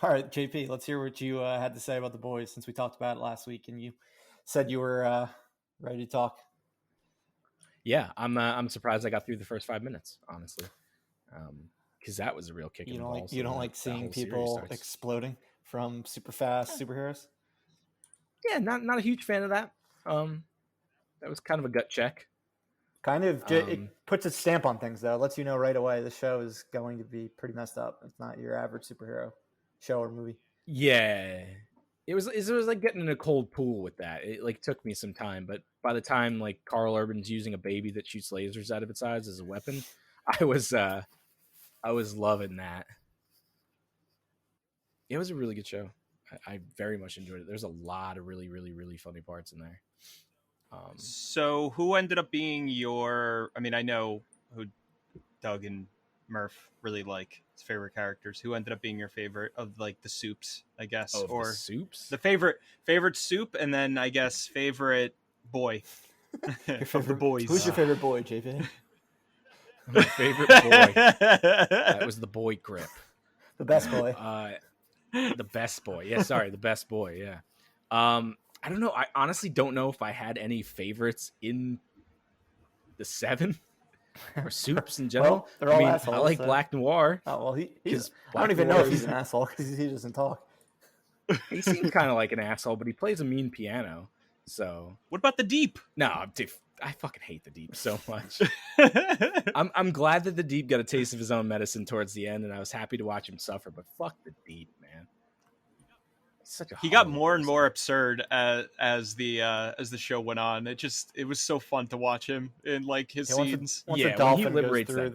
All right, JP, let's hear what you had to say about The Boys since we talked about it last week and you said you were ready to talk. Yeah, I'm surprised I got through the first 5 minutes, honestly, because that was a real kick in the balls. You don't like seeing people exploding from super fast superheroes? Yeah, not a huge fan of that. That was kind of a gut check. Kind of, it puts a stamp on things though. It lets you know right away the show is going to be pretty messed up. It's not your average superhero show or movie. Yeah, it was like getting in a cold pool with that. It like took me some time, but by the time like Carl Urban's using a baby that shoots lasers out of its eyes as a weapon, I was loving that. It was a really good show. I very much enjoyed it. There's a lot of really, really, really funny parts in there. So who ended up being your? I mean, I know who Doug and Murph really like his favorite characters. Who ended up being your favorite of like the soups? I guess, or the soups, the favorite soup, and then I guess favorite boy of the boys. Who's your favorite boy, JP? My favorite boy. That was the boy Grip. The best boy. The best boy. Yeah, sorry, the best boy. Yeah. I don't know. I honestly don't know if I had any favorites in the 7 or soups in general. Well, they're all assholes. I like Black Noir. Oh well, he's. I don't even know if he's an asshole because he doesn't talk. He seems kind of like an asshole, but he plays a mean piano. So what about the Deep? No, dude, I fucking hate the Deep so much. I'm glad that the Deep got a taste of his own medicine towards the end, and I was happy to watch him suffer. But fuck the Deep, man. He got more and more absurd as the show went on. It was so fun to watch him in like his scenes. Once the dolphin goes through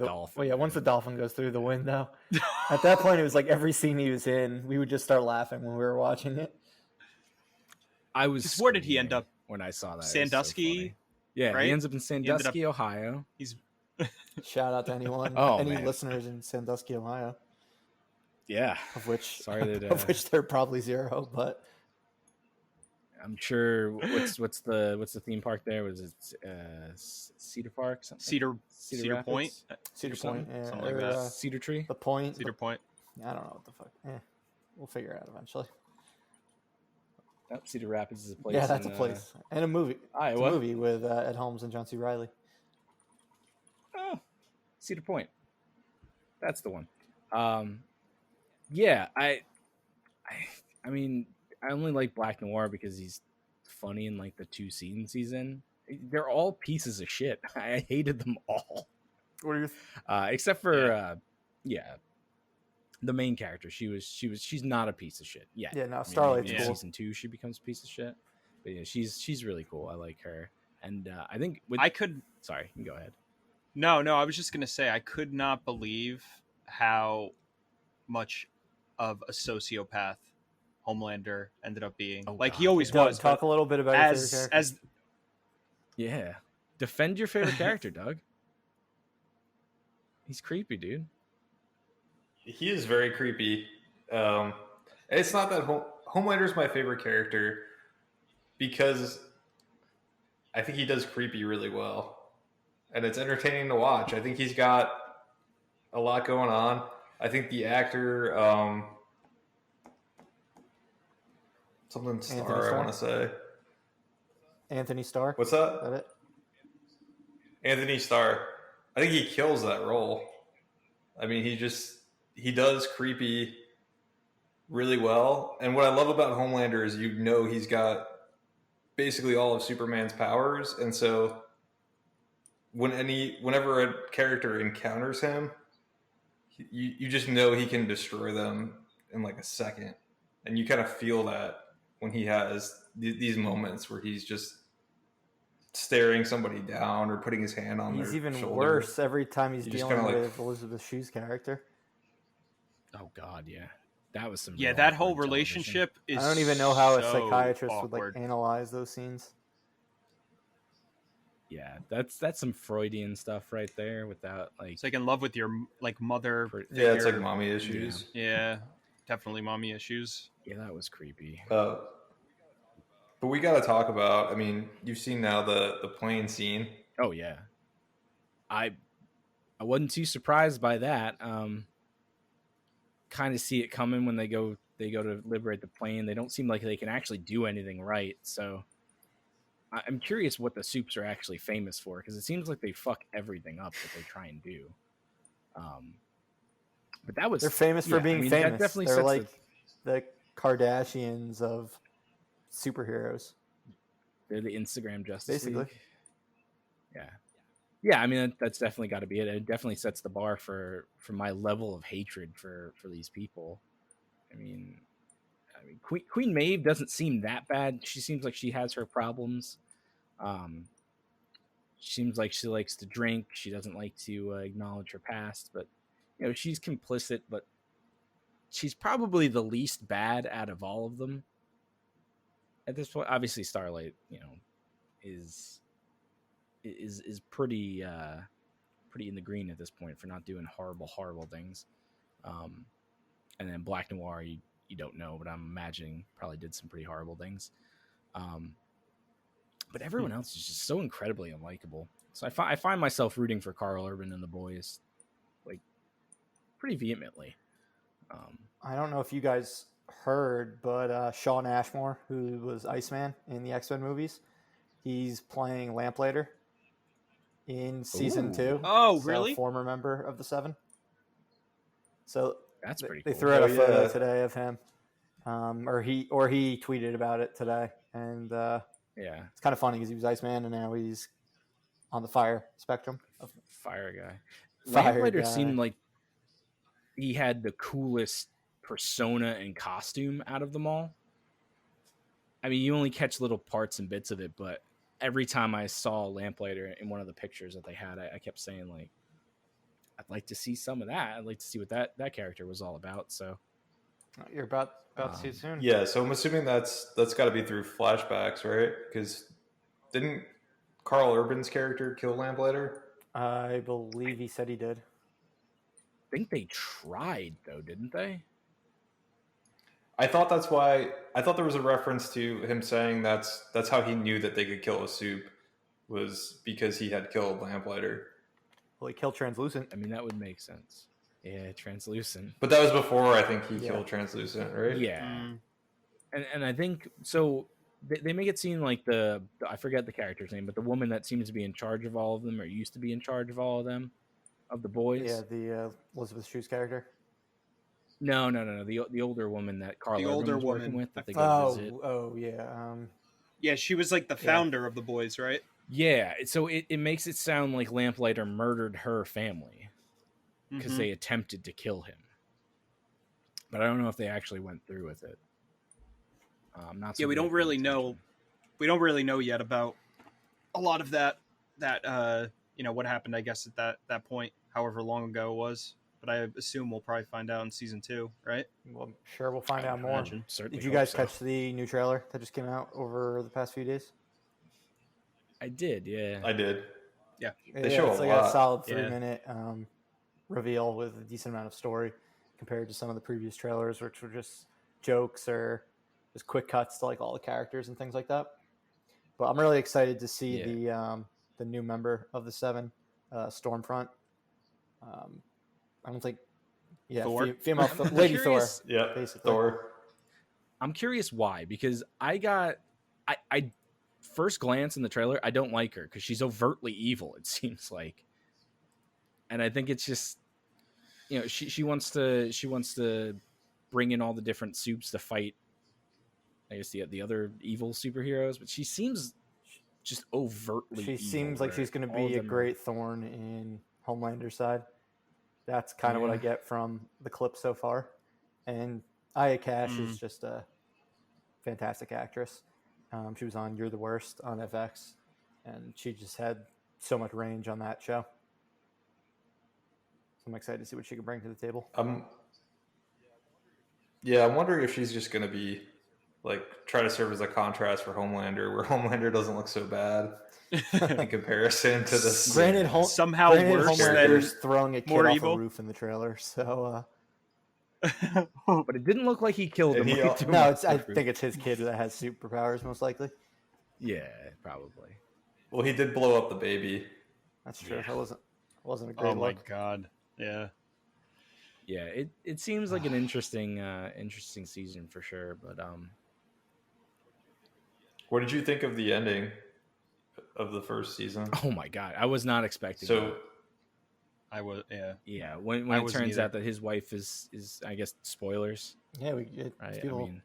once the dolphin goes through the window, at that point it was like every scene he was in, we would just start laughing when we were watching it. I was. Where did he end up when I saw that? Sandusky. So yeah, right? He ends up in Sandusky, Ohio. He's shout out to anyone, any listeners in Sandusky, Ohio. Yeah, of which there are probably zero, but I'm sure. What's the theme park there? Was it Cedar Park? Something? Cedar Point? Cedar Point, yeah, something like that. Cedar Tree, the Point, Cedar Point. I don't know what the fuck. We'll figure it out eventually. Cedar Rapids is a place. Yeah, that's a place and a movie. It's a movie with Ed Helms and John C. Reilly. Oh, Cedar Point. That's the one. Yeah, I mean, I only like Black Noir because he's funny in like the 2 scenes he's in. They're all pieces of shit. I hated them all. What are you? Except for the main character. She's not a piece of shit. Yeah. Yeah. No, Starlight's cool. Season 2, she becomes a piece of shit. But yeah, she's really cool. I like her, and I think Sorry, you can go ahead. No, I was just gonna say I could not believe how much of a sociopath Homelander ended up being. He always was. Talk a little bit about your favorite character. Yeah, defend your favorite character, Doug. He's creepy, dude. He is very creepy. It's not that Homelander's my favorite character because I think he does creepy really well, and it's entertaining to watch. I think he's got a lot going on. I think the actor, something Starr, I want to say. Anthony Starr? What's that? Is that it? Anthony Starr. I think he kills that role. I mean, he does creepy really well. And what I love about Homelander is he's got basically all of Superman's powers. And so whenever a character encounters him, you just know he can destroy them in like a second. And you kind of feel that when he has these moments where he's just staring somebody down or putting his hand on their shoulder. He's even worse every time he's dealing with Elizabeth Shue's character. Oh, God, yeah. That was some... Yeah, that whole relationship is I don't even know how a psychiatrist awkward. would analyze those scenes. Yeah, that's some Freudian stuff right there without it's like in love with your mother. Yeah, it's like mommy issues. Yeah, definitely mommy issues. Yeah, that was creepy. But we got to talk about, I mean, you've seen now the plane scene. Oh, yeah. I wasn't too surprised by that. kind of see it coming when they go to liberate the plane. They don't seem like they can actually do anything right. So I'm curious what the Supes are actually famous for, because it seems like they fuck everything up that they try and do. But they're famous for being famous. Definitely they're like the Kardashians of superheroes. They're the Instagram Justice Basically. League. Yeah. I mean, that's definitely got to be it. It definitely sets the bar for my level of hatred for these people. I mean, Queen Maeve doesn't seem that bad. She seems like she has her problems. Seems like she likes to drink. She doesn't like to acknowledge her past, but she's complicit. But she's probably the least bad out of all of them at this point. Obviously, Starlight, is pretty in the green at this point for not doing horrible things. And then Black Noir, you don't know, but I'm imagining probably did some pretty horrible things. But everyone else is just so incredibly unlikable. So I find myself rooting for Karl Urban and the boys, like, pretty vehemently. I don't know if you guys heard, but Shawn Ashmore, who was Iceman in the X-Men movies, he's playing Lamplighter in season 2. Oh, so really? Former member of the Seven. So that's pretty cool. They threw out a photo today of him, or he tweeted about it today, and it's kind of funny because he was Iceman and now he's on the fire spectrum. Fire guy. Lamplighter seemed like he had the coolest persona and costume out of them all. I mean, you only catch little parts and bits of it, but every time I saw Lamplighter in one of the pictures that they had, I kept saying, like, I'd like to see some of that. I'd like to see what that character was all about. So you're about to see it soon. Yeah, so I'm assuming that's got to be through flashbacks, right? Because didn't Karl Urban's character kill Lamplighter? I believe he said he did. I think they tried, though, didn't they? I thought that's why. I thought there was a reference to him saying that's how he knew that they could kill a Supe, was because he had killed Lamplighter. Well, he killed Translucent. I mean, that would make sense. Yeah, Translucent. But that was before I think he killed Translucent, right? Yeah. And I think so. They make it seem like the I forget the character's name, but the woman that seems to be in charge of all of them, or used to be in charge of all of them, of the boys. Yeah, the Elizabeth Shue's character. No. The older woman that Karl Urban was working with. That they go visit. Oh, yeah. Yeah, she was like the founder of the boys, right? Yeah, so it makes it sound like Lamplighter murdered her family because they attempted to kill him. But I don't know if they actually went through with it. We don't really know. We don't really know yet about a lot of that what happened, I guess, at that point, however long ago it was. But I assume we'll probably find out in season 2, right? Well, sure, we'll find out more. Did you guys catch the new trailer that just came out over the past few days? I did, yeah. I did. Yeah. They show it's a like lot. a solid 3-minute reveal with a decent amount of story compared to some of the previous trailers, which were just jokes or just quick cuts to like all the characters and things like that. But I'm really excited to see the new member of the Seven, Stormfront. I don't think, Thor? Female Lady Thor. Yeah, basically. Thor. I'm curious why, because I first glance in the trailer, I don't like her because she's overtly evil, it seems like. And I think it's just, she wants to bring in all the different Supes to fight, I guess, the other evil superheroes, but she seems just overtly evil. She seems like she's going to be a great thorn in Homelander's side. That's kind of what I get from the clip so far. And Aya Cash is just a fantastic actress. She was on You're the Worst on FX, and she just had so much range on that show. So I'm excited to see what she can bring to the table. I'm wondering if she's just going to be like try to serve as a contrast for Homelander, where Homelander doesn't look so bad in comparison to this. Granted, somehow worse Homelander's throwing a kid more off evil. a roof in the trailer. So, but it didn't look like he killed him. I think it's his kid that has superpowers, most likely. Yeah, probably. Well, he did blow up the baby. That's true. That wasn't a great look. Oh my god! Yeah. Yeah, it seems like an interesting season for sure. But What did you think of the ending of the first season? oh my god, I was not expecting. So that. I was, yeah. Yeah, when I it wasn't turns either. out that his wife is I guess spoilers. Yeah, Right? people I mean,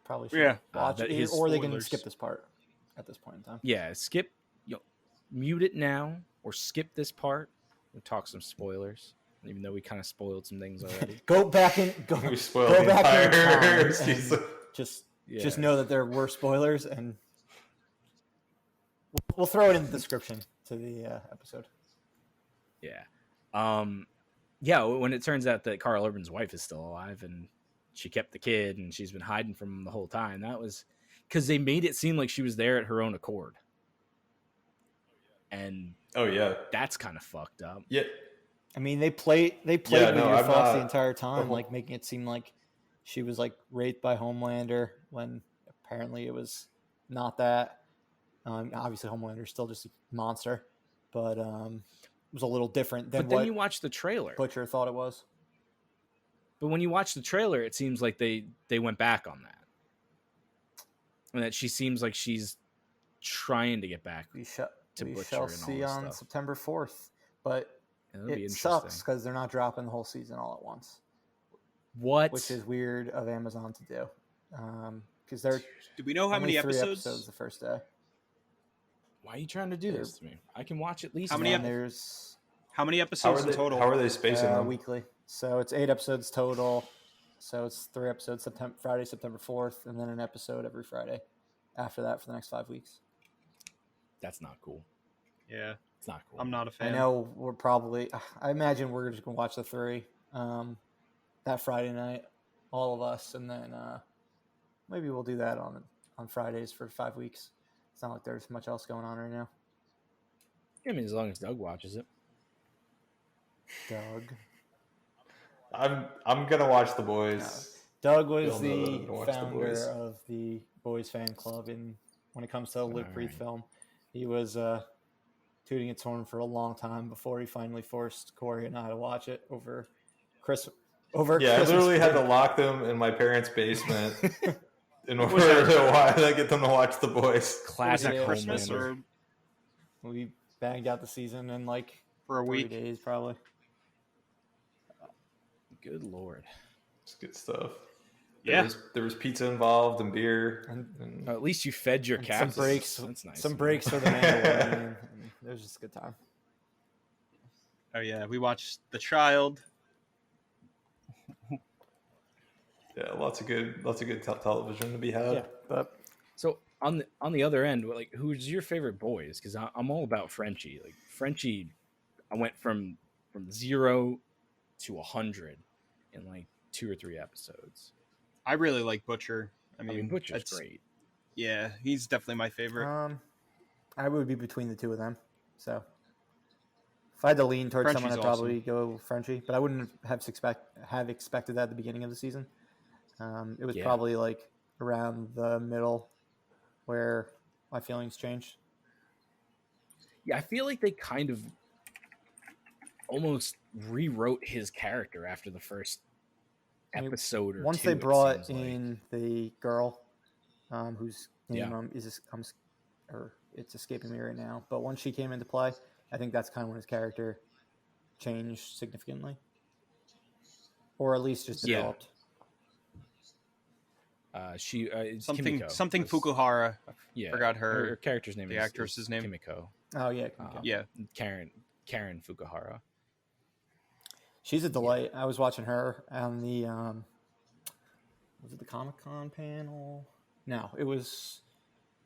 probably should Yeah. watch that it, his or they can spoilers. skip this part at this point in time. yeah, skip, mute it now or skip this part. We'll talk some spoilers, even though we kind of spoiled some things already. Go back and we spoiled go the back in entire time season. and just Yeah. know that there were spoilers, and we'll throw it in the description to the episode. Yeah. Yeah, when it turns out that Carl Urban's wife is still alive and she kept the kid and she's been hiding from him the whole time, that was because they made it seem like she was there at her own accord. And Oh yeah, that's kind of fucked up. yeah. I mean, they played Yeah, with no, your I'm thoughts not- the entire time, whole- like making it seem like she was like raped by Homelander when apparently it was not that. Obviously, Homelander's still just a monster, but it was a little different than But then what you watch the trailer. Butcher thought it was. But when you watch the trailer, it seems like they went back on that. And that she seems like she's trying to get back. We To Butcher shall and all see this on stuff. September 4th, but It'll be it interesting. sucks because they're not dropping the whole season all at once, What? which is weird of Amazon to do. Because they're Do we know how only many 3 episodes? the first day. Why are you trying to do this to me? I can watch at least How many And one. there's How many How episodes are in they? total? How are they spacing them? weekly, so it's 8 episodes total. So it's 3 episodes Friday, September 4th, and then an episode every Friday after that for the next 5 weeks. That's not cool. Yeah, It's not cool. I'm not a fan. I know we're probably. I imagine we're just gonna watch the 3 that Friday night, all of us, and then maybe we'll do that on Fridays for 5 weeks. It's not like there's much else going on right now. I mean, as long as Doug watches it. Doug. I'm gonna watch The Boys. Doug was You'll know that I'm the gonna watch The founder Boys. of the Boys fan club, and when it comes to Luke Creed Alright. film, he was tooting its horn for a long time before he finally forced Corey and I to watch it over Christmas. Yeah, I Christmas literally had to break. lock them in my parents' basement in order to get them to watch The Boys. Was Classic that Christmas Homelander. or We banged out the season in like for a 3 week? days, probably. Good lord. It's good stuff. Yeah. There was pizza involved and beer. And- And At least you fed your And cats. some breaks, That's nice. some breaks for the Mandalorian. And it was just a good time. Oh yeah, we watched The Child. yeah, lots of good television to be had. Yeah, but So on the other end, like, who's your favorite boys? Because I'm all about Frenchie. Like Frenchie, I went from 0 to 100 in like 2 or 3 episodes. I really like Butcher. I I mean, mean, Butcher's that's- great. Yeah, he's definitely my favorite. I would be between the two of them. So if I had to lean towards someone, I'd Frenchie's probably go Frenchie. But I wouldn't have expected that at the beginning of the season. It was Yeah. probably like around the middle where my feelings changed. Yeah, I feel like they kind of almost rewrote his character after the first I mean, episode or Once two. they it brought seems like. in the girl, whose name Yeah. or it's escaping me right now. But once she came into play, I think that's kind of when his character changed significantly, or at least just Yeah. developed. She it's something Kimiko. something That's- Fukuhara. Yeah, forgot her- her character's name. the is, actress's is name. Kimiko. Oh yeah, Yeah, Karen Fukuhara. she's a delight. I was watching her on the was it the Comic-Con panel? No, it was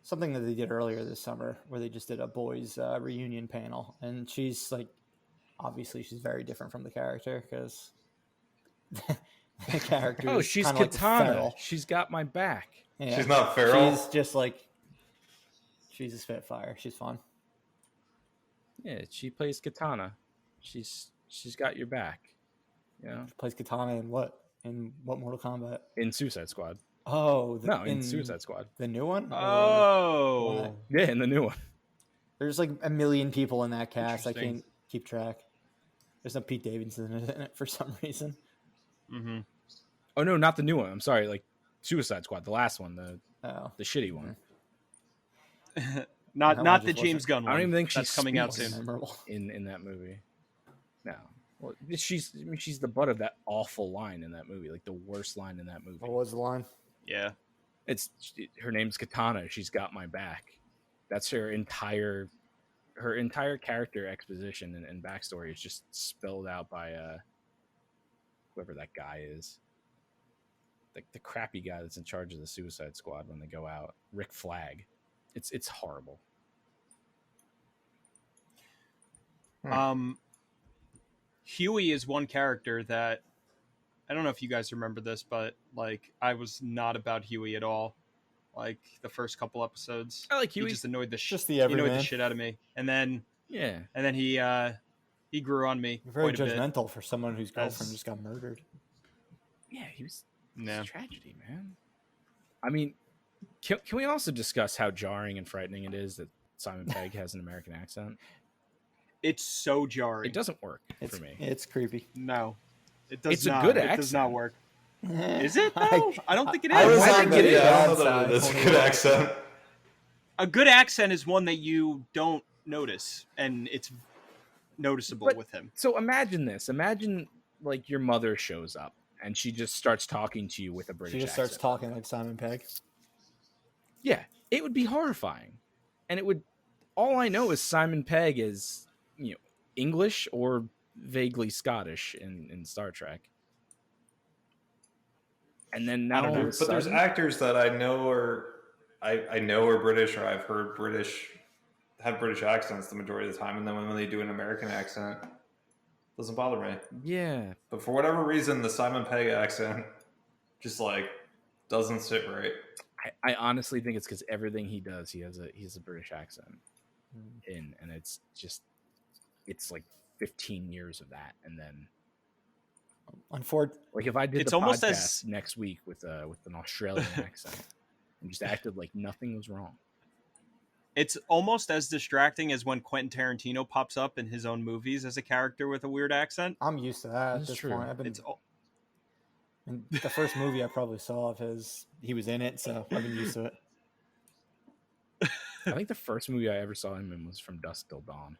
something that they did earlier this summer where they just did a boys reunion panel, and she's like, obviously she's very different from the character because the character. Oh, is she's kinda like Katana. feral. She's got my back. Yeah. She's not feral. She's just like she's a spitfire. She's fun. Yeah, she plays Katana. She's got your back. You know, She plays Katana in what? In what Mortal Kombat? in Suicide Squad. Oh, In Suicide Squad. The new one? Or Oh, what? Yeah, in the new one. There's like a million people in that cast. I Interesting. can't keep track. There's no Pete Davidson in it for some reason. Mm-hmm. Oh no, not the new one. I'm sorry, like Suicide Squad, the last one, the shitty one. not That one not the just wasn't- James Gunn I one. don't even think that's coming out speaks. soon. Memorable. in that movie. No, well, she's the butt of that awful line in that movie, like the worst line in that movie. What was the line? Yeah. Her name's Katana. She's got my back. That's her entire character exposition and backstory is just spelled out by whoever that guy is. Like the crappy guy that's in charge of the Suicide Squad when they go out, Rick Flag. It's horrible. Huey is one character that I don't know if you guys remember this, but like I was not about Huey at all. Like the first couple episodes, I like Huey. He just annoyed the Just the he annoyed everyman. the shit out of me, and then Yeah. he grew on me You're very quite a bit. judgmental for someone whose girlfriend That's- just got murdered. Yeah, he was No. it's a tragedy, man. I mean, can we also discuss how jarring and frightening it is that Simon Pegg has an American accent? It's so jarring. It doesn't work It's for me. It's creepy. No, it does It's a not. good It does not Eh, accent. work. Is it though? I don't think it is. I was I on think the it is. Yeah, I bad don't know that side. it's a good accent. A good accent is one that you don't notice, and it's noticeable But- with him. So imagine this. Imagine like your mother shows up and she just starts talking to you with a British She just accent. starts talking like Simon Pegg. Yeah, it would be horrifying. And it would all I know is Simon Pegg is, English or vaguely Scottish in Star Trek. And then now all of a But there's sudden- actors that I know are British, or I've heard have British accents the majority of the time, and then when they do an American accent, it doesn't bother me. Yeah. But for whatever reason, the Simon Pegg accent just like doesn't sit right. I honestly think it's because everything he does, he has a British accent in, and it's like 15 years of that, and then like if I did It's the almost podcast as- next week with an Australian accent and just acted like nothing was wrong. It's almost as distracting as when Quentin Tarantino pops up in his own movies as a character with a weird accent. I'm used to that at That's this true. point. I've been It's in the first movie I probably saw of his. He was in it, so I've been used to it. I think the first movie I ever saw him in was From Dusk Till Dawn.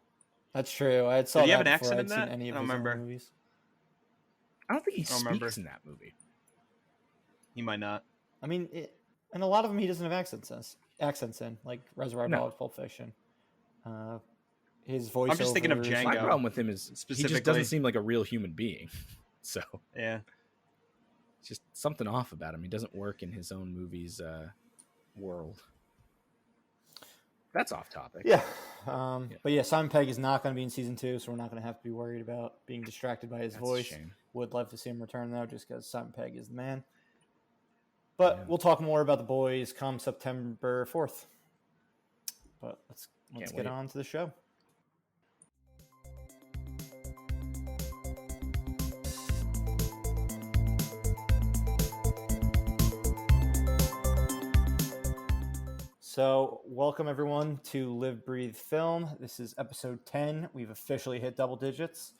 That's true. I saw Did he that have an before accent I'd in seen that? any of I don't his own remember. movies. I don't think he I don't speaks remember. in that movie. he might not. I mean, and a lot of them he doesn't have accents in, like Reservoir No. Dogs, Pulp Fiction. His voice. I'm just thinking of My Django. problem with him is he just Specifically. doesn't seem like a real human being. So Yeah. it's just something off about him. He doesn't work in his own movie's world. That's off topic. Yeah. But yeah, Simon Pegg is not going to be in season 2, so we're not going to have to be worried about being distracted by his That's a voice. shame. Would love to see him return though, just because Simon Pegg is the man. But Yeah. we'll talk more about the boys come September 4th. But let's Can't get wait. on to the show. So, welcome everyone to Live Breathe Film. This is episode 10. We've officially hit double digits.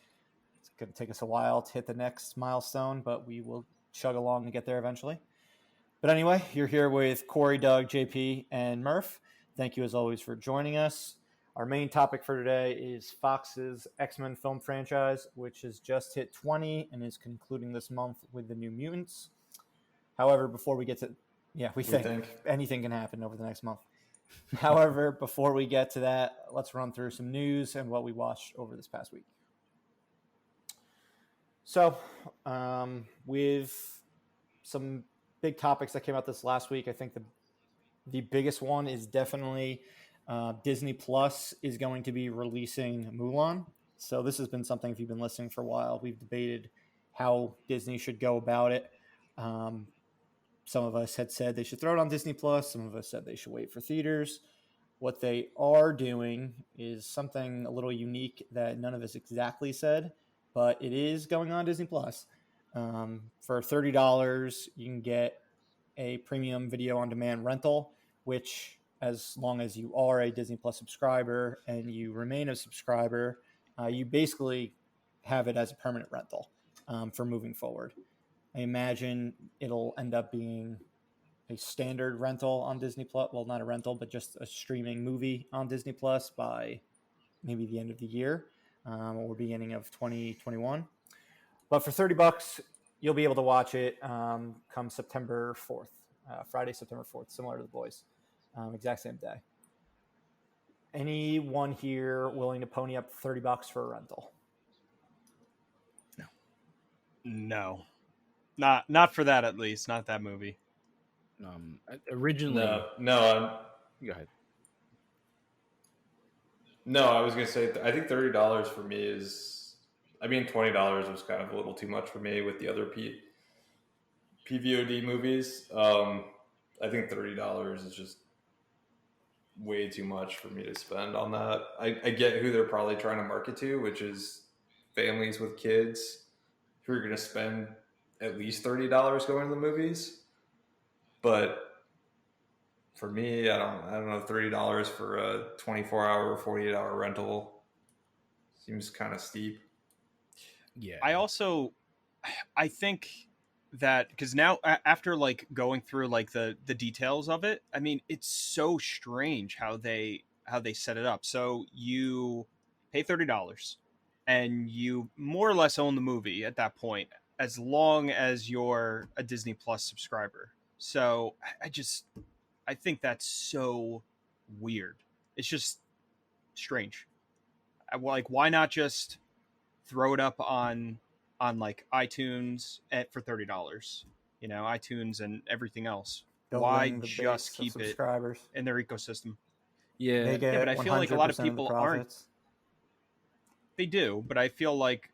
It's going to take us a while to hit the next milestone, but we will chug along to get there eventually. But anyway, you're here with Corey, Doug, JP, and Murph. Thank you as always for joining us. Our main topic for today is Fox's X-Men film franchise, which has just hit 20 and is concluding this month with the New Mutants. However, before we get to we think anything can happen over the next month. However, before we get to that, let's run through some news and what we watched over this past week. So, with some big topics that came out this last week, I think the biggest one is definitely Disney Plus is going to be releasing Mulan. So this has been something, if you've been listening for a while, we've debated how Disney should go about it. Some of us had said they should throw it on Disney Plus. Some of us said they should wait for theaters. What they are doing is something a little unique that none of us exactly said, but it is going on Disney Plus. For $30, you can get a premium video on demand rental, which as long as you are a Disney Plus subscriber and you remain a subscriber, you basically have it as a permanent rental for moving forward. I imagine it'll end up being a standard rental on Disney Plus. Well, not a rental, but just a streaming movie on Disney Plus by maybe the end of the year or beginning of 2021. But for $30, you'll be able to watch it come September 4th, Friday, September 4th, similar to The Boys, exact same day. Anyone here willing to pony up $30 for a rental? No, not for that, at least not that movie. Originally, No, go ahead. no. I was gonna say I think $30 for me is. I mean, $20 was kind of a little too much for me with the other PVOD movies. I think $30 is just way too much for me to spend on that. I get who they're probably trying to market to, which is families with kids who are going to spend at least $30 going to the movies. But for me, I don't know, $30 for a 24-hour or 48-hour rental seems kind of steep. Yeah. I think that because now after like going through like the details of it, I mean, it's so strange how they set it up. So you pay $30 and you more or less own the movie at that point, as long as you're a Disney Plus subscriber. So I think that's so weird. It's just strange. Like, why not just throw it up on like iTunes for $30? You know, iTunes and everything else. Why Building the just base of keep it subscribers? in their ecosystem? Yeah. They get but I feel like a lot of 100% people the aren't. profits. They do, but I feel like,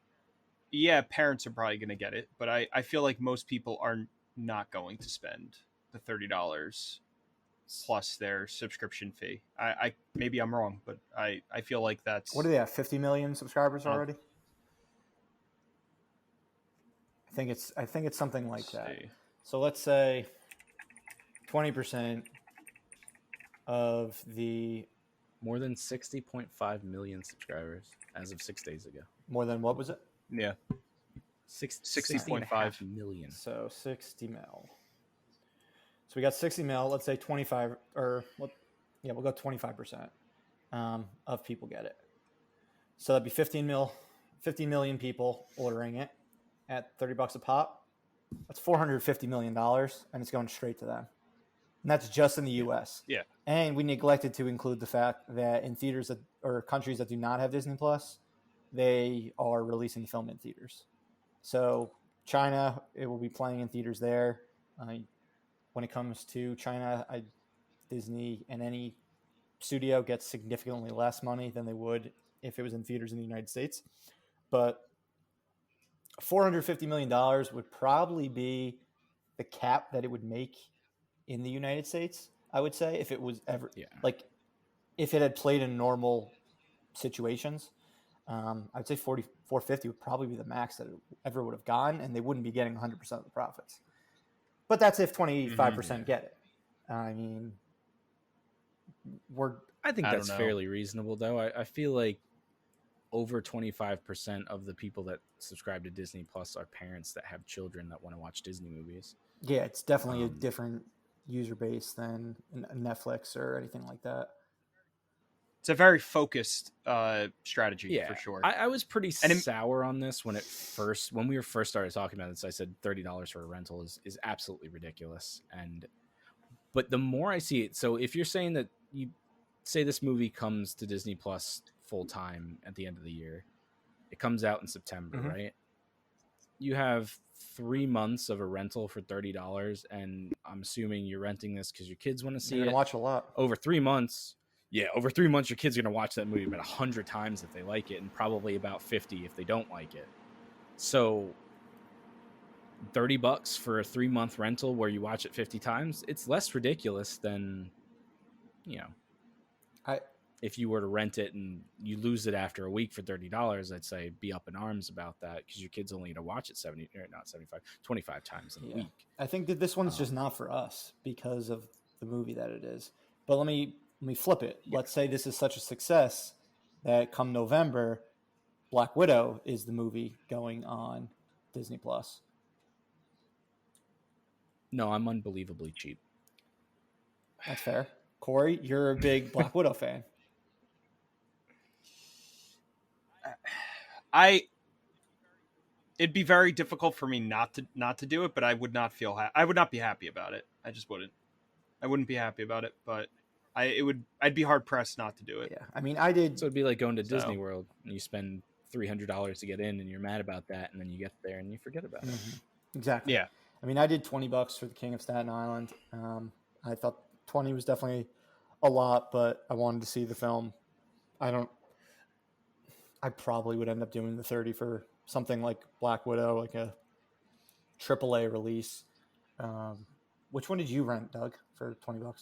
yeah, parents are probably going to get it, but I feel like most people are not going to spend the $30 plus their subscription fee. I maybe I'm wrong, but I feel like that's... What do they have? 50 million subscribers Oh. already? I think it's something like that. see. So let's say 20% of the More than 60.5 million subscribers as of 6 days ago. more than what was it? Yeah. 60.5 million. So 60 mil. So we got 60 mil. Let's say 25 or we'll go 25% of people get it. So that'd be 15 million people ordering it at $30 a pop. That's $450 million, and it's going straight to them. And that's just in the U.S. Yeah. And we neglected to include the fact that in theaters or countries that do not have Disney Plus, they are releasing the film in theaters. So China, it will be playing in theaters there. When it comes to China, Disney and any studio gets significantly less money than they would if it was in theaters in the United States. But $450 million would probably be the cap that it would make in the United States, I would say, if it was ever like if it had played in normal situations. I'd say 450 would probably be the max that it ever would have gone, and they wouldn't be getting 100% of the profits. But that's if 25% get it. I mean, I think I that's don't know. fairly reasonable, though. I feel like over 25% of the people that subscribe to Disney Plus are parents that have children that want to watch Disney movies. Yeah, it's definitely a different user base than Netflix or anything like that. It's a very focused strategy, for sure. I was pretty sour on this when we were first started talking about this. I said $30 for a rental is absolutely ridiculous. But the more I see it, so if you're saying that you say this movie comes to Disney Plus full time at the end of the year, it comes out in September, right? You have 3 months of a rental for $30, and I'm assuming you're renting this because your kids want to see You're it. gonna watch a lot over 3 months. Yeah, over 3 months, your kid's going to watch that movie about 100 times if they like it, and probably about 50 if they don't like it. So $30 for a 3-month rental where you watch it 50 times, it's less ridiculous than, if you were to rent it and you lose it after a week for $30, I'd say be up in arms about that because your kid's only going to watch it 25 times in a week. I think that this one's just not for us because of the movie that it is. But let me flip it. Let's say this is such a success that come November, Black Widow is the movie going on Disney Plus. No, I'm unbelievably cheap. That's fair. Corey, you're a big Black Widow fan. It'd be very difficult for me not to do it, but I would not feel I would not be happy about it. I just wouldn't. I wouldn't be happy about it, but I'd be hard pressed not to do it. Yeah, I mean, I did. So it'd be like going to Disney World and you spend $300 to get in, and you're mad about that, and then you get there and you forget about it. Exactly. Yeah. I mean, I did $20 for the King of Staten Island. I thought 20 was definitely a lot, but I wanted to see the film. I probably would end up doing the 30 for something like Black Widow, like a AAA release. Which one did you rent, Doug, for $20?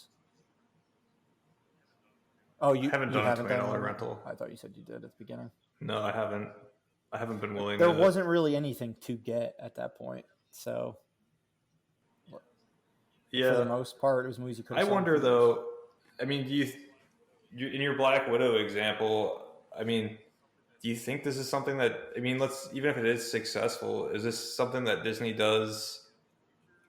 Oh, you haven't done a $20 rental. I thought you said you did at the beginning. No, I haven't. I haven't been willing. There wasn't really anything to get at that point, so yeah, for the most part, it was movies you could. I wonder though. I mean, do you in your Black Widow example? I mean, do you think this is something that? I mean, even if it is successful, is this something that Disney does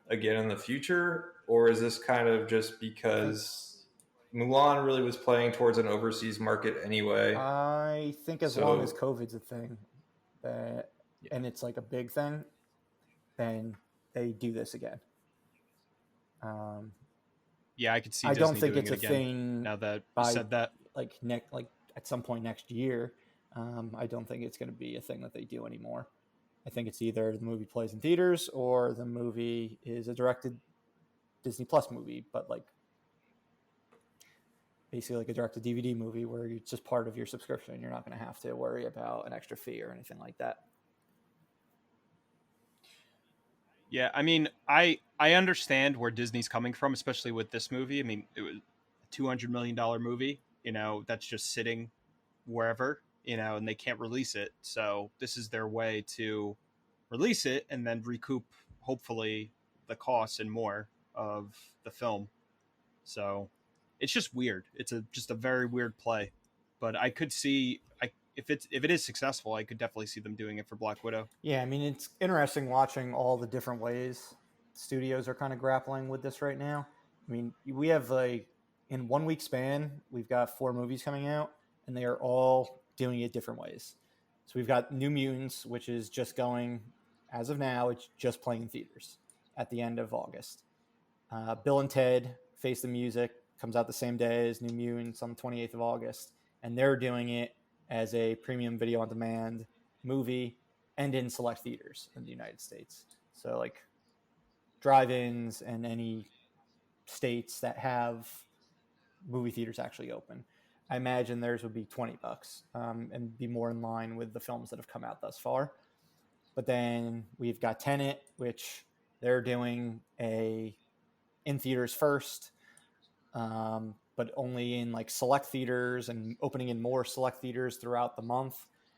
again in the future, or is this kind of just because Mulan really was playing towards an overseas market anyway? I think as long as COVID's a thing, and it's like a big thing, then they do this again. Yeah, I could see. I Disney don't think doing it's it a again, thing. Now that you said that, like at some point next year, I don't think it's going to be a thing that they do anymore. I think it's either the movie plays in theaters or the movie is a directed Disney Plus movie, but like basically like a directed DVD movie where it's just part of your subscription. You're not going to have to worry about an extra fee or anything like that. Yeah, I mean, I understand where Disney's coming from, especially with this movie. I mean, it was a $200 million movie, that's just sitting wherever, and they can't release it. So this is their way to release it and then recoup, hopefully, the costs and more of the film. So it's just weird. It's just a very weird play. But I could see, if it is successful, I could definitely see them doing it for Black Widow. Yeah, I mean, it's interesting watching all the different ways studios are kind of grappling with this right now. I mean, we have in 1 week span, we've got 4 movies coming out, and they are all doing it different ways. So we've got New Mutants, which is just going, as of now, it's just playing in theaters at the end of August. Bill and Ted Face the Music comes out the same day as New Mutants on the 28th of August, and they're doing it as a premium video on demand movie and in select theaters in the United States. So like drive-ins and any states that have movie theaters actually open. I imagine theirs would be $20 and be more in line with the films that have come out thus far. But then we've got Tenet, which they're doing in theaters first, but only in like select theaters and opening in more select theaters throughout the month.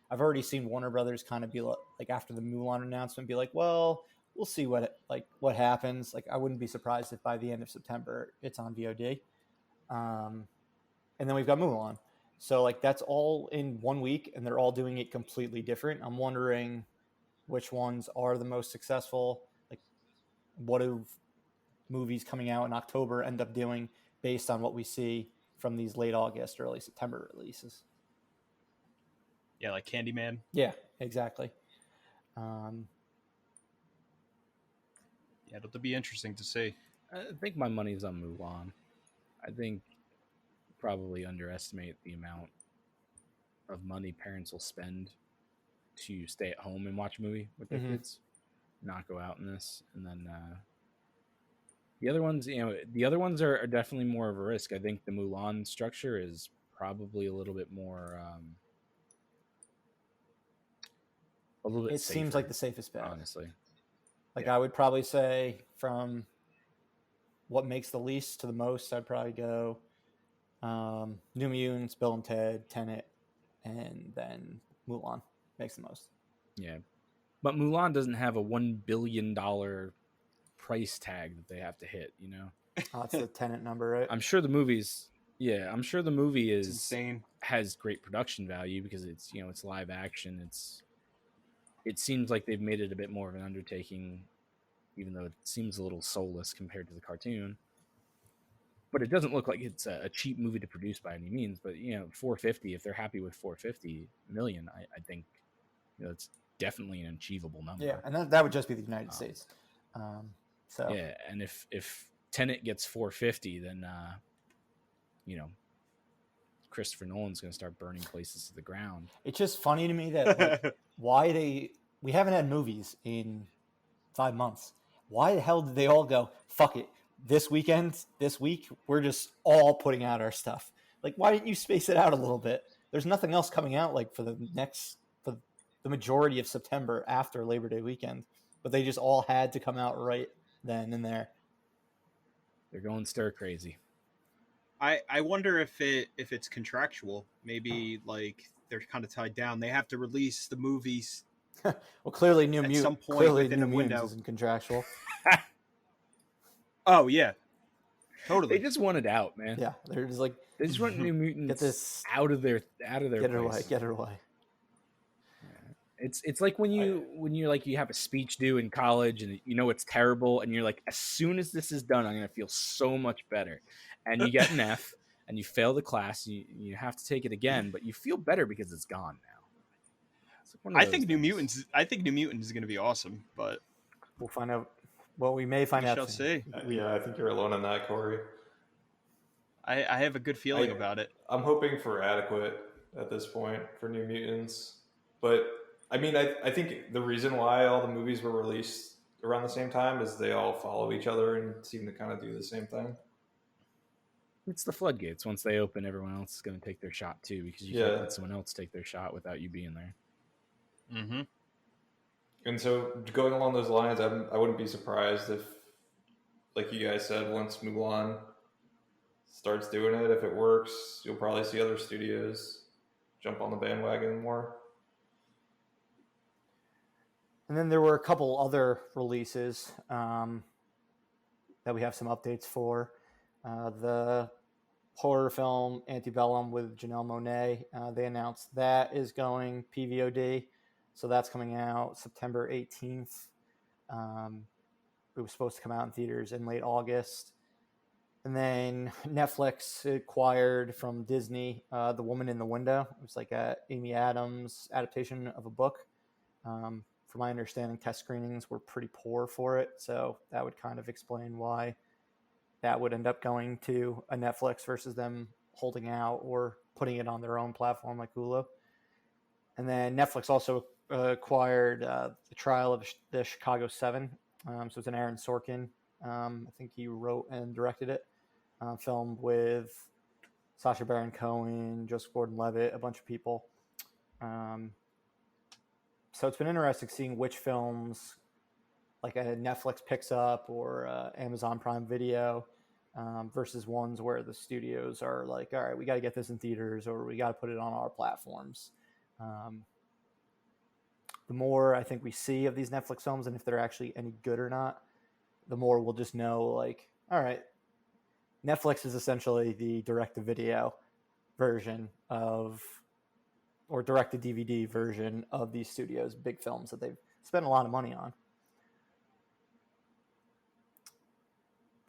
I've already seen Warner Brothers kind of be like after the Mulan announcement, be like, well, we'll see what happens. Like, I wouldn't be surprised if by the end of September it's on VOD. And then we've got Mulan. So like that's all in 1 week, and they're all doing it completely different. I'm wondering which ones are the most successful. Like, what do movies coming out in October end up doing based on what we see from these late August, early September releases? Yeah, like Candyman. Yeah, exactly. Yeah, it'll be interesting to see. I think my money's on Mulan. I think probably underestimate the amount of money parents will spend to stay at home and watch a movie with their kids, not go out in this. And then the other ones are definitely more of a risk. I think the Mulan structure is probably a little bit more it safer, seems like the safest bet, honestly. Like, I would probably say from what makes the least to the most, I'd probably go New Mutants, Bill and Ted, Tenet, and then Mulan makes the most. Yeah. But Mulan doesn't have a $1 billion price tag that they have to hit, Oh, it's the Tenet number, right? I'm sure the movie is insane. Has great production value because it's it's live action. It seems like they've made it a bit more of an undertaking even though it seems a little soulless compared to the cartoon. But it doesn't look like it's a cheap movie to produce by any means. But, you know, 450, if they're happy with 450 million, I think, you know, it's definitely an achievable number. Yeah, and that would just be the United States. So yeah, and if Tenet gets 450, then you know, Christopher Nolan's going to start burning places to the ground. it's just funny to me that like, we haven't had movies in 5 months. Why the hell did they all go, fuck it, this week, we're just all putting out our stuff? Like, why didn't you space it out a little bit? There's nothing else coming out like for the majority of September after Labor Day weekend, but they just all had to come out right then and there. They're going stir crazy. I wonder if it's contractual. Maybe like they're kind of tied down. They have to release the movies. Well, clearly, At some point within a window. Isn't contractual. Oh yeah, totally. They just want it out, man. Yeah, they're just like, They just want New Mutants get this out of their Get it away, place. get it away. It's like when you like you have a speech due in college and you know it's terrible and you're like, as soon as this is done, I'm gonna feel so much better. And you get an F and you fail the class, you have to take it again, but you feel better because it's gone now. It's like one of I those think New things. Mutants. I think New Mutants is going to be awesome, but We'll find out. Well, we may find we out shall soon. see. Yeah, I think you're alone in that, Corey. I have a good feeling about it. I'm hoping for adequate at this point for New Mutants. But, I mean, I think the reason why all the movies were released around the same time is they all follow each other and seem to kind of do the same thing. It's the floodgates. Once they open, everyone else is going to take their shot too, because you can't let someone else take their shot without you being there. Mm-hmm. And so, going along those lines, I wouldn't be surprised if, like you guys said, once Mulan starts doing it, if it works, you'll probably see other studios jump on the bandwagon more. And then there were a couple other releases that we have some updates for. The horror film Antebellum with Janelle Monáe, they announced that is going PVOD. So that's coming out September 18th. It was supposed to come out in theaters in late August. And then Netflix acquired from Disney The Woman in the Window. It was like a Amy Adams adaptation of a book. From my understanding, test screenings were pretty poor for it. So that would kind of explain why that would end up going to a Netflix versus them holding out or putting it on their own platform like Hulu. And then Netflix also acquired The Trial of the Chicago 7. So it's an Aaron Sorkin. I think he wrote and directed it. Filmed with Sacha Baron Cohen, Joseph Gordon-Levitt, a bunch of people. So it's been interesting seeing which films like a Netflix picks up or Amazon Prime Video versus ones where the studios are like, all right, we got to get this in theaters or we got to put it on our platforms. The more I think we see of these Netflix films and if they're actually any good or not, the more we'll just know, like, all right, Netflix is essentially the direct-to-video version of, or direct-to-DVD version of these studios' big films that they've spent a lot of money on.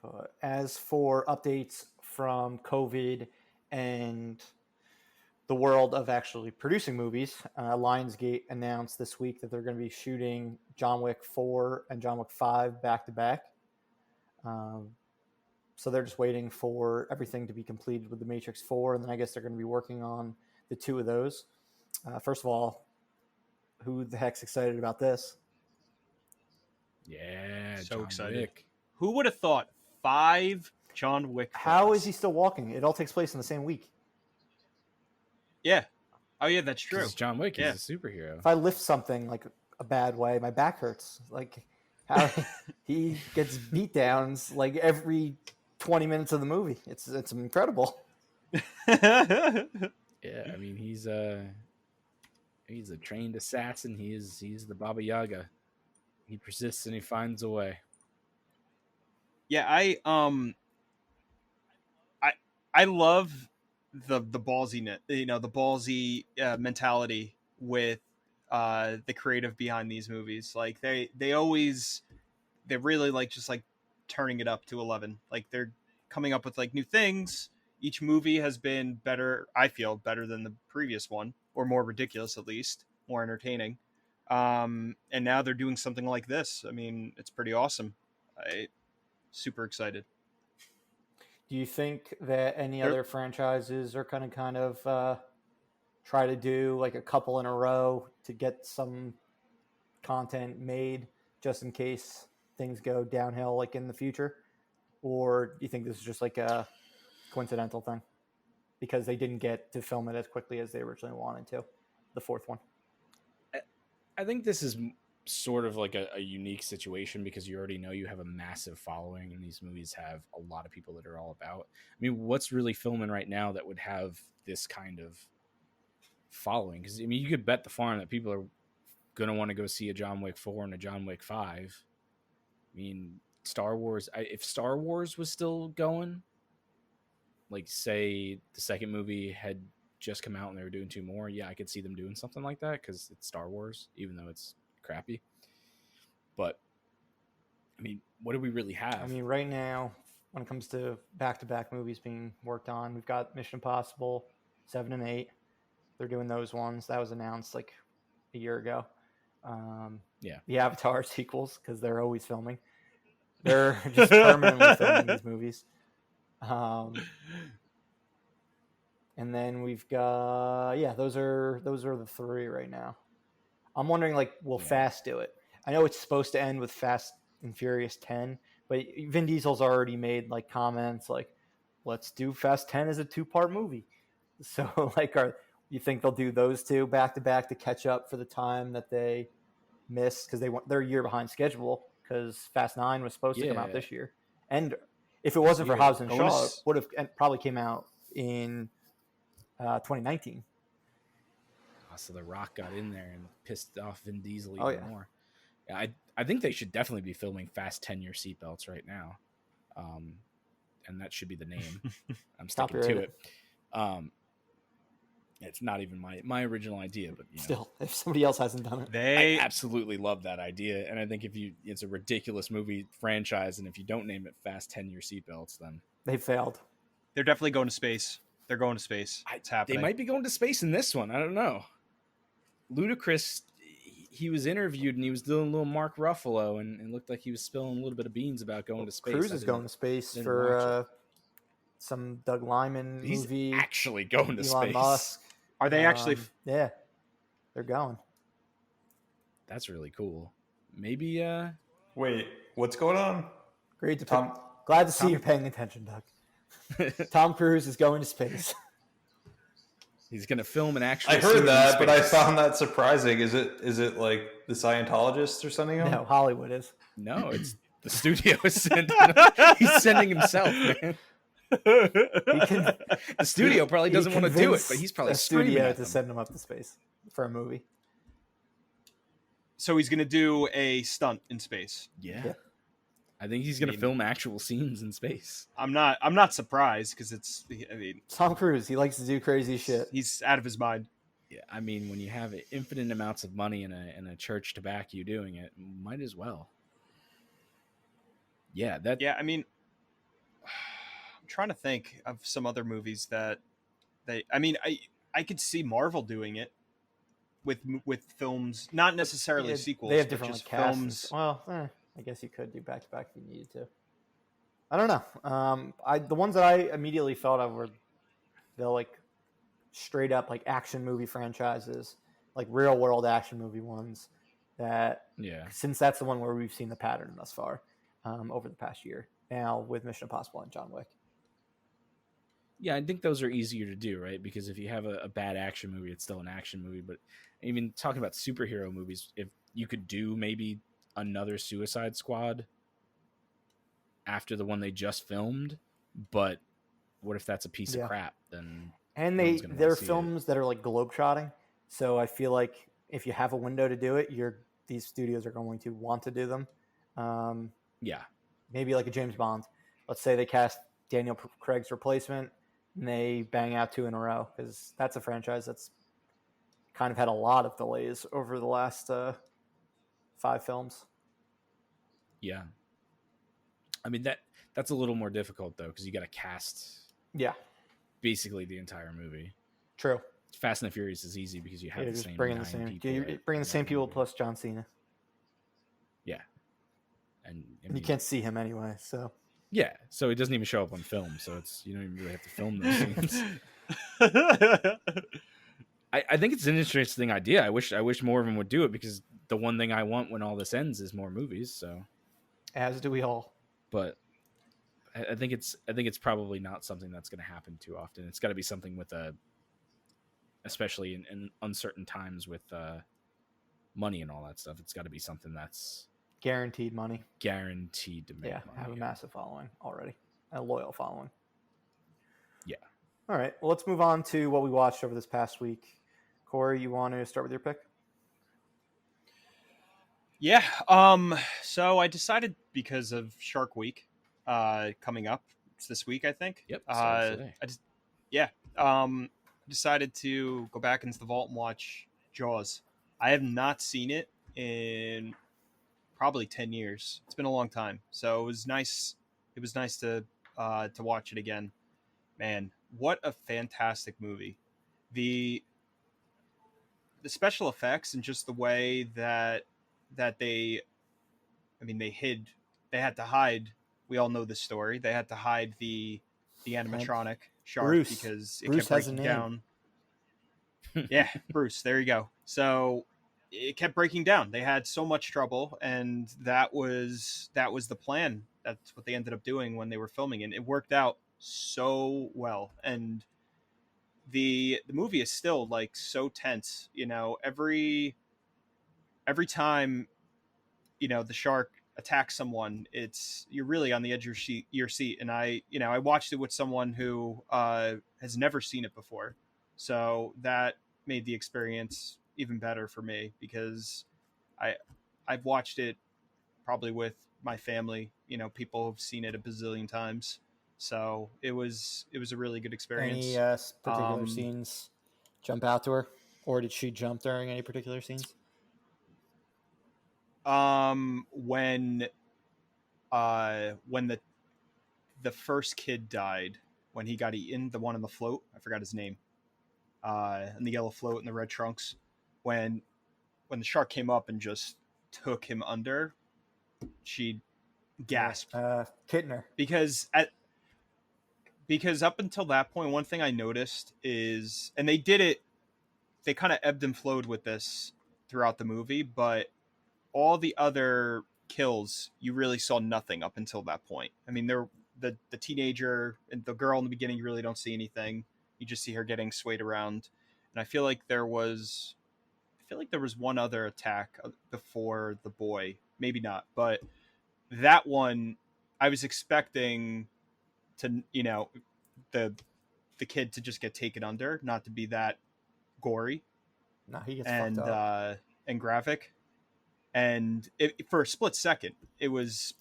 But as for updates from COVID and the world of actually producing movies, Lionsgate announced this week that they're going to be shooting John Wick 4 and John Wick 5 back-to-back. So they're just waiting for everything to be completed with The Matrix 4, and then I guess they're going to be working on the two of those. First of all, who the heck's excited about this? Yeah, So John excited. Wick. Who would have thought 5 John Wick? How films? is he still walking? It all takes place in the same week. Yeah. Oh yeah, that's true. It's John Wick. Yeah. He's a superhero. If I lift something like a bad way, my back hurts. Like how he gets beat downs like every 20 minutes of the movie. It's incredible. Yeah, I mean he's a trained assassin. He's the Baba Yaga. He persists and he finds a way. Yeah, I love the ballsiness, the ballsy mentality with the creative behind these movies. Like they always they're really like just like turning it up to 11. Like they're coming up with like new things. Each movie has been better, I feel, better than the previous one, or more ridiculous at least, more entertaining. And now they're doing something like this. I mean, it's pretty awesome. Super excited. Do you think that any other franchises are kind of try to do like a couple in a row to get some content made just in case things go downhill like in the future? Or do you think this is just like a coincidental thing because they didn't get to film it as quickly as they originally wanted to, the fourth one? I think this is sort of like a unique situation because you already know you have a massive following and these movies have a lot of people that are all about. I mean, what's really filming right now that would have this kind of following? Because I mean, you could bet the farm that people are going to want to go see a John Wick 4 and a John Wick 5. I mean, Star Wars, if Star Wars was still going, like say the second movie had just come out and they were doing 2 more, yeah, I could see them doing something like that because it's Star Wars, even though it's crappy. But I mean, what do we really have? I mean, right now, when it comes to back-to-back movies being worked on, we've got Mission Impossible 7 and 8. They're doing those ones. That was announced like a year ago. The Avatar sequels, because they're always filming. They're just permanently filming these movies. And then we've got those are the 3 right now. I'm wondering, like, will Fast do it? I know it's supposed to end with Fast and Furious 10, but Vin Diesel's already made like comments like, let's do Fast 10 as a 2-part movie. So like, you think they'll do those 2 back to back to catch up for the time that they missed, because they're a year behind schedule because Fast 9 was supposed to come out this year, and if it wasn't for Hobbs and Shaw, it would have probably came out in 2019. So The Rock got in there and pissed off Vin Diesel even more. Yeah, I think they should definitely be filming Fast 10 Your Seatbelts right now, and that should be the name. I'm sticking to it. It's not even my original idea, but still, if somebody else hasn't done it, I absolutely love that idea. And I think it's a ridiculous movie franchise, and if you don't name it Fast 10 Your Seatbelts, then they failed. They're definitely going to space. They're going to space. It's happening. They might be going to space in this one. I don't know. Ludacris, he was interviewed and he was doing a little Mark Ruffalo and looked like he was spilling a little bit of beans about going to space. Cruise is going to space for some Doug Liman movie. He's actually going to Elon space. Musk. Are they actually? Yeah, they're going. That's really cool. Maybe. Wait, what's going on? Great to Tom. Glad to see you're paying attention, Doug. Tom Cruise is going to space. He's going to film an actual. I heard that, but I found that surprising. Is it like the Scientologists or something? No, Hollywood is. No, it's the studio is sending. He's sending himself, man. The studio probably doesn't want to do it, but he's probably screaming at them to send him up to space for a movie. So he's going to do a stunt in space. Yeah. I think he's going to film actual scenes in space. I'm not surprised because Tom Cruise, he likes to do crazy shit. He's out of his mind. Yeah, I mean, when you have infinite amounts of money in a church to back you doing it, might as well. Yeah, I mean, I'm trying to think of some other movies that I could see Marvel doing it with films, not necessarily sequels. They have different just films. Well, I guess you could do back to back if you needed to. I don't know. The ones that I immediately thought of were the like straight up like action movie franchises, like real world action movie ones. That since that's the one where we've seen the pattern thus far over the past year. Now with Mission Impossible and John Wick. Yeah, I think those are easier to do, right? Because if you have a bad action movie, it's still an action movie. But even talking about superhero movies, if you could do maybe another Suicide Squad after the one they just filmed, but what if that's a piece of crap? Then they're films that are like globetrotting. So I feel like if you have a window to do it, these studios are going to want to do them. Maybe like a James Bond. Let's say they cast Daniel Craig's replacement and they bang out 2 in a row, because that's a franchise that's kind of had a lot of delays over the last 5 films. Yeah. I mean that's a little more difficult though, because you got to cast Yeah, basically the entire movie. true. Fast and the Furious is easy because you have You're the just same bringing 9 the same. people. You're bringing the in same that people movie. plus John Cena, Yeah, and I and you mean, can't see him anyway. So yeah, so he doesn't even show up on film, so it's you don't even really have to film those scenes. I think it's an interesting idea. I wish more of them would do it, because the one thing I want when all this ends is more movies. So, as do we all. but I think it's probably not something that's going to happen too often. It's got to be something with especially in uncertain times with money and all that stuff. It's got to be something that's Guaranteed money. guaranteed to make Yeah, money. have a massive following already, a loyal following. Yeah. All right. Well, let's move on to what we watched over this past week. Corey, you want to start with your pick? Yeah. So I decided, because of Shark Week coming up, it's this week, I think. Yep. Starts today. Decided to go back into the vault and watch Jaws. I have not seen it in probably 10 years. It's been a long time. So it was nice. It was nice to watch it again. Man, what a fantastic movie. The special effects and just the way that they had to hide. We all know this story. They had to hide the animatronic shark Bruce. because it Bruce kept has a breaking name. down. Yeah, Bruce. There you go. So it kept breaking down. They had so much trouble, and that was the plan. That's what they ended up doing when they were filming, and it worked out so well. And the movie is still like so tense. You know, every time, you know, the shark attacks someone, you're really on the edge of your seat. And I watched it with someone who has never seen it before, so that made the experience even better for me, because I've watched it probably with my family. You know, people have seen it a bazillion times, so it was a really good experience. Any particular scenes jump out to her, or did she jump during any particular scenes? When the first kid died, when he got eaten, the one on the float, I forgot his name, and the yellow float and the red trunks, when the shark came up and just took him under, she gasped. Kittner. Because up until that point, one thing I noticed is, and they kind of ebbed and flowed with this throughout the movie, but all the other kills, you really saw nothing up until that point. I mean, the teenager and the girl in the beginning, you really don't see anything. You just see her getting swayed around. And I feel like there was one other attack before the boy. Maybe not, but that one, I was expecting to, you know, the kid to just get taken under, not to be that gory. No, he gets fucked up. And graphic. And for a split second, it was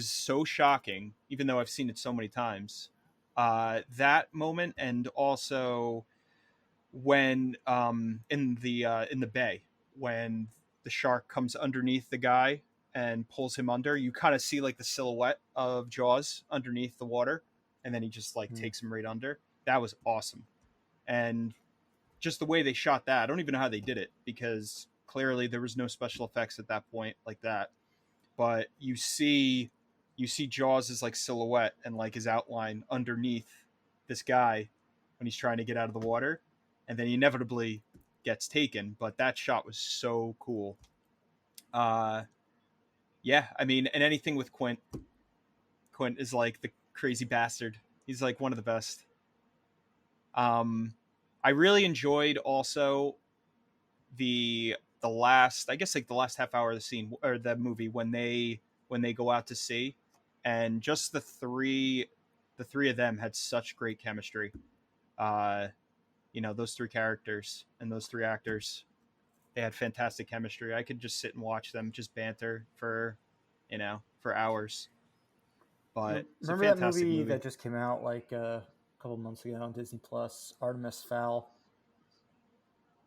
so shocking, even though I've seen it so many times. That moment, and also when in the bay, when the shark comes underneath the guy and pulls him under, you kind of see like the silhouette of Jaws underneath the water, and then he just like takes him right under. That was awesome. And just the way they shot that, I don't even know how they did it, because clearly there was no special effects at that point like that. But you see Jaws as like silhouette and like his outline underneath this guy when he's trying to get out of the water, and then he inevitably gets taken. But that shot was so cool. Yeah, I mean, and anything with Quint is like the crazy bastard. He's like one of the best. I really enjoyed also the last, I guess like the last half hour of the scene or the movie, when they go out to sea, and just the three of them had such great chemistry. You know, those three characters and those three actors, they had fantastic chemistry. I could just sit and watch them just banter for hours. But remember that movie that just came out like a couple months ago on Disney Plus, Artemis Fowl?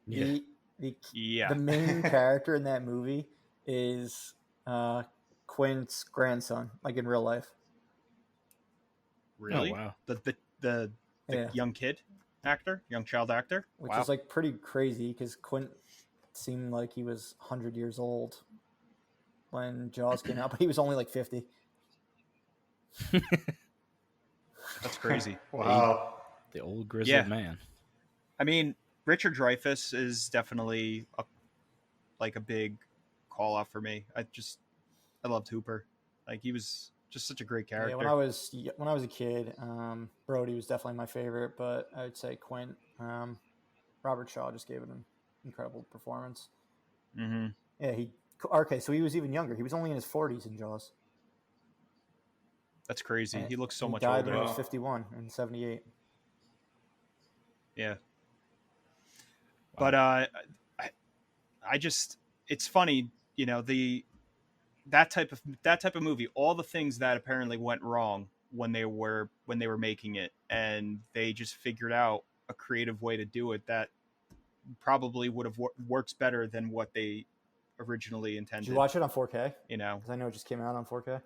Yeah. The main character in that movie is Quint's grandson, like in real life. Really? Oh, wow. The Yeah. young child actor? Which Wow. is like pretty crazy because Quint seemed like he was 100 years old when Jaws came out, but he was only like 50. That's crazy. Wow. The old grizzled Yeah. man. I mean, Richard Dreyfuss is definitely a big call out for me. I loved Hooper. Like, he was just such a great character. Yeah, when I was a kid, Brody was definitely my favorite, but I would say Quint. Robert Shaw just gave it an incredible performance. Mm-hmm. Yeah, so he was even younger. He was only in his 40s in Jaws. That's crazy. He looks so much died older. when he was 51 in 78. Yeah. But I just, it's funny, you know, that type of movie, all the things that apparently went wrong when they were making it, and they just figured out a creative way to do it that probably would have worked better than what they originally intended. Did you watch it on 4K? You know, because I know it just came out on 4K.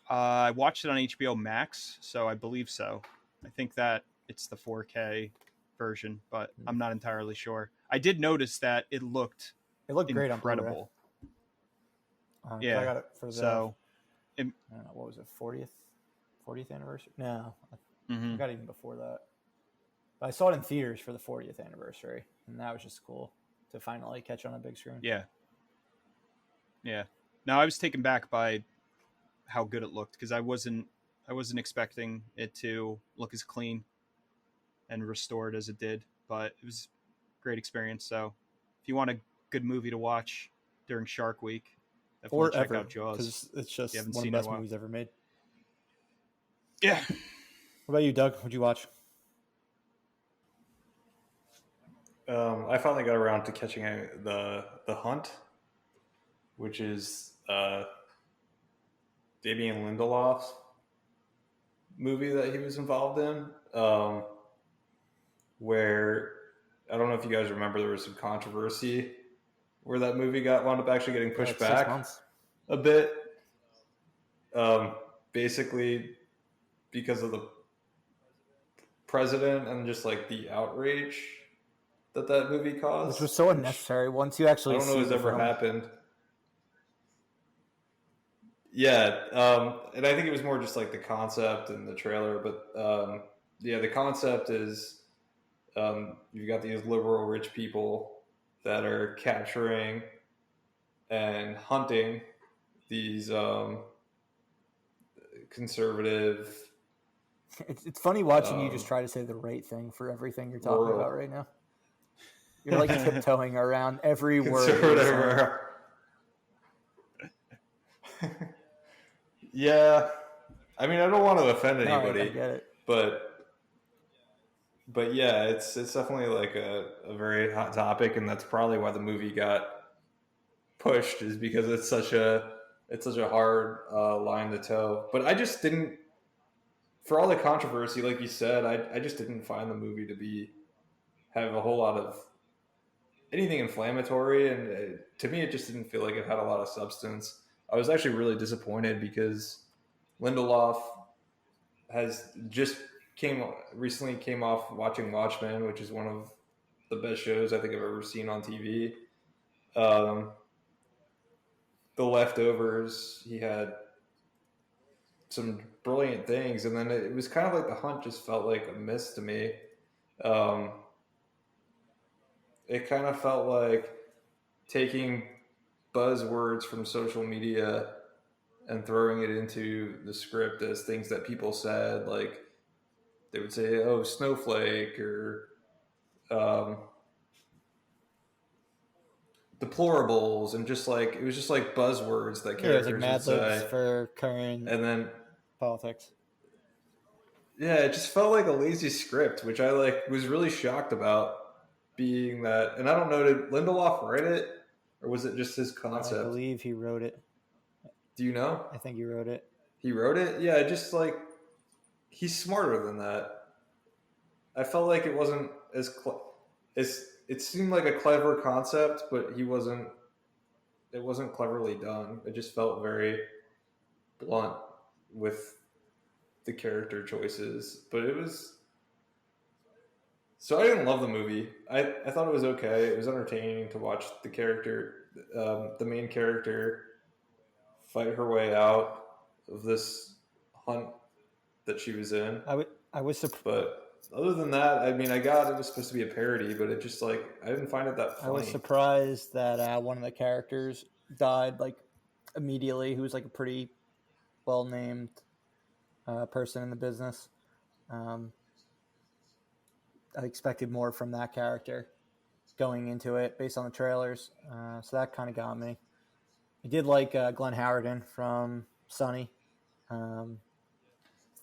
I watched it on HBO Max, so I believe so. I think that it's the 4K version, but I'm not entirely sure. I did notice that it looked great incredible. On Blu-ray. Yeah. I got it for the, So, I don't know, what was it, 40th anniversary? No, mhm. I got it even before that. But I saw it in theaters for the 40th anniversary, and that was just cool to finally catch on a big screen. Yeah. Yeah. No, I was taken back by how good it looked, because I wasn't expecting it to look as clean and restored as it did, but it was a great experience. So if you want a good movie to watch during Shark Week, definitely Or check ever, out Jaws. because it's just You haven't one of seen the it in best a while. movies ever made. Yeah. What about you, Doug? What'd you watch? I finally got around to catching the Hunt, which is Damien Lindelof's movie that he was involved in, where I don't know if you guys remember, there was some controversy where that movie wound up actually getting pushed Like 6 back months. a bit. Basically because of the president and just like the outrage that movie caused, Which was so unnecessary once you actually I don't know see what's the ever film. happened. Yeah, and I think it was more just like the concept and the trailer, but yeah, the concept is you've got these liberal rich people that are capturing and hunting these conservative. It's funny watching you just try to say the right thing for everything you're talking rural. about right now. You're like tiptoeing around every word. that you're saying. Yeah, I mean, I don't want to offend No, anybody, I get it. but yeah, it's definitely like a very hot topic, and that's probably why the movie got pushed, is because it's such a hard line to toe. But I just didn't, for all the controversy, like you said, I just didn't find the movie to have a whole lot of anything inflammatory, and to me, it just didn't feel like it had a lot of substance. I was actually really disappointed because Lindelof has just recently came off watching Watchmen, which is one of the best shows I think I've ever seen on TV. The Leftovers, he had some brilliant things, and then it was kind of like The Hunt just felt like a miss to me. It kind of felt like taking buzzwords from social media and throwing it into the script as things that people said, like they would say, "Oh, snowflake," or deplorables, and just like it was just like buzzwords that Yeah, it was characters like Mad would Libs say, for current and then politics. yeah, it just felt like a lazy script, which I was really shocked about, being that. And I don't know, did Lindelof write it, or was it just his I concept? believe he wrote it. Do you know? I think he wrote it. He wrote it? Yeah, just like he's smarter than that. I felt like it wasn't as it seemed like a clever concept, but he wasn't it wasn't cleverly done. It just felt very blunt with the character choices, but it was. So I didn't love the movie. I thought it was okay. It was entertaining to watch the main character, fight her way out of this hunt that she was in. I was surprised. But other than that, I mean, I got it was supposed to be a parody, but it just like I didn't find it that funny. I was surprised that one of the characters died like immediately. Who was like a pretty well named person in the business. I expected more from that character going into it based on the trailers, so that kind of got me. I did like Glenn Howerton from Sunny.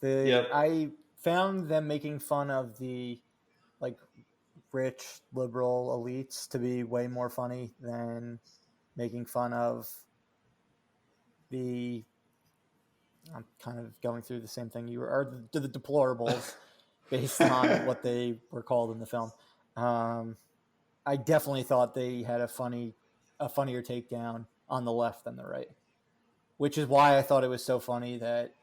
I found them making fun of the like rich liberal elites to be way more funny than making fun of the. I'm kind of going through the same thing you were, or the deplorables, based on what they were called in the film. I definitely thought they had a funnier takedown on the left than the right, which is why I thought it was so funny that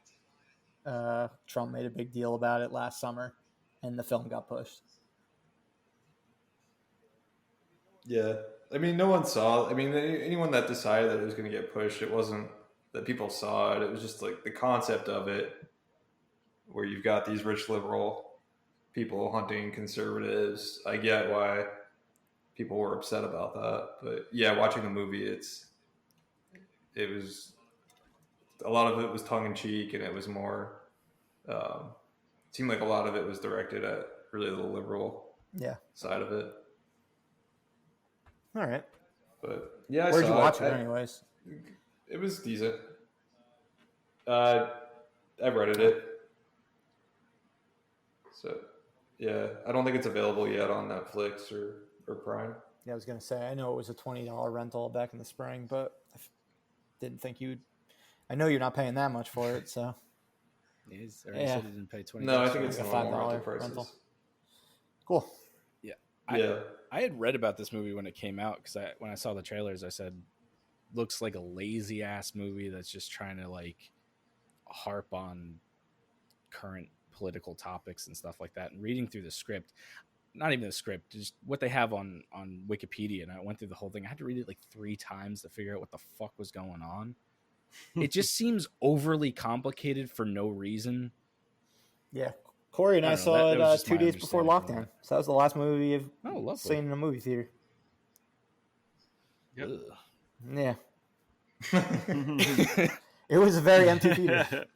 Trump made a big deal about it last summer, and the film got pushed. Yeah, I mean, no one saw. I mean, anyone that decided that it was going to get pushed, it wasn't that people saw it. It was just like the concept of it, where you've got these rich liberal people hunting conservatives. I get why people were upset about that, but yeah, watching the movie, it was a lot of it was tongue in cheek, and it was more. Seemed like a lot of it was directed at really the liberal side of it. All right, but yeah, where'd you watch it anyways? It was decent. I rented it. So, yeah, I don't think it's available yet on Netflix or Prime. Yeah, I was going to say, I know it was a $20 rental back in the spring, but I didn't think you'd... I know you're not paying that much for it, so... You said you didn't pay $20. No, I think it's a $5 $5 rental. Cool. Yeah. Yeah. I had read about this movie when it came out, because when I saw the trailers, I said, looks like a lazy-ass movie that's just trying to, like, harp on current political topics and stuff like that. And reading through the script, not even the script, just what they have on Wikipedia, and I went through the whole thing. I had to read it like 3 times to figure out what the fuck was going on. It just seems overly complicated for no reason. Yeah. Corey and I saw it 2 days before lockdown. So that was the last movie I've seen in a movie theater. Yep. Yeah. It was a very empty theater.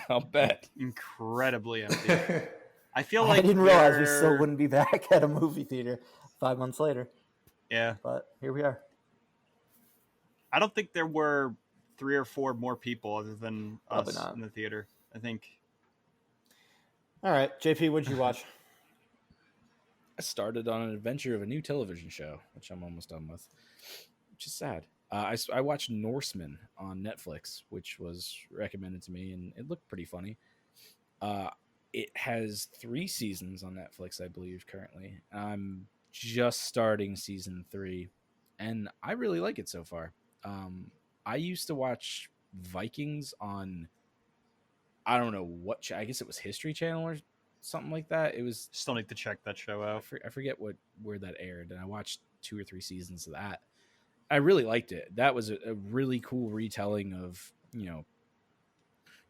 I'll bet. Incredibly empty. I feel like I didn't realize we still wouldn't be back at a movie theater 5 months later. Yeah. But here we are. I don't think there were 3 or 4 more people other than Probably us not. in the theater. I think. All right, JP, what did you watch? I started on an adventure of a new television show, which I'm almost done with, which is sad. I watched Norsemen on Netflix, which was recommended to me, and it looked pretty funny. It has 3 seasons on Netflix, I believe, currently. I'm just starting season 3, and I really like it so far. I used to watch Vikings on, I don't know what, I guess it was History Channel or something like that. It was. Still need to check that show out. I forget where that aired, and I watched 2 or 3 seasons of that. I really liked it. That was a really cool retelling of,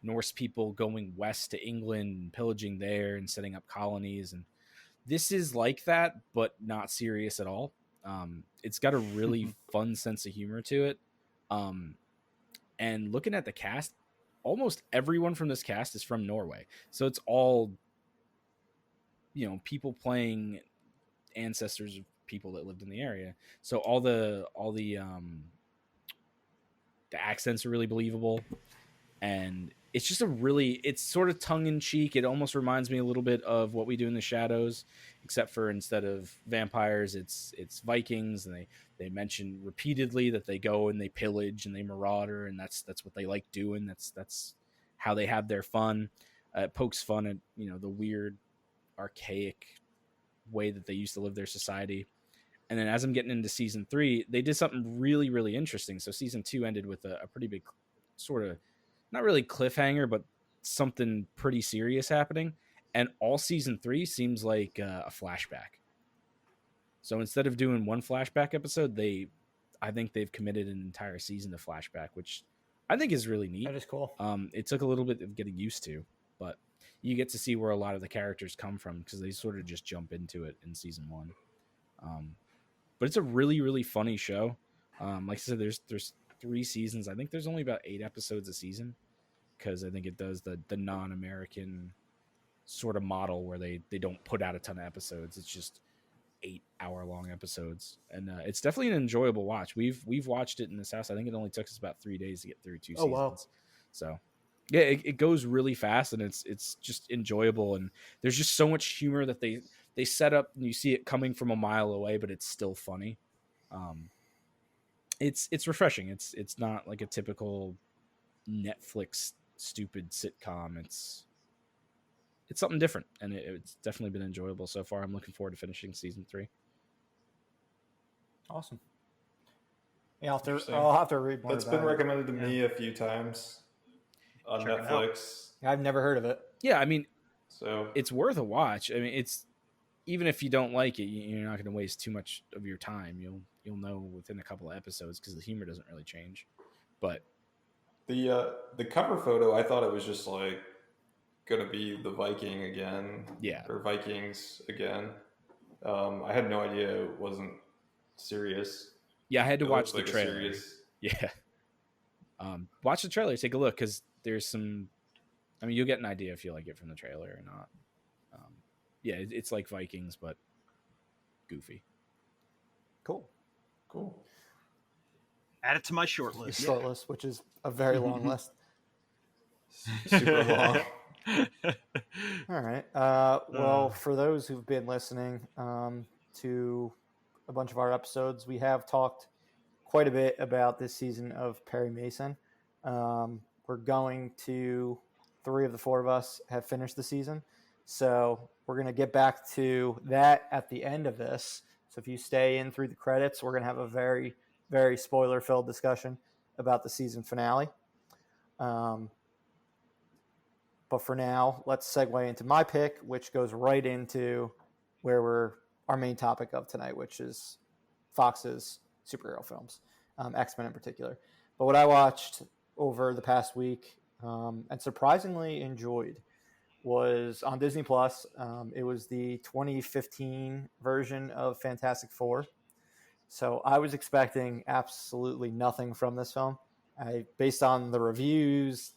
Norse people going west to England and pillaging there and setting up colonies. And this is like that, but not serious at all. It's got a really fun sense of humor to it. And looking at the cast, almost everyone from this cast is from Norway. So it's all, people playing ancestors of people that lived in the area. So all the accents are really believable, and it's just it's sort of tongue in cheek. It almost reminds me a little bit of What We Do in the Shadows, except for instead of vampires, it's Vikings, and they mention repeatedly that they go and they pillage and they marauder, and that's what they like doing. That's how they have their fun. It pokes fun at the weird, archaic way that they used to live their society. And then as I'm getting into season 3, they did something really, really interesting. So season 2 ended with a pretty big sort of, not really cliffhanger, but something pretty serious happening. And all season 3 seems like a flashback. So instead of doing one flashback episode, I think they've committed an entire season to flashback, which I think is really neat. That is cool. It took a little bit of getting used to, but you get to see where a lot of the characters come from because they sort of just jump into it in season 1. But it's a really, really funny show. Like I said, there's 3 seasons. I think there's only about 8 episodes a season because I think it does the non-American sort of model where they don't put out a ton of episodes. It's just 8-hour-long episodes, and it's definitely an enjoyable watch. We've watched it in this house. I think it only took us about 3 days to get through 2 seasons. Wow. So yeah, it goes really fast, and it's just enjoyable. And there's just so much humor that they set up, and you see it coming from a mile away, but it's still funny. It's refreshing. It's not like a typical Netflix stupid sitcom. It's something different, and it's definitely been enjoyable so far. I'm looking forward to finishing season 3. Awesome. Yeah, I'll have to read more. That's about been it. recommended to me a few times on Check it out. Netflix. I've never heard of it. Yeah, I mean, So it's worth a watch. I mean, it's, even if you don't like it, you're not going to waste too much of your time. You'll know within a couple of episodes because the humor doesn't really change. But the cover photo, I thought it was just like gonna be the Viking again, Yeah. or Vikings again. I had no idea it wasn't serious. yeah, I had to It watch looks the like a trailer. serious- Yeah. Watch the trailer. Take a look because there's some. I mean, you'll get an idea if you like it from the trailer or not. Yeah, it's like Vikings, but goofy. Cool. Cool. Add it to my short Your list. short list, which is a very long list. Super long. All right. Well, for those who've been listening to a bunch of our episodes, we have talked quite a bit about this season of Perry Mason. We're going to 3 of the 4 of us have finished the season. So we're going to get back to that at the end of this. So if you stay in through the credits, we're going to have a very, very spoiler-filled discussion about the season finale. But for now, let's segue into my pick, which goes right into where our main topic of tonight, which is Fox's superhero films, X-Men in particular. But what I watched over the past week and surprisingly enjoyed was on Disney Plus. It was the 2015 version of Fantastic Four. So I was expecting absolutely nothing from this film. Based on the reviews,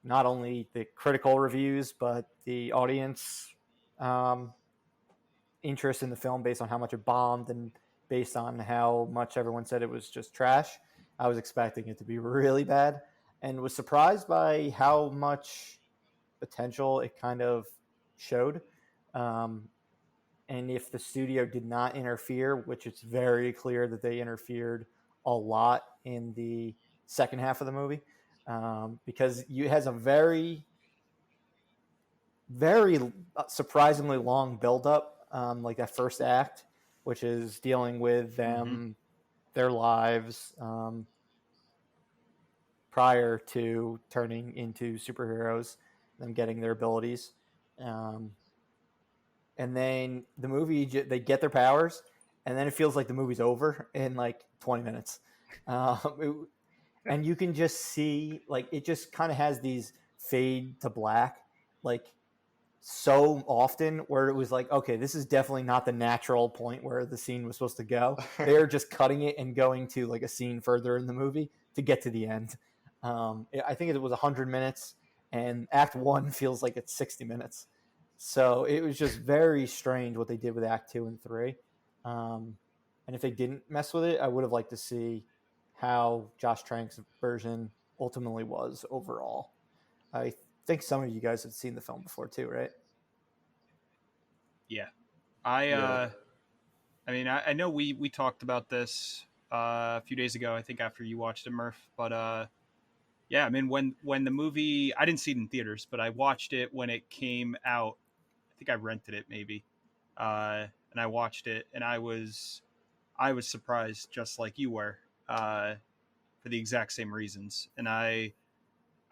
not only the critical reviews, but the audience interest in the film based on how much it bombed and based on how much everyone said it was just trash, I was expecting it to be really bad and was surprised by how much potential it kind of showed. And if the studio did not interfere, which it's very clear that they interfered a lot in the second half of the movie, because it has a very, very surprisingly long buildup, like that first act, which is dealing with them, their lives prior to turning into superheroes, them getting their abilities. And then the movie, they get their powers, and then it feels like the movie's over in like 20 minutes. And you can just see, like, it just kind of has these fade to black, like, so often where it was like, okay, this is definitely not the natural point where the scene was supposed to go. They're just cutting it and going to like a scene further in the movie to get to the end. I think it was 100 minutes, and Act 1 feels like it's 60 minutes. So it was just very strange what they did with Act 2 and 3. And if they didn't mess with it, I would have liked to see how Josh Trank's version ultimately was overall. I think some of you guys have seen the film before too, right? Yeah. I mean, I know we talked about this a few days ago, I think after you watched it, Murph, but yeah, I mean, when the movie, I didn't see it in theaters, but I watched it when it came out. I think I rented it maybe. and I watched it, and I was surprised, just like you were, for the exact same reasons. And I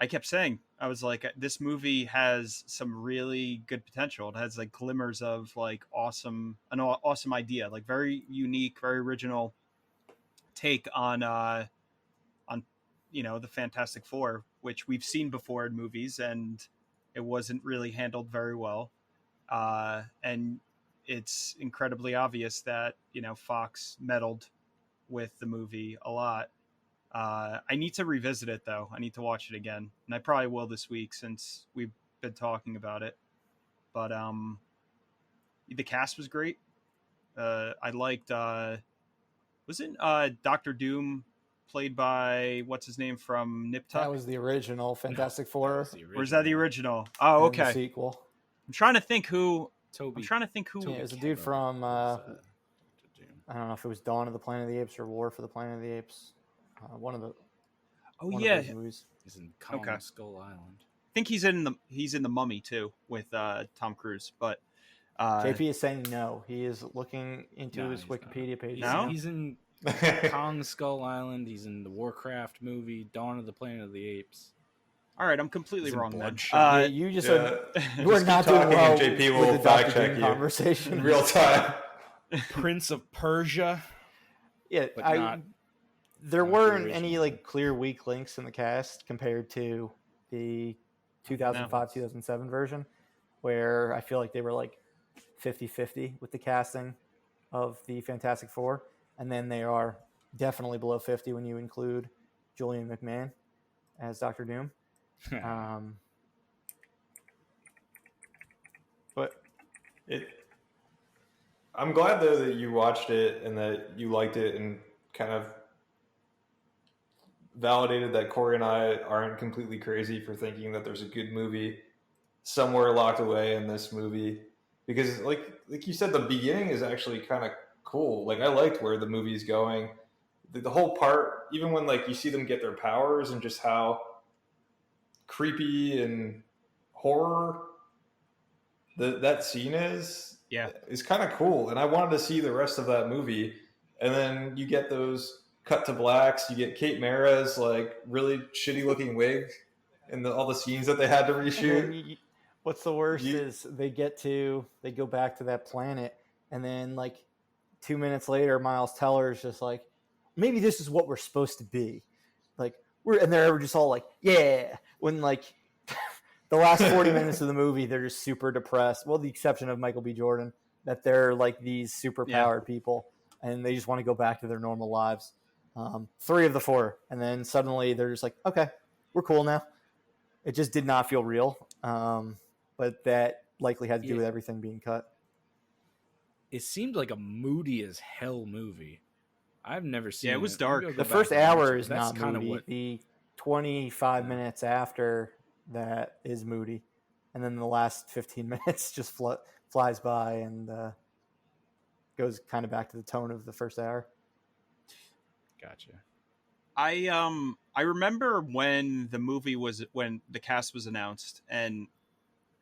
kept saying, I was like, this movie has some really good potential. It has like glimmers of like an awesome idea, like very unique, very original take on the Fantastic Four, which we've seen before in movies, and it wasn't really handled very well. And it's incredibly obvious that Fox meddled with the movie a lot. I need to revisit it though. I need to watch it again, and I probably will this week since we've been talking about it. But the cast was great. I liked wasn't Dr. Doom played by what's his name from Nip Tuck? That was the original Fantastic Four. Or is that the original? Oh, and the okay. sequel. I'm trying to think who. Toby. I'm trying to think who. Yeah, it was a dude from I don't know if it was Dawn of the Planet of the Apes or War for the Planet of the Apes. One of the. Oh one yeah, of those movies. He's in Kong Skull Island. I think he's in the Mummy too with Tom Cruise. But JP is saying no. He is looking into his Wikipedia page. No? He's in Kong Skull Island. He's in the Warcraft movie, Dawn of the Planet of the Apes. All right, I'm completely He's in wrong then. Bloodshot. You just Yeah. you are Just not keep doing talking well and JP will with the fact Dr. check Doom you. conversation. in real time. Prince of Persia. Yeah, But not there the weren't any original. like clear weak links in the cast compared to the 2005-2007 version, where I feel like they were like 50-50 with the casting of the Fantastic Four, and then they are definitely below 50 when you include Julian McMahon as Dr. Doom. But I'm glad though that you watched it and that you liked it and kind of validated that Corey and I aren't completely crazy for thinking that there's a good movie somewhere locked away in this movie, because like you said, the beginning is actually kind of cool. Like I liked where the movie's going. The whole part, even when like you see them get their powers and just how creepy and horror that scene is kind of cool. And I wanted to see the rest of that movie. And then you get those cut to blacks. You get Kate Mara's like really shitty looking wig and all the scenes that they had to reshoot. What's the worst is they go back to that planet, and then like 2 minutes later, Miles Teller is just like, maybe this is what we're supposed to be. Like and they're just all like, yeah. When like the last 40 minutes of the movie, they're just super depressed. Well, the exception of Michael B. Jordan, that they're like these superpowered people, and they just want to go back to their normal lives. 3 of the 4, and then suddenly they're just like, okay, we're cool now. It just did not feel real, but that likely had to do with everything being cut. It seemed like a moody as hell movie. I've never seen. Yeah, it was dark. Maybe I'll go The back first and watch hour it. is That's not kind of moody. what. The 25 minutes after that is moody, and then the last 15 minutes just flies by and goes kind of back to the tone of the first hour. Gotcha. I remember when the cast was announced, and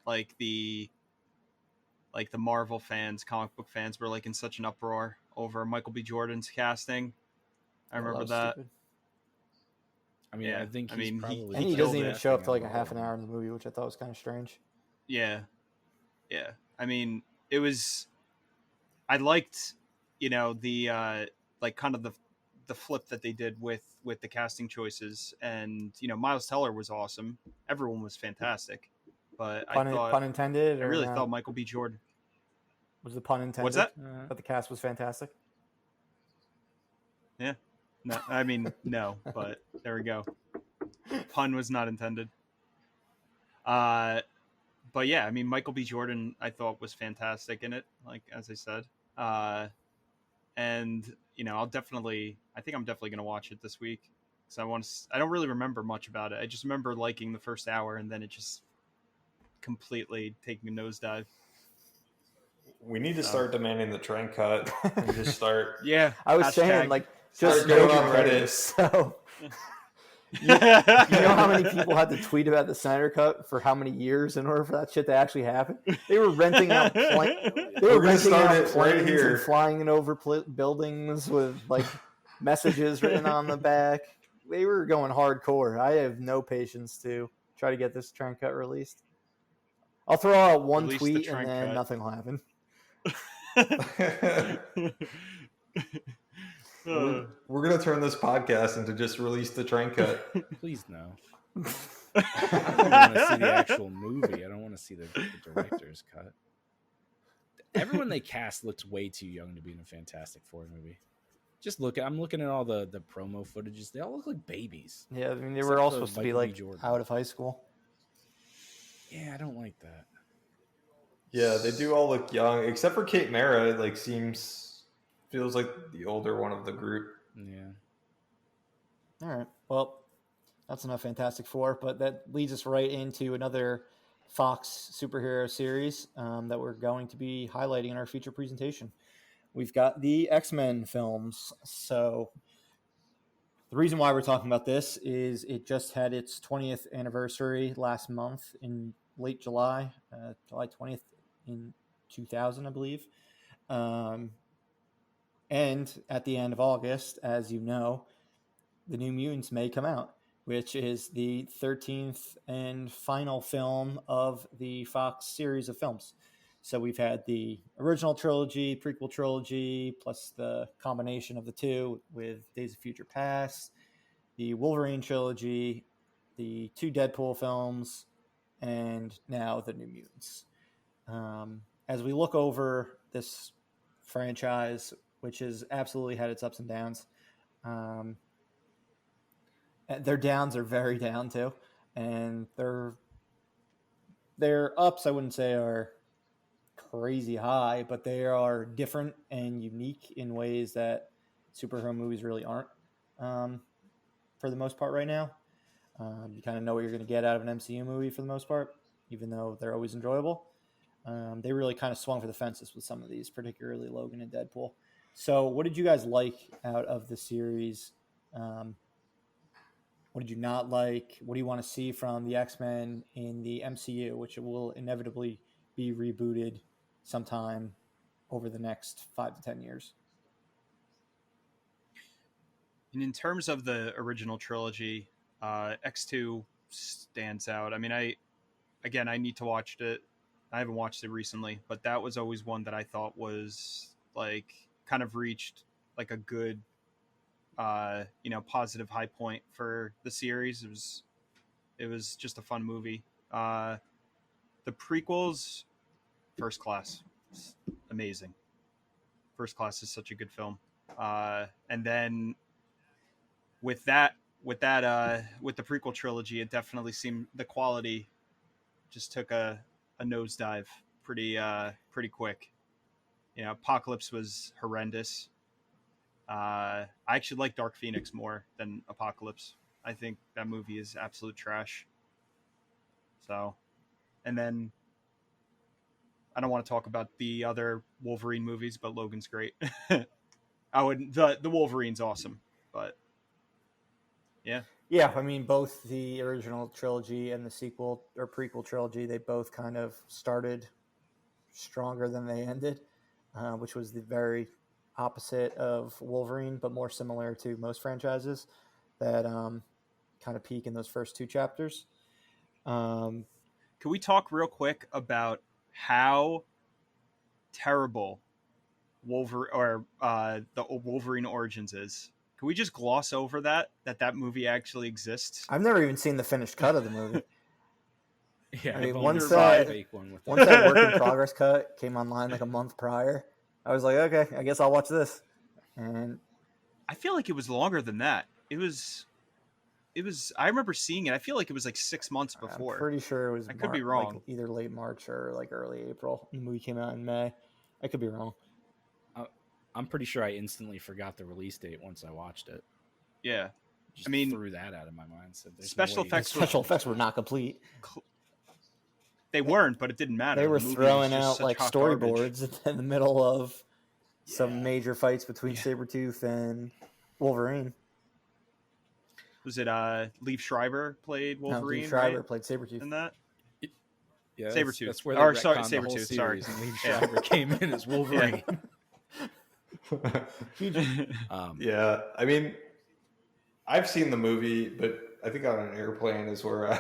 like the Marvel fans, comic book fans were like in such an uproar over Michael B. Jordan's casting. I remember that. Stupid. I mean, I think he's probably. And he killed doesn't even that show up thing to like a on half an Marvel. hour in the movie, which I thought was kind of strange. Yeah. I mean, it was. I liked, the like kind of the flip that they did with the casting choices, and Miles Teller was awesome. Everyone was fantastic, but Pun intended. I or really no? thought Michael B. Jordan. Was the pun intended? What's that? But the cast was fantastic. Yeah. No, I mean no, but there we go. Pun was not intended. But yeah, I mean Michael B. Jordan I thought was fantastic in it, like as I said. And I think I'm definitely gonna watch it this week because I don't really remember much about it. I just remember liking the first hour, and then it just completely taking a nosedive. We need to start demanding the trend cut and just start. Yeah, I was saying like just Start going no on Reddit. So You know how many people had to tweet about the Snyder Cut for how many years in order for that shit to actually happen? They were renting out planes and flying it over buildings with like messages written on the back. They were going hardcore. I have no patience to try to get this Trent Cut released. I'll throw out one tweet and then nothing will happen. We're gonna turn this podcast into just release the Trent Cut. Please no. I want to see the actual movie. I don't want to see the director's cut. Everyone they cast looks way too young to be in a Fantastic Four movie. I'm looking at all the promo footages. They all look like babies. Yeah, I mean they were all supposed to be like out of high school. Yeah, I don't like that. Yeah, they do all look young, except for Kate Mara. Like feels like the older one of the group. Yeah. All right. Well, that's enough Fantastic Four, but that leads us right into another Fox superhero series that we're going to be highlighting in our feature presentation. We've got the X-Men films. So the reason why we're talking about this is it just had its 20th anniversary last month in late July, July 20th in 2000, I believe. And at the end of August, as you know, the New Mutants may come out, which is the 13th and final film of the Fox series of films. So we've had the original trilogy, prequel trilogy, plus the combination of the two with Days of Future Past, the Wolverine trilogy, the 2 Deadpool films, and now the New Mutants. As we look over this franchise, which has absolutely had its ups and downs. Their downs are very down too, and their ups I wouldn't say are crazy high, but they are different and unique in ways that superhero movies really aren't for the most part right now. You kind of know what you're going to get out of an MCU movie for the most part, even though they're always enjoyable. They really kind of swung for the fences with some of these, particularly Logan and Deadpool. So what did you guys like out of the series? What did you not like? What do you want to see from the X-Men in the MCU, which will inevitably be rebooted sometime over the next 5 to 10 years? And in terms of the original trilogy, X2 stands out. I mean, I need to watch it. I haven't watched it recently, but that was always one that I thought was like kind of reached like a good, positive high point for the series. It was just a fun movie. The prequels, First Class, amazing. First Class is such a good film. And then with the prequel trilogy, it definitely seemed the quality just took a nosedive pretty quick. Apocalypse was horrendous. I actually like Dark Phoenix more than Apocalypse. I think that movie is absolute trash. So, and then I don't want to talk about the other Wolverine movies, but Logan's great. The Wolverine's awesome, but yeah. Yeah, I mean, both the original trilogy and the sequel or prequel trilogy, they both kind of started stronger than they ended, which was the very opposite of Wolverine, but more similar to most franchises that kind of peak in those first 2 chapters. Can we talk real quick about how terrible the Wolverine Origins is? Can we just gloss over that movie actually exists? I've never even seen the finished cut of the movie. Yeah, I mean, once that work in progress cut came online like a month prior, I was like, okay, I guess I'll watch this. And I feel like it was longer than that. It was. I remember seeing it. I feel like it was like 6 months before. I'm pretty sure it was. I could be wrong. Like either late March or like early April. The movie came out in May. I could be wrong. I'm pretty sure I instantly forgot the release date once I watched it. Yeah, I mean, threw that out of my mind. So special effects were not complete. They weren't, but it didn't matter. They were throwing out like storyboards in the middle of some major fights between Sabretooth and Wolverine. Was it Liev Schreiber played No, Wolverine? Liev Schreiber right? played Sabretooth. In that? Yeah, Sabretooth. That's where Or, they sorry, retconned the whole Sabretooth, sorry. series, and Liev Yeah. Schreiber came in as Wolverine. Yeah, I mean, I've seen the movie, but I think on an airplane is where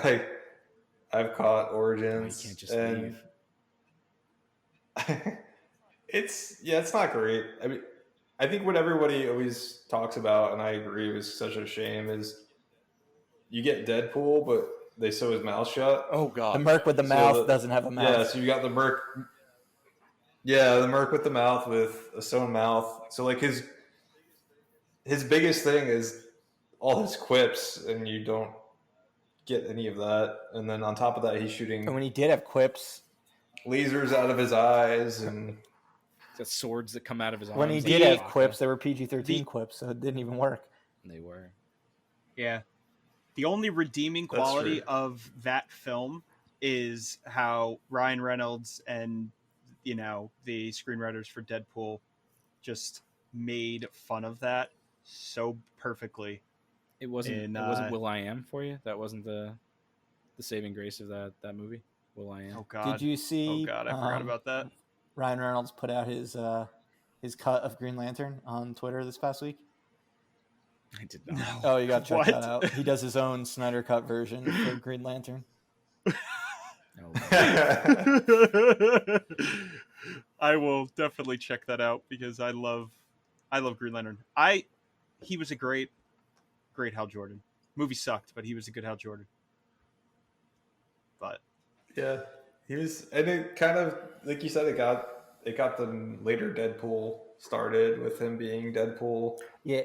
I've caught Origins. You can't just and leave. it's not great. I mean, I think what everybody always talks about, and I agree, was such a shame, is you get Deadpool, but they sew his mouth shut. Oh The god. Merc with the mouth doesn't have a mouth. Yeah, so you got the Merc. Yeah, the Merc with the mouth with a sewn mouth. So like his biggest thing is all his quips, and you don't get any of that. And then on top of that, he's shooting And when he did have quips, lasers out of his eyes, and Got swords that come out of his arms. when he like did a have baka. quips, they were PG-13 quips, so it didn't even work. They were. Yeah. The only redeeming That's quality true. of that film is how Ryan Reynolds and, you know, the screenwriters for Deadpool just made fun of that so perfectly. It wasn't Will I Am for you? That wasn't the saving grace of that movie? Will I Am? Oh God. Did you see? Oh God, I forgot about that. Ryan Reynolds put out his cut of Green Lantern on Twitter this past week. I did not. No. Oh, you got to check What? that out. He does his own Snyder cut version for Green Lantern. No. I will definitely check that out because I love Green Lantern. He was a great Hal Jordan. Movie sucked, but he was a good Hal Jordan. But yeah, he was, and it kind of, like you said, it got the later Deadpool started with him being Deadpool. Yeah,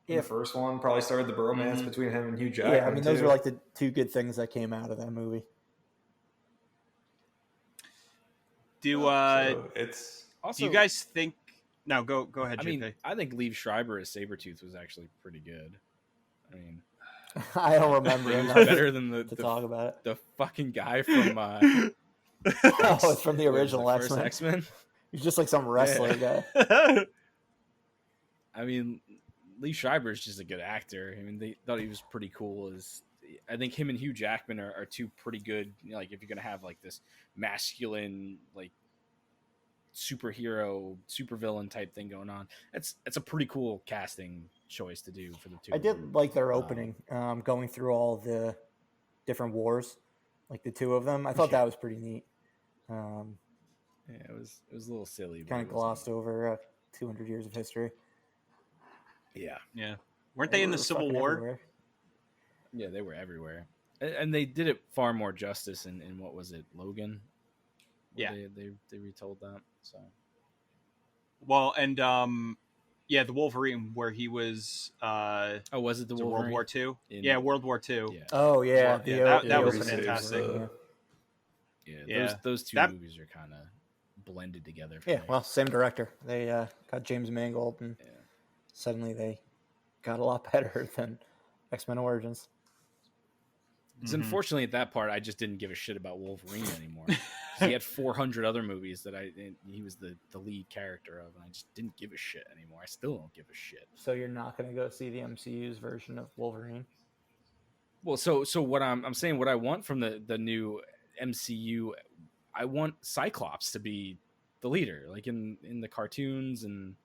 In the first one probably started the bromance between him and Hugh Jackman. yeah. I mean, those too. were like the two good things that came out of that movie. So it's Also, do you guys think? No, go ahead, I JP. mean, I think Liev Schreiber as Sabretooth was actually pretty good. I mean, I don't remember it was enough better than to talk about it. the fucking guy from Oh, it's from the original first X-Men. X-Men. He's just like some wrestler guy. I mean, Liev Schreiber is just a good actor. I mean, they thought he was pretty cool. I think him and Hugh Jackman are two pretty good. You know, like if you're gonna have like this masculine, like superhero, supervillain type thing going on, it's a pretty cool casting choice to do for the two. I of them. did like their opening, going through all the different wars, like the two of them. I thought that was pretty neat. Yeah, it was a little silly. but Kind it of was glossed over 200 years of history. neat. Yeah, Yeah, weren't they in the were Civil fucking War? everywhere. yeah, they were everywhere, and they did it far more justice in what was it, Logan? Where Yeah. they retold that. So Well, and yeah, the Wolverine where he was was it the was it Wolverine? World War II? In- Yeah, World War II. Yeah, Oh yeah, Well, yeah, that was opening. fantastic. yeah. Yeah. Those two That- movies are kind of blended together. For Yeah, me. well, same director. They got James Mangold, and Yeah. suddenly they got a lot better than X-Men Origins. Because unfortunately, at that part, I just didn't give a shit about Wolverine anymore. He had 400 other movies that he was the lead character of, and I just didn't give a shit anymore. I still don't give a shit. So you're not going to go see the MCU's version of Wolverine? Well, so what I'm saying, what I want from the new MCU, I want Cyclops to be the leader, like in the cartoons and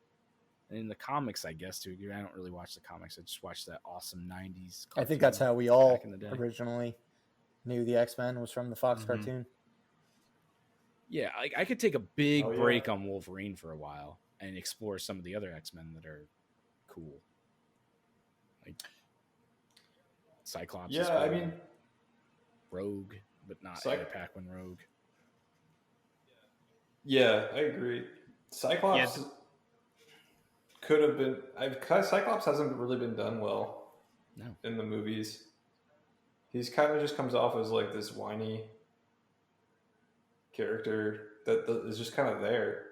in the comics, I guess too. I don't really watch the comics. I just watch that awesome '90s. I think that's how we all originally knew the X-Men was from the Fox cartoon. Yeah, I could take a big Oh, yeah. break on Wolverine for a while and explore some of the other X-Men that are cool. Like Cyclops. is Yeah, I cool. mean, Rogue, but not Cy- Eddie Paquin Rogue. yeah, I agree. Cyclops could have been. Cyclops hasn't really been done well. No. In the movies, he's kind of just comes off as like this whiny character that is just kind of there.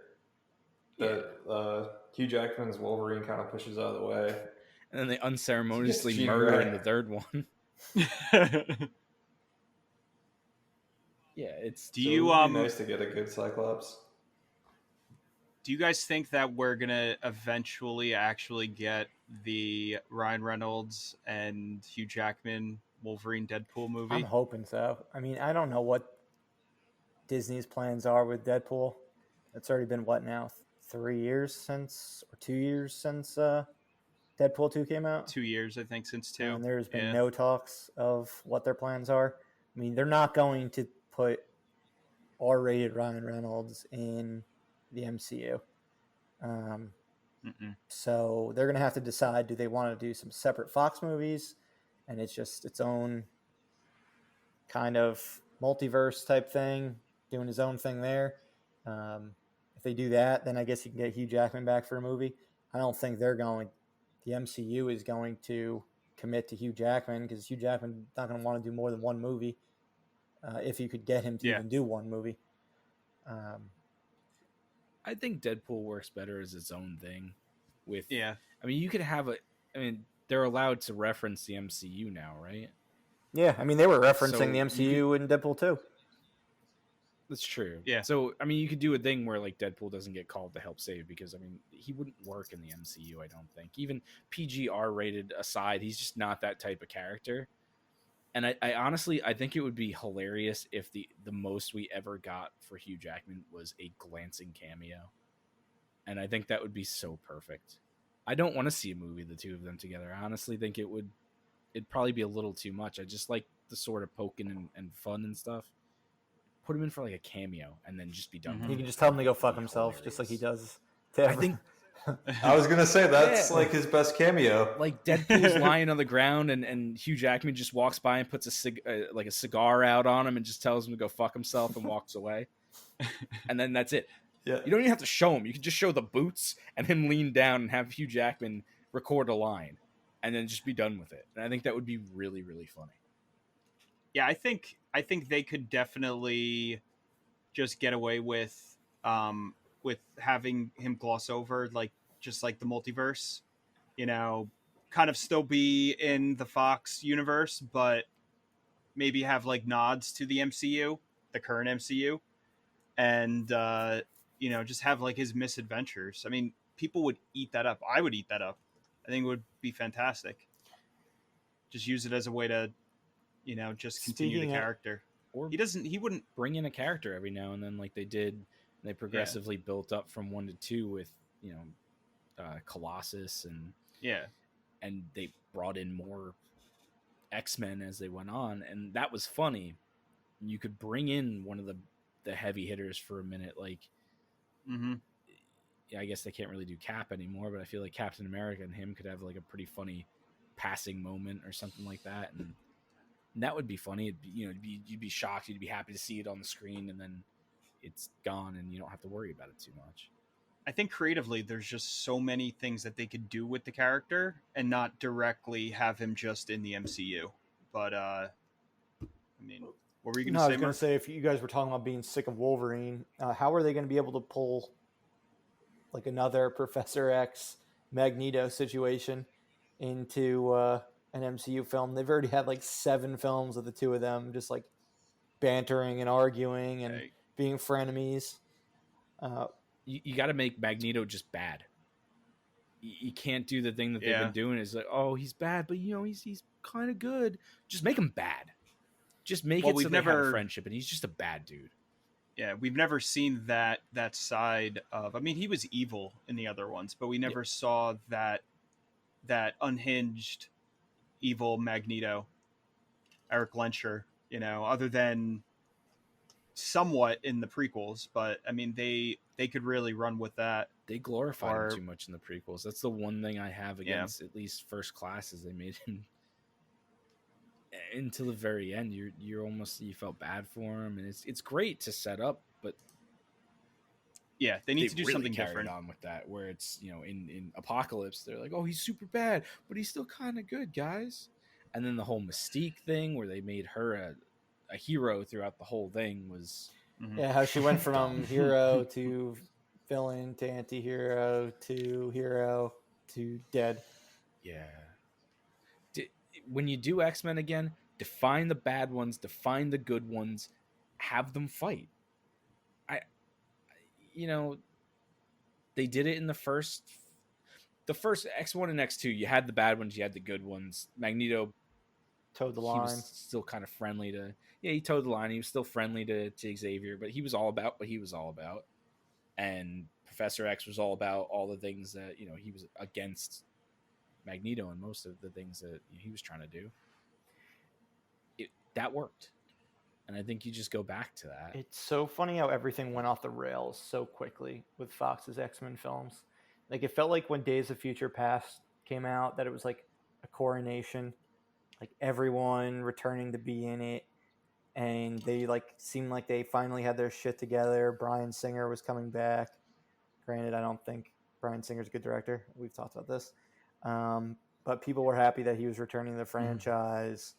That Hugh Jackman's Wolverine kind of pushes out of the way. And then they unceremoniously Jean murder Grey. in the third one. Yeah, it's Do So you it would be nice to get a good Cyclops? Do you guys think that we're gonna eventually actually get the Ryan Reynolds and Hugh Jackman Wolverine Deadpool movie? I'm hoping so. I mean, I don't know what Disney's plans are with Deadpool. It's already been what now? 3 years since, or 2 years since Deadpool 2 came out? 2 years, I think, since 2. And there's been Yeah. no talks of what their plans are. I mean, they're not going to put R-rated Ryan Reynolds in the MCU. So they're going to have to decide, do they want to do some separate Fox movies and it's just its own kind of multiverse type thing, doing his own thing there. If they do that, then I guess you can get Hugh Jackman back for a movie. I don't think the MCU is going to commit to Hugh Jackman, because Hugh Jackman's not going to want to do more than one movie if you could get him to even do one movie. I think Deadpool works better as its own thing. Yeah. I mean, you could have they're allowed to reference the MCU now, right? Yeah, I mean, they were referencing So the MCU in Deadpool 2. That's true. Yeah. So, I mean, you could do a thing where, like, Deadpool doesn't get called to help save, because, I mean, he wouldn't work in the MCU, I don't think. Even PG R-rated aside, he's just not that type of character. And I honestly, I think it would be hilarious if the most we ever got for Hugh Jackman was a glancing cameo. And I think that would be so perfect. I don't want to see a movie of the two of them together. I honestly think it'd probably be a little too much. I just like the sort of poking and fun and stuff. Put him in for like a cameo and then just be done. You can just tell him to go fuck himself, just like he does. I think I was gonna say that's like his best cameo. Like Deadpool's lying on the ground and Hugh Jackman just walks by and puts a cigar out on him and just tells him to go fuck himself and walks away. And then that's it. Yeah. You don't even have to show him. You can just show the boots and him lean down and have Hugh Jackman record a line and then just be done with it. And I think that would be really, really funny. Yeah, I think they could definitely just get away with having him gloss over just like the multiverse, kind of still be in the Fox universe, but maybe have like nods to the MCU, the current MCU, and just have like his misadventures. I mean, people would eat that up. I would eat that up. I think it would be fantastic. Just use it as a way to just continue the character. Or he wouldn't bring in a character every now and then, like they did. They progressively built up from 1 to 2 with Colossus and they brought in more X-Men as they went on, and that was funny. You could bring in one of the heavy hitters for a minute, like I guess they can't really do Cap anymore, but I feel like Captain America and him could have like a pretty funny passing moment or something like that, and that would be funny. You'd be shocked, you'd be happy to see it on the screen, and then it's gone and you don't have to worry about it too much. I think creatively there's just so many things that they could do with the character and not directly have him just in the MCU. But I mean, what were you going to say? I was going to say, if you guys were talking about being sick of Wolverine, how are they going to be able to pull like another Professor X Magneto situation into an MCU film? They've already had like 7 films of the two of them just like bantering and arguing and being frenemies. You got to make Magneto just bad. You can't do the thing that they've been doing. Is like, oh, he's bad, but he's kind of good. Just make him bad. Just make it so they have a friendship, and he's just a bad dude. Yeah, we've never seen that side of. I mean, he was evil in the other ones, but we never saw that unhinged, evil Magneto, Eric Lenscher. Other than somewhat in the prequels, but I mean, they could really run with that. They glorified him too much in the prequels. That's the one thing I have against at least First Class, is they made him until the very end. You felt bad for him, and it's great to set up, but they need to do really something carried different on with that. Where it's in Apocalypse, they're like, oh, he's super bad, but he's still kind of good, guys. And then the whole Mystique thing, where they made her a hero throughout the whole thing, was how she went from hero to villain to anti-hero to hero to dead. When you do X-Men again, define the bad ones, define the good ones, have them fight. they did it in the first X1 and X2. You had the bad ones, you had the good ones. Magneto, Towed the he line. was still kind of friendly to. Yeah, he towed the line. He was still friendly to Xavier, but he was all about what he was all about. And Professor X was all about all the things that he was against Magneto and most of the things that he was trying to do. That worked. And I think you just go back to that. It's so funny how everything went off the rails so quickly with Fox's X-Men films. Like, it felt like when Days of Future Past came out that it was like a coronation, like everyone returning to be in it, and they like seemed like they finally had their shit together. Bryan Singer was coming back. Granted, I don't think Bryan Singer's a good director. We've talked about this. But people were happy that he was returning to the franchise.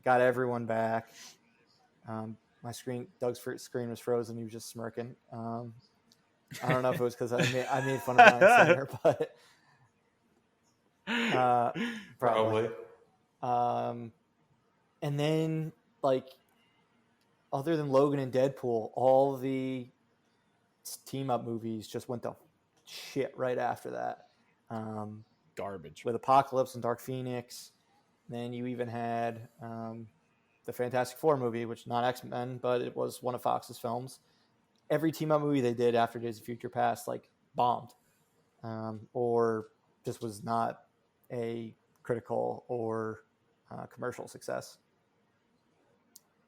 Got everyone back. Doug's screen was frozen. He was just smirking. I don't know if it was because I made fun of Bryan Singer, but probably. And then, like, other than Logan and Deadpool, all the team up movies just went to shit right after that. Garbage. With Apocalypse and Dark Phoenix. Then you even had the Fantastic Four movie, which not X-Men, but it was one of Fox's films. Every team up movie they did after Days of Future Past like bombed, or just was not a critical or commercial success.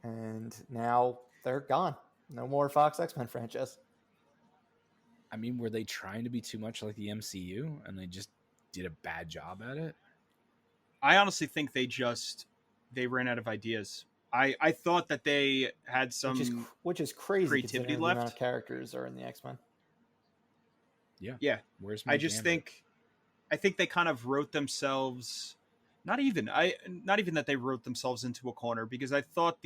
And now they're gone. No more Fox X-Men franchise. I mean, were they trying to be too much like the MCU and they just did a bad job at it? I honestly think they ran out of ideas. I thought that they had some which is crazy creativity left. The amount of characters are in the X-Men. Yeah. Where's my I think they kind of wrote themselves not even that they wrote themselves into a corner, because I thought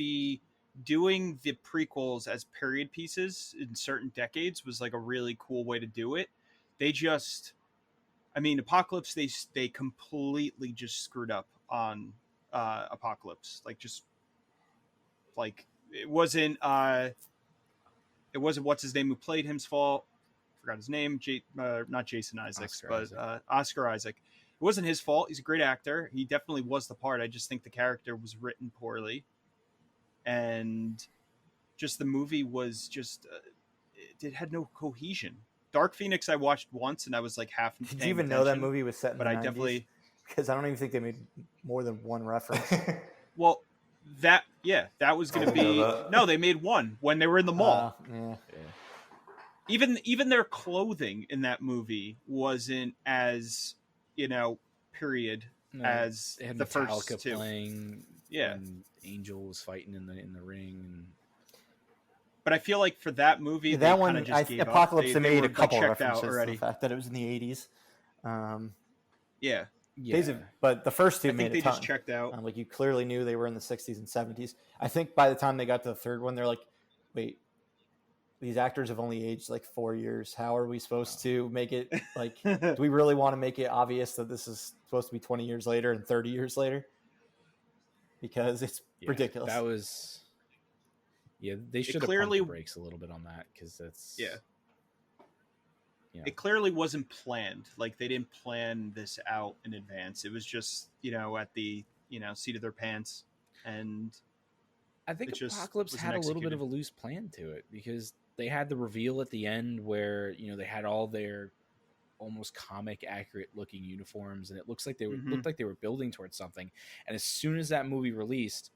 doing the prequels as period pieces in certain decades was like a really cool way to do it. Apocalypse, they completely just screwed up on Apocalypse. It wasn't what's his name who played him's fault. Forgot his name. Not Jason Isaacs, Oscar Isaac. It wasn't his fault. He's a great actor. He definitely was the part. I just think the character was written poorly, and just the movie was just it had no cohesion. Dark Phoenix I watched once and I was like half. Did you even know that movie was set in the 90s? Definitely, because I don't even think they made more than one reference. Well, that was going to be no. They made one when they were in the mall. Even their clothing in that movie wasn't as period as they had the Metallica first two. Playing. Yeah, and Angel was fighting in the ring. But I feel like for that movie, that one, just gave Apocalypse, up. they made a couple checked references out already. to the fact that it was in the 80s. Yeah. But the first two I think made a ton. Just checked out. Like, you clearly knew they were in the 60s and 70s. I think by the time they got to the third one, they're like, wait, these actors have only aged like 4 years. How are we supposed to make it like, do we really want to make it obvious that this is supposed to be 20 years later and 30 years later? Because it's ridiculous. That was, they should have pumped the brakes a little bit on that, because that's, It clearly wasn't planned. Like, they didn't plan this out in advance. It was just, at the, seat of their pants. And I think Apocalypse had a little bit of a loose plan to it, because they had the reveal at the end where, they had all their almost comic accurate looking uniforms, and it looked like they were building towards something. And as soon as that movie released,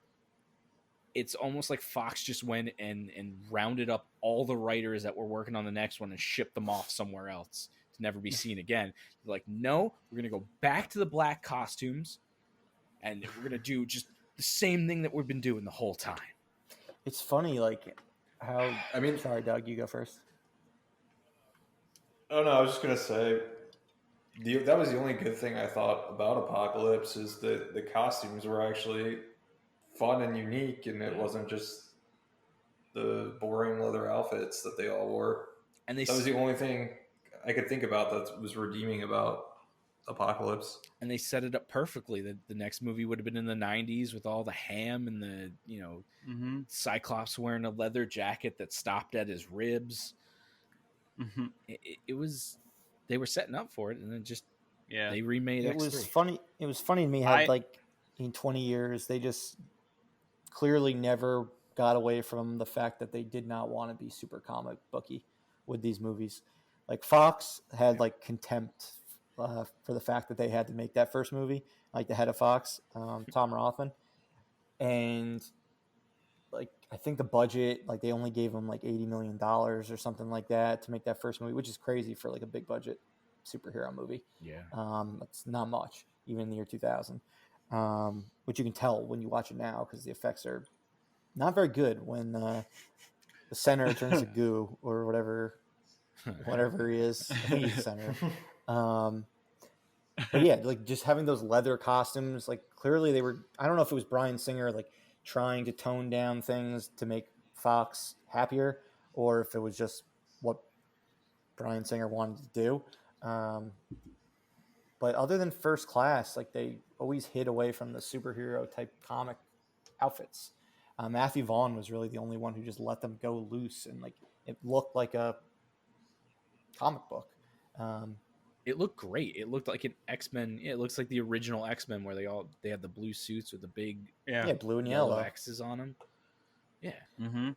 it's almost like Fox just went and rounded up all the writers that were working on the next one and shipped them off somewhere else to never be seen again. They're like, no, we're going to go back to the black costumes, and we're going to do just the same thing that we've been doing the whole time. It's funny, like, how... sorry, Doug, you go first. Oh, no, I was just going to say, that was the only good thing I thought about Apocalypse, is that the costumes were actually fun and unique, and it wasn't just the boring leather outfits that they all wore. And that was the only thing I could think about that was redeeming about Apocalypse. And they set it up perfectly. The next movie would have been in the 90s with all the ham and the, Cyclops wearing a leather jacket that stopped at his ribs. It was they were setting up for it, and then just Yeah. they remade It X3. was funny. It was funny to me how like in 20 years they just clearly never got away from the fact that they did not want to be super comic booky with these movies. Like Fox had like contempt for the fact that they had to make that first movie, like the head of Fox, Tom Rothman, and like I think the budget, like they only gave him like $80 million or something like that to make that first movie, which is crazy for like a big budget superhero movie. Yeah. It's not much even in the year 2000, which you can tell when you watch it now because the effects are not very good when the center turns to goo or whatever he is. I think he's center. But yeah, like just having those leather costumes, like clearly they were, I don't know if it was Bryan Singer like trying to tone down things to make Fox happier or if it was just what Bryan Singer wanted to do. But other than First Class, like they always hid away from the superhero type comic outfits. Matthew Vaughn was really the only one who just let them go loose and like it looked like a comic book. It looked great. It looked like an X-Men. Yeah, it looks like the original X-Men where they had the blue suits with the big blue and yellow X's on them. Yeah. Mm-hmm.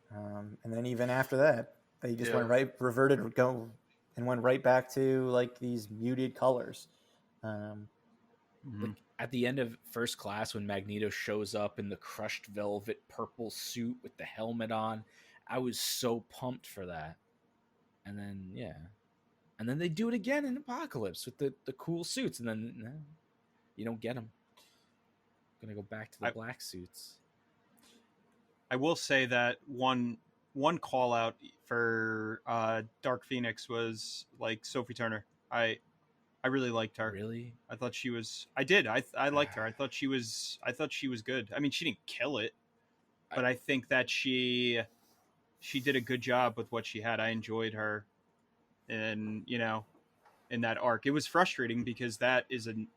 And then even after that, they just went right back to like these muted colors. Like at the end of First Class, when Magneto shows up in the crushed velvet purple suit with the helmet on, I was so pumped for that. And then they do it again in Apocalypse with the cool suits, and then you don't get them. Gonna go back to the black suits. I will say that one call out for Dark Phoenix was like Sophie Turner. I really liked her. Really? I thought she was. I did. I liked her. I thought she was good. I mean, she didn't kill it, but I think that she did a good job with what she had. I enjoyed her, and in that arc, it was frustrating because that is an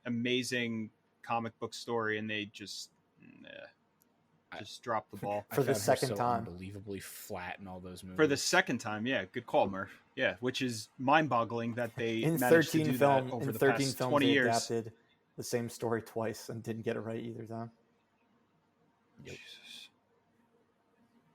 amazing comic book story, and they just dropped the ball for the second time. Unbelievably flat in all those movies. For the second time, yeah, good call, Murph. Yeah, which is mind-boggling that they in managed 13 to do film that over in the 13 past films 20 they years. adapted the same story twice and didn't get it right either time. Yep. Jesus.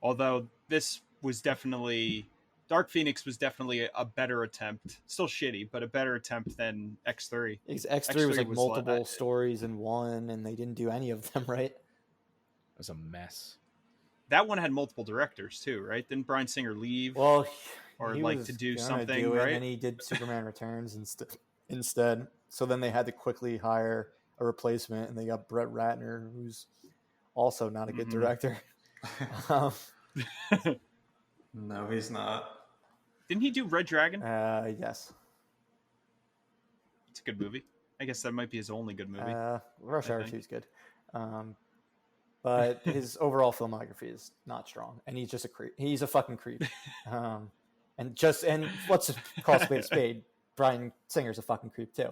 Although this was definitely Dark Phoenix was definitely a better attempt. Still shitty, but a better attempt than X3. X3 was like multiple stories in one, and they didn't do any of them right. It was a mess. That one had multiple directors too, right? Didn't Bryan Singer leave? Well, or he like was to do gonna something, do it, right? And then he did Superman Returns instead. So then they had to quickly hire a replacement, and they got Brett Ratner, who's also not a good director. No, he's not. Didn't he do Red Dragon? Yes. It's a good movie. I guess that might be his only good movie. Rush Hour 2 is good. But his overall filmography is not strong, and he's just a creep. He's a fucking creep. And let's call spade a spade. Bryan Singer's a fucking creep too.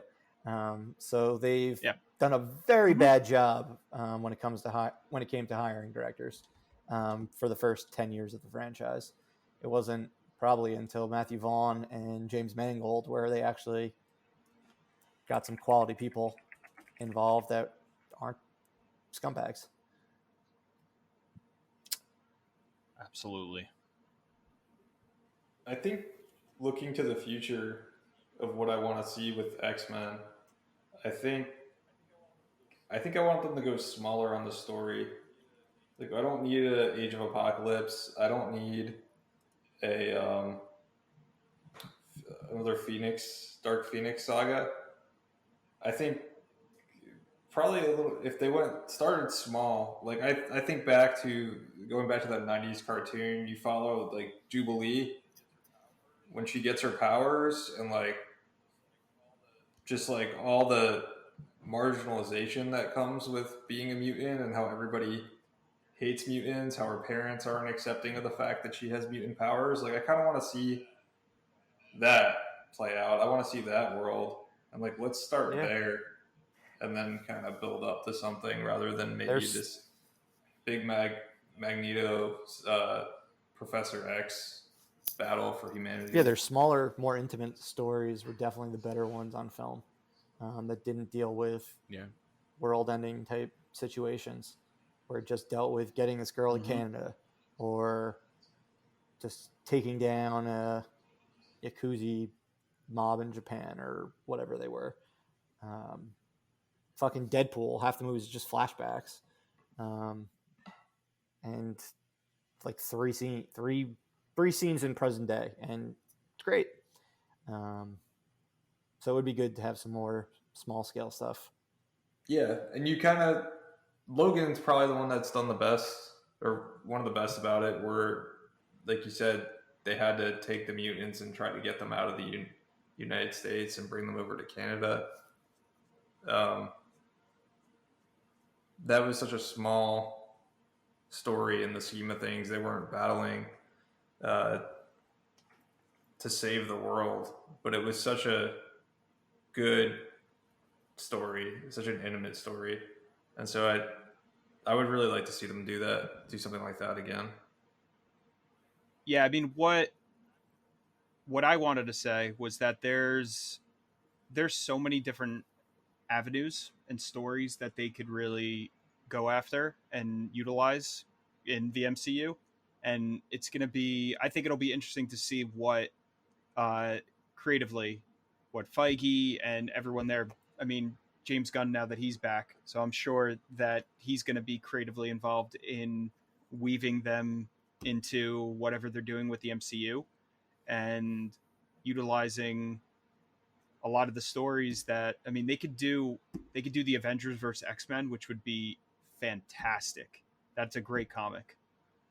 So they've done a very bad job when it came to hiring directors for the first 10 years of the franchise. It wasn't probably until Matthew Vaughn and James Mangold where they actually got some quality people involved that aren't scumbags. Absolutely. I think looking to the future of what I want to see with X-Men, I think I want them to go smaller on the story. Like, I don't need an Age of Apocalypse. I don't need another Dark Phoenix saga. I think probably a little, if they started small, like I think going back to that 90s cartoon, you follow like Jubilee when she gets her powers and like just like all the marginalization that comes with being a mutant and how everybody hates mutants, how her parents aren't accepting of the fact that she has mutant powers. Like, I kind of want to see that play out. I want to see that world. I'm like, let's start there and then kind of build up to something rather than maybe this big Magneto Professor X battle for humanity. Yeah, their smaller, more intimate stories were definitely the better ones on film that didn't deal with world-ending type situations, where it just dealt with getting this girl to Canada or just taking down a Yakuza mob in Japan or whatever they were. Fucking Deadpool, half the movies are just flashbacks. And like three scenes in present day, and it's great. So it would be good to have some more small scale stuff. Yeah, and you Logan's probably the one that's done the best, or one of the best about it, where, like you said, they had to take the mutants and try to get them out of the United States and bring them over to Canada. That was such a small story in the scheme of things. They weren't battling to save the world, but it was such a good story, such an intimate story, and so I would really like to see them do something like that again. Yeah, I mean, what I wanted to say was that there's so many different avenues and stories that they could really go after and utilize in the MCU, and it's going to be, I think it'll be interesting to see what creatively, what Feige and everyone there, I mean, James Gunn, now that he's back, so I'm sure that he's going to be creatively involved in weaving them into whatever they're doing with the MCU and utilizing a lot of the stories that, I mean, they could do the Avengers versus X-Men, which would be fantastic. That's a great comic,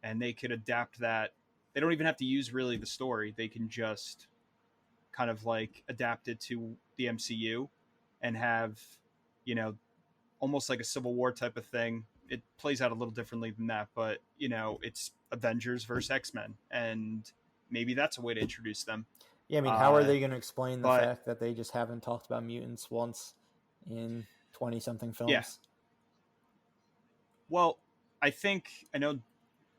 and they could adapt that. They don't even have to use really the story. They can just kind of like adapt it to the MCU and have, you know, almost like a Civil War type of thing. It plays out a little differently than that, but, you know, it's Avengers versus X-Men, and maybe that's a way to introduce them. Yeah, I mean, how are they going to explain the fact that they just haven't talked about mutants once in 20-something films? Yeah. Well, I know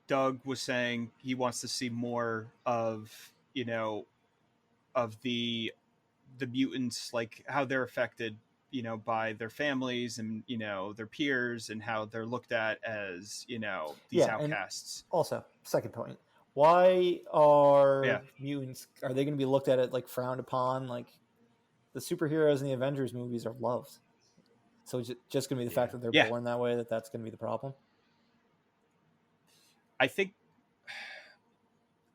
Doug was saying he wants to see more of, you know, of the mutants, like how they're affected, you know, by their families and, you know, their peers, and how they're looked at as, you know, these outcasts. Also, second point, why are mutants, are they going to be looked at it like frowned upon? Like, the superheroes in the Avengers movies are loved, so it's just going to be the fact that they're born that way that's going to be the problem. I think,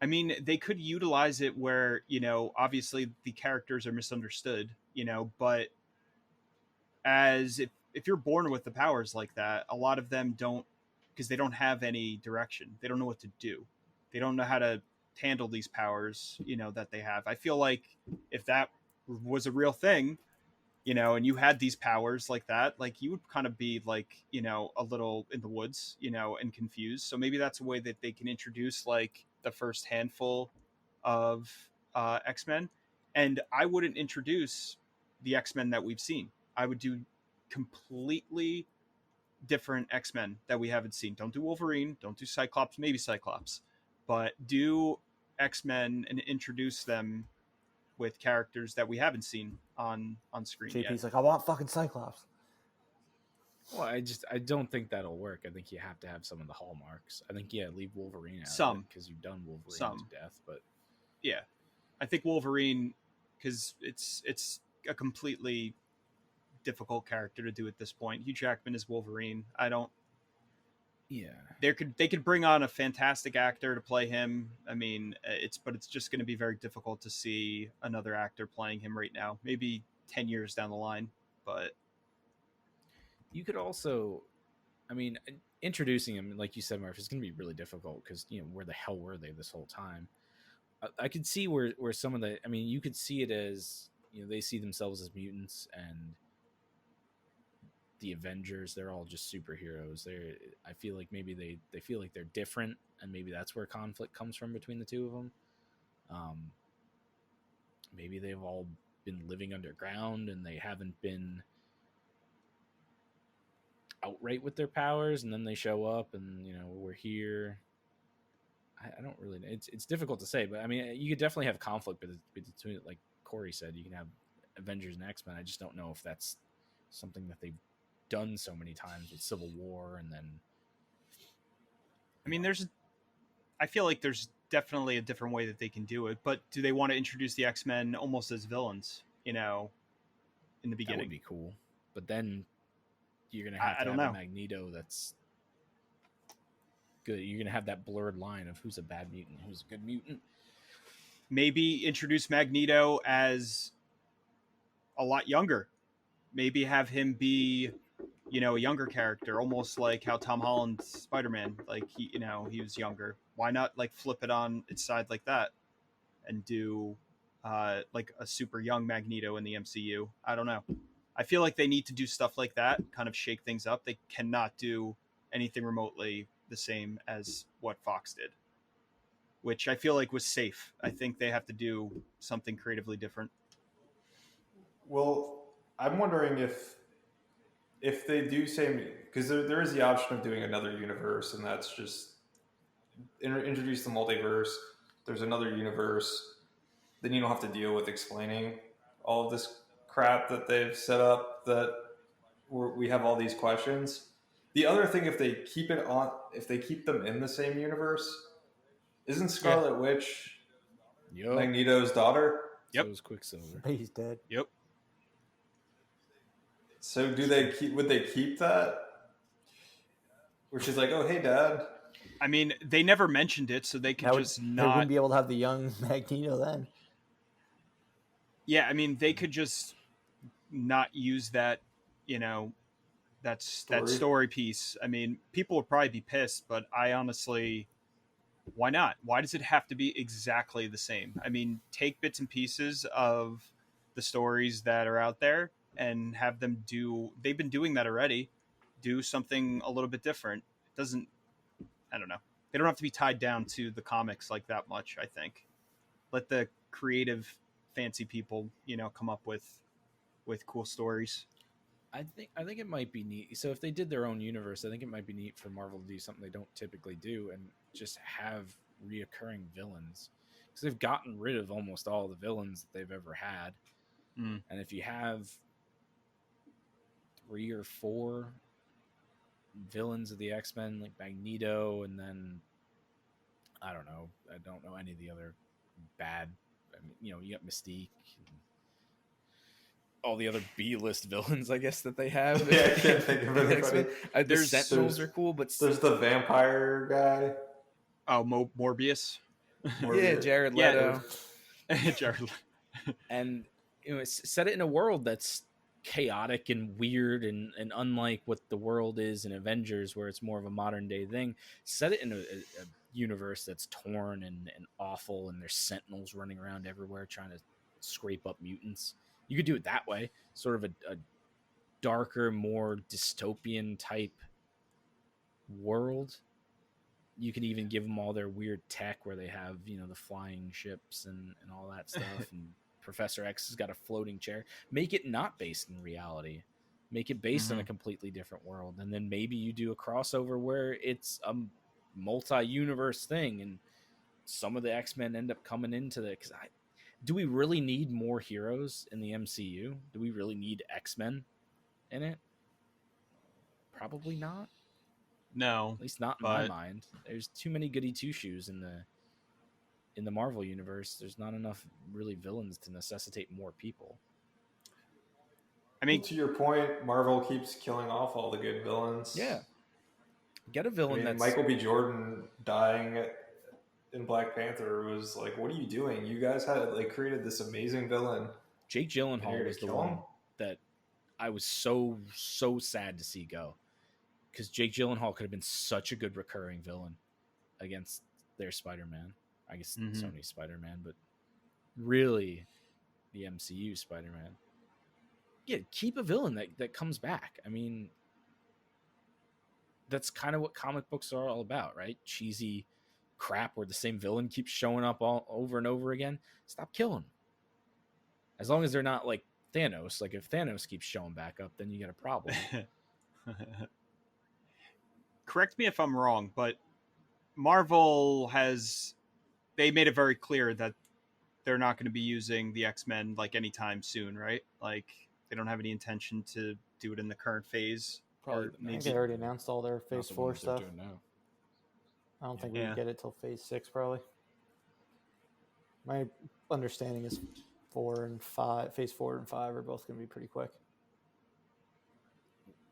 I mean, they could utilize it where, you know, obviously the characters are misunderstood, you know, but as if you're born with the powers like that, a lot of them don't, because they don't have any direction. They don't know what to do. They don't know how to handle these powers, you know, that they have. I feel like if that was a real thing, you know, and you had these powers like that, like, you would kind of be like, you know, a little in the woods, you know, and confused. So maybe that's a way that they can introduce like the first handful of X-Men. And I wouldn't introduce the X-Men that we've seen. I would do completely different X-Men that we haven't seen. Don't do Wolverine, don't do Cyclops, maybe Cyclops, but do X-Men and introduce them with characters that we haven't seen on screen JP's yet. like, I want fucking Cyclops. Well, I don't think that'll work. I think you have to have some of the hallmarks. I think, leave Wolverine out. Some, because you've done Wolverine to death, but yeah, I think Wolverine, because it's a completely difficult character to do at this point. Hugh Jackman is Wolverine. They could bring on a fantastic actor to play him. I mean, it's just going to be very difficult to see another actor playing him right now. Maybe 10 years down the line, but you could also, I mean, introducing him, like you said, Murph, is going to be really difficult because, you know, where the hell were they this whole time? I could see where some of the, I mean, you could see it as, you know, they see themselves as mutants, and the Avengers, they're all just superheroes. I feel like maybe they feel like they're different, and maybe that's where conflict comes from between the two of them. Maybe they've all been living underground and they haven't been outright with their powers, and then they show up and, you know, we're here. I don't really. It's difficult to say, but I mean, you could definitely have conflict between, like Corey said, you can have Avengers and X-Men. I just don't know if that's something that they've done so many times with Civil War, and then. I mean, I feel like there's definitely a different way that they can do it, but do they want to introduce the X-Men almost as villains? In the beginning, That would be cool, but then you're gonna have to have a Magneto that's good. You're gonna have that blurred line of who's a bad mutant, who's a good mutant. Maybe introduce Magneto as a lot younger. Maybe have him be, a younger character, almost like how Tom Holland's Spider-Man, like he was younger. Why not like flip it on its side like that and do like a super young Magneto in the MCU? I don't know. I feel like they need to do stuff like that, kind of shake things up. They cannot do anything remotely the same as what Fox did, which I feel like was safe. I think they have to do something creatively different. Well, I'm wondering if they do say, because there is the option of doing another universe, and that's just introduce the multiverse. There's another universe. Then you don't have to deal with explaining all of this crap that they've set up, that we have all these questions. The other thing, if they keep them in the same universe, isn't Scarlet Witch Magneto's daughter? Yep. So is Quicksilver. He's dead. Yep. So would they keep that? Where she's like, oh, hey, Dad. I mean, they never mentioned it, so they could They wouldn't be able to have the young Magneto then. Yeah, I mean, they could just not use that, that story piece. I mean, people would probably be pissed, but I honestly, why not? Why does it have to be exactly the same? I mean, take bits and pieces of the stories that are out there and have them they've been doing that already. Do something a little bit different. I don't know. They don't have to be tied down to the comics like that much, I think. Let the creative, fancy people, come up with cool stories. I think it might be neat. So if they did their own universe, I think it might be neat for Marvel to do something they don't typically do and just have reoccurring villains. Because they've gotten rid of almost all the villains that they've ever had. Mm. And if you have 3 or 4 villains of the X-Men, like Magneto, and then I don't know any of the other bad. I mean, you got Mystique, and all the other B-list villains, I guess, that they have. Yeah, I can't think of anybody. The Sentinels are cool, but there's the vampire guy. Oh, Morbius. Yeah, Jared Leto. Yeah. Jared Leto. And set it in a world that's chaotic and weird and unlike what the world is in Avengers, where it's more of a modern day thing. Set it in a universe that's torn and awful, and there's Sentinels running around everywhere trying to scrape up mutants. You could do it that way, sort of a darker, more dystopian type world. You could even give them all their weird tech where they have, the flying ships and all that stuff. And Professor X has got a floating chair. Make it not based in reality. Make it based in a completely different world. And then maybe you do a crossover where it's a multi-universe thing, and some of the X-Men end up coming into the... Do we really need more heroes in the MCU? Do we really need X-Men in it? Probably not. No. At least not in my mind. There's too many goody two-shoes in the Marvel universe. There's not enough really villains to necessitate more people. I mean, to your point, Marvel keeps killing off all the good villains. Yeah. Get a villain that's... Michael B. Jordan dying in Black Panther was like, what are you doing? You guys had created this amazing villain. Jake Gyllenhaal was the one that I was so sad to see go, because Jake Gyllenhaal could have been such a good recurring villain against their Spider-Man. I guess Sony Spider-Man, but really the MCU Spider-Man. Yeah, keep a villain that comes back. I mean, that's kind of what comic books are all about, right? Cheesy crap where the same villain keeps showing up all over and over again. Stop killing them. As long as they're not like Thanos. Like if Thanos keeps showing back up, then you got a problem. Correct me if I'm wrong, but Marvel they made it very clear that they're not going to be using the X-Men like anytime soon, right? Like they don't have any intention to do it in the current phase. Probably Or the I think maybe they already announced all their Not Phase the 4 ones they're stuff. doing now. I don't think Yeah. we get it till Phase 6 probably. My understanding is 4 and 5, Phase 4 and 5 are both going to be pretty quick.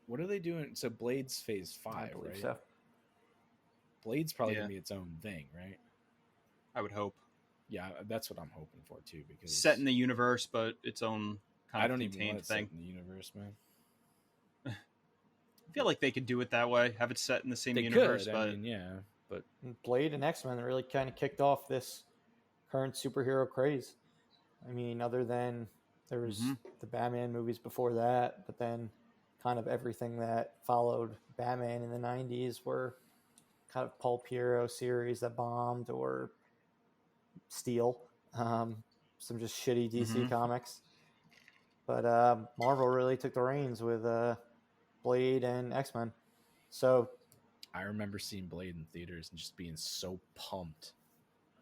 What are they doing? So Blade's Phase I 5, believe right? so. Blade's probably Yeah. gonna be its own thing, right? I would hope Yeah, that's what I'm hoping for too. Because set in the universe, but its own kind I of don't even want contained it set thing. in the universe, man. I feel like they could do it that way, have it set in the same They universe, could. but I mean, yeah, but And Blade and X-Men really kind of kicked off this current superhero craze. I mean, other than there was Mhm. the Batman movies before that, but then kind of everything that followed Batman in the 90s were kind of pulp hero series that bombed or steal some just shitty DC Mhm. comics. But Marvel really took the reins with Blade and X-Men. So I remember seeing Blade in theaters and just being so pumped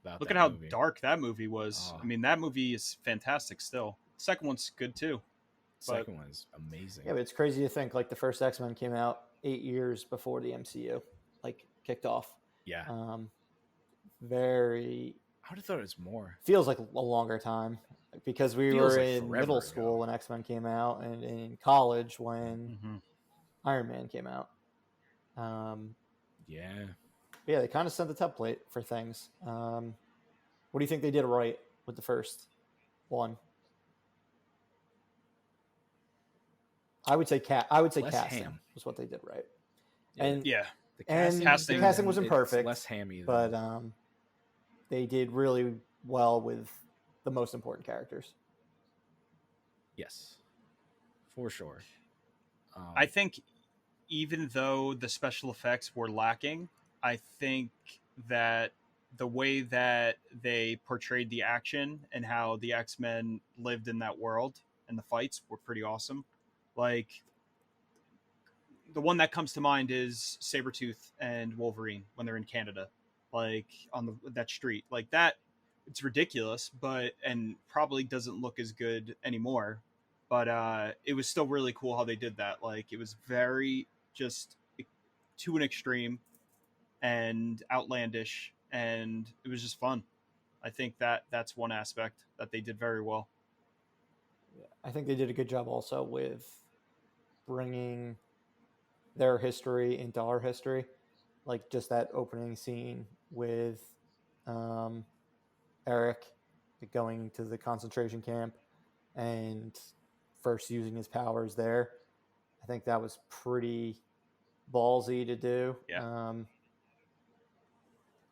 about look that at how movie. dark that movie was. Oh. I mean, that movie is fantastic still. Second one's good too. Second one is amazing. yeah, but it's crazy to think like the first X-Men came out 8 years before the MCU like kicked off. Yeah, Very I would have thought it was more. feels like a longer time because we Feels were like in forever middle ago. school when X-Men came out and in college when Mhm. Iron Man came out. Yeah, Yeah, they kind of set the template for things. What do you think they did right with the first one? I would say Less casting ham. was what they did right. Yeah. And Yeah. the and Casting- the casting wasn't it's perfect, less hammy, but they did really well with the most important characters. yes, for sure. I think even though the special effects were lacking, I think that the way that they portrayed the action and how the X-Men lived in that world and the fights were pretty awesome. Like the one that comes to mind is Sabretooth and Wolverine when they're in Canada, like on that street. Like that it's ridiculous, but and probably doesn't look as good anymore. But it was still really cool how they did that. Like it was very just to an extreme and outlandish, and it was just fun. I think that's one aspect that they did very well. I think they did a good job also with bringing their history into our history, like just that opening scene with Eric going to the concentration camp and first using his powers there. I think that was pretty ballsy to do. Yeah.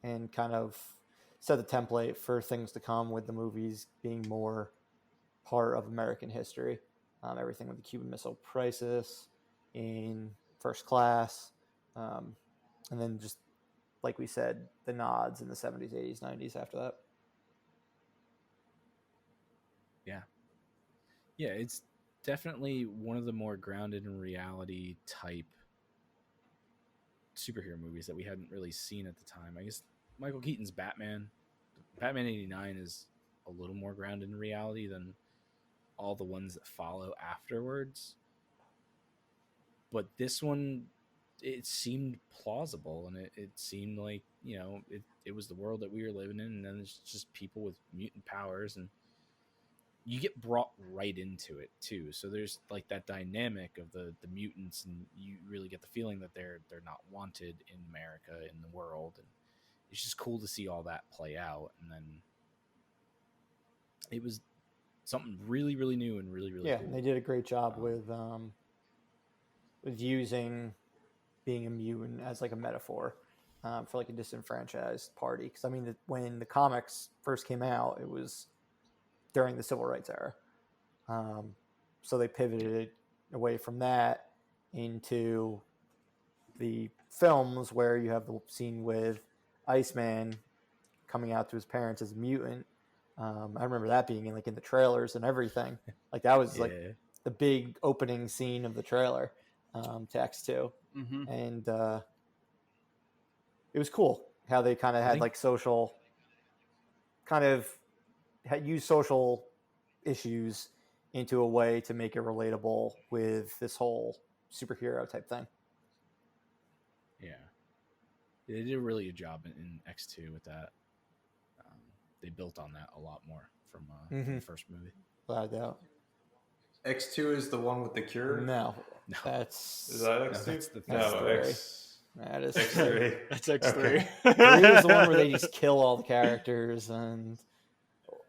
And kind of set the template for things to come with the movies being more part of American history. Everything with the Cuban Missile Crisis, in First Class, and then just like we said, the nods in the 70s, 80s, 90s after that. Yeah, it's definitely one of the more grounded in reality type superhero movies that we hadn't really seen at the time. I guess Michael Keaton's Batman 89 is a little more grounded in reality than all the ones that follow afterwards. But this one, it seemed plausible, and it seemed like, you know, it was the world that we were living in, and then it's just people with mutant powers, and you get brought right into it too. So there's like that dynamic of the mutants, and you really get the feeling that they're not wanted in America, in the world, and it's just cool to see all that play out. And then it was something really, really new and really, really cool. And they did a great job with using being a mutant as like a metaphor for like a disenfranchised party. Because I mean, when the comics first came out, it was during the Civil Rights era. So they pivoted away from that into the films where you have the scene with Iceman coming out to his parents as a mutant. I remember that being in the trailers and everything. Like that was like the big opening scene of the trailer to X2. Mm-hmm. And it was cool how they kind of had like social, kind of use social issues into a way to make it relatable with this whole superhero type thing. Yeah, they did a really good job in X2 with that. They built on that a lot more from the first movie. Without a doubt. X2 is the one with the cure? No. No. Is that X2? That's the That's no, three. X. That is X3. That's X3. Okay. 3 is the one where they just kill all the characters and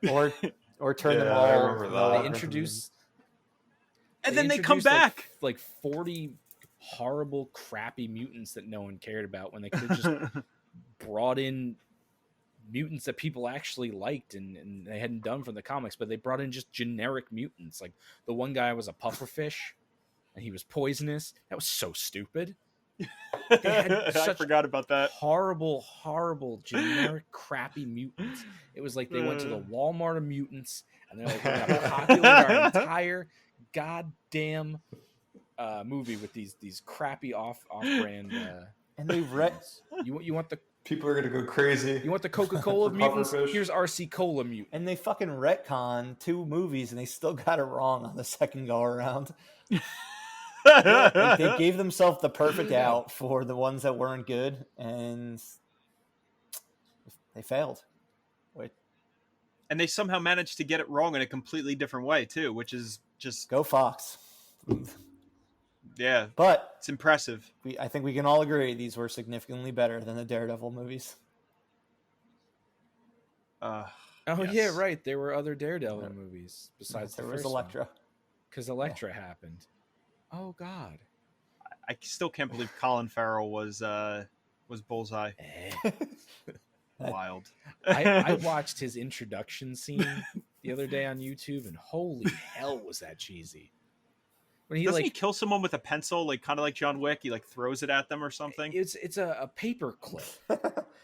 or turn them Yeah, all. I remember that. They introduced, And then they come introduced, back. like 40 horrible, crappy mutants that no one cared about when they could have just brought in mutants that people actually liked and they hadn't done from the comics, but they brought in just generic mutants. Like the one guy was a pufferfish and he was poisonous. That was so stupid. I forgot about that. Horrible, generic, crappy mutants. It was like they went to the Walmart of mutants and they're like, we're gonna populate our entire goddamn movie with these crappy off-brand. And they You want the People are going to go crazy. You want the Coca-Cola The mutants? pufferfish. Here's RC Cola mutant. and they fucking retcon 2 movies and they still got it wrong on the second go around. Like, they gave themselves the perfect out for the ones that weren't good and they failed. Wait, And they somehow managed to get it wrong in a completely different way too, which is just go Fox. yeah, But it's impressive. I think we can all agree these were significantly better than the Daredevil movies. Oh Yes. yeah, right. There were other Daredevil movies besides There the was first Elektra. because Elektra happened. Oh God. I still can't believe Colin Farrell was Bullseye. Wild. I watched his introduction scene the other day on YouTube, and holy hell, was that cheesy! When he Doesn't he kill someone with a pencil, like kind of like John Wick? He like throws it at them or something. it's a paper clip,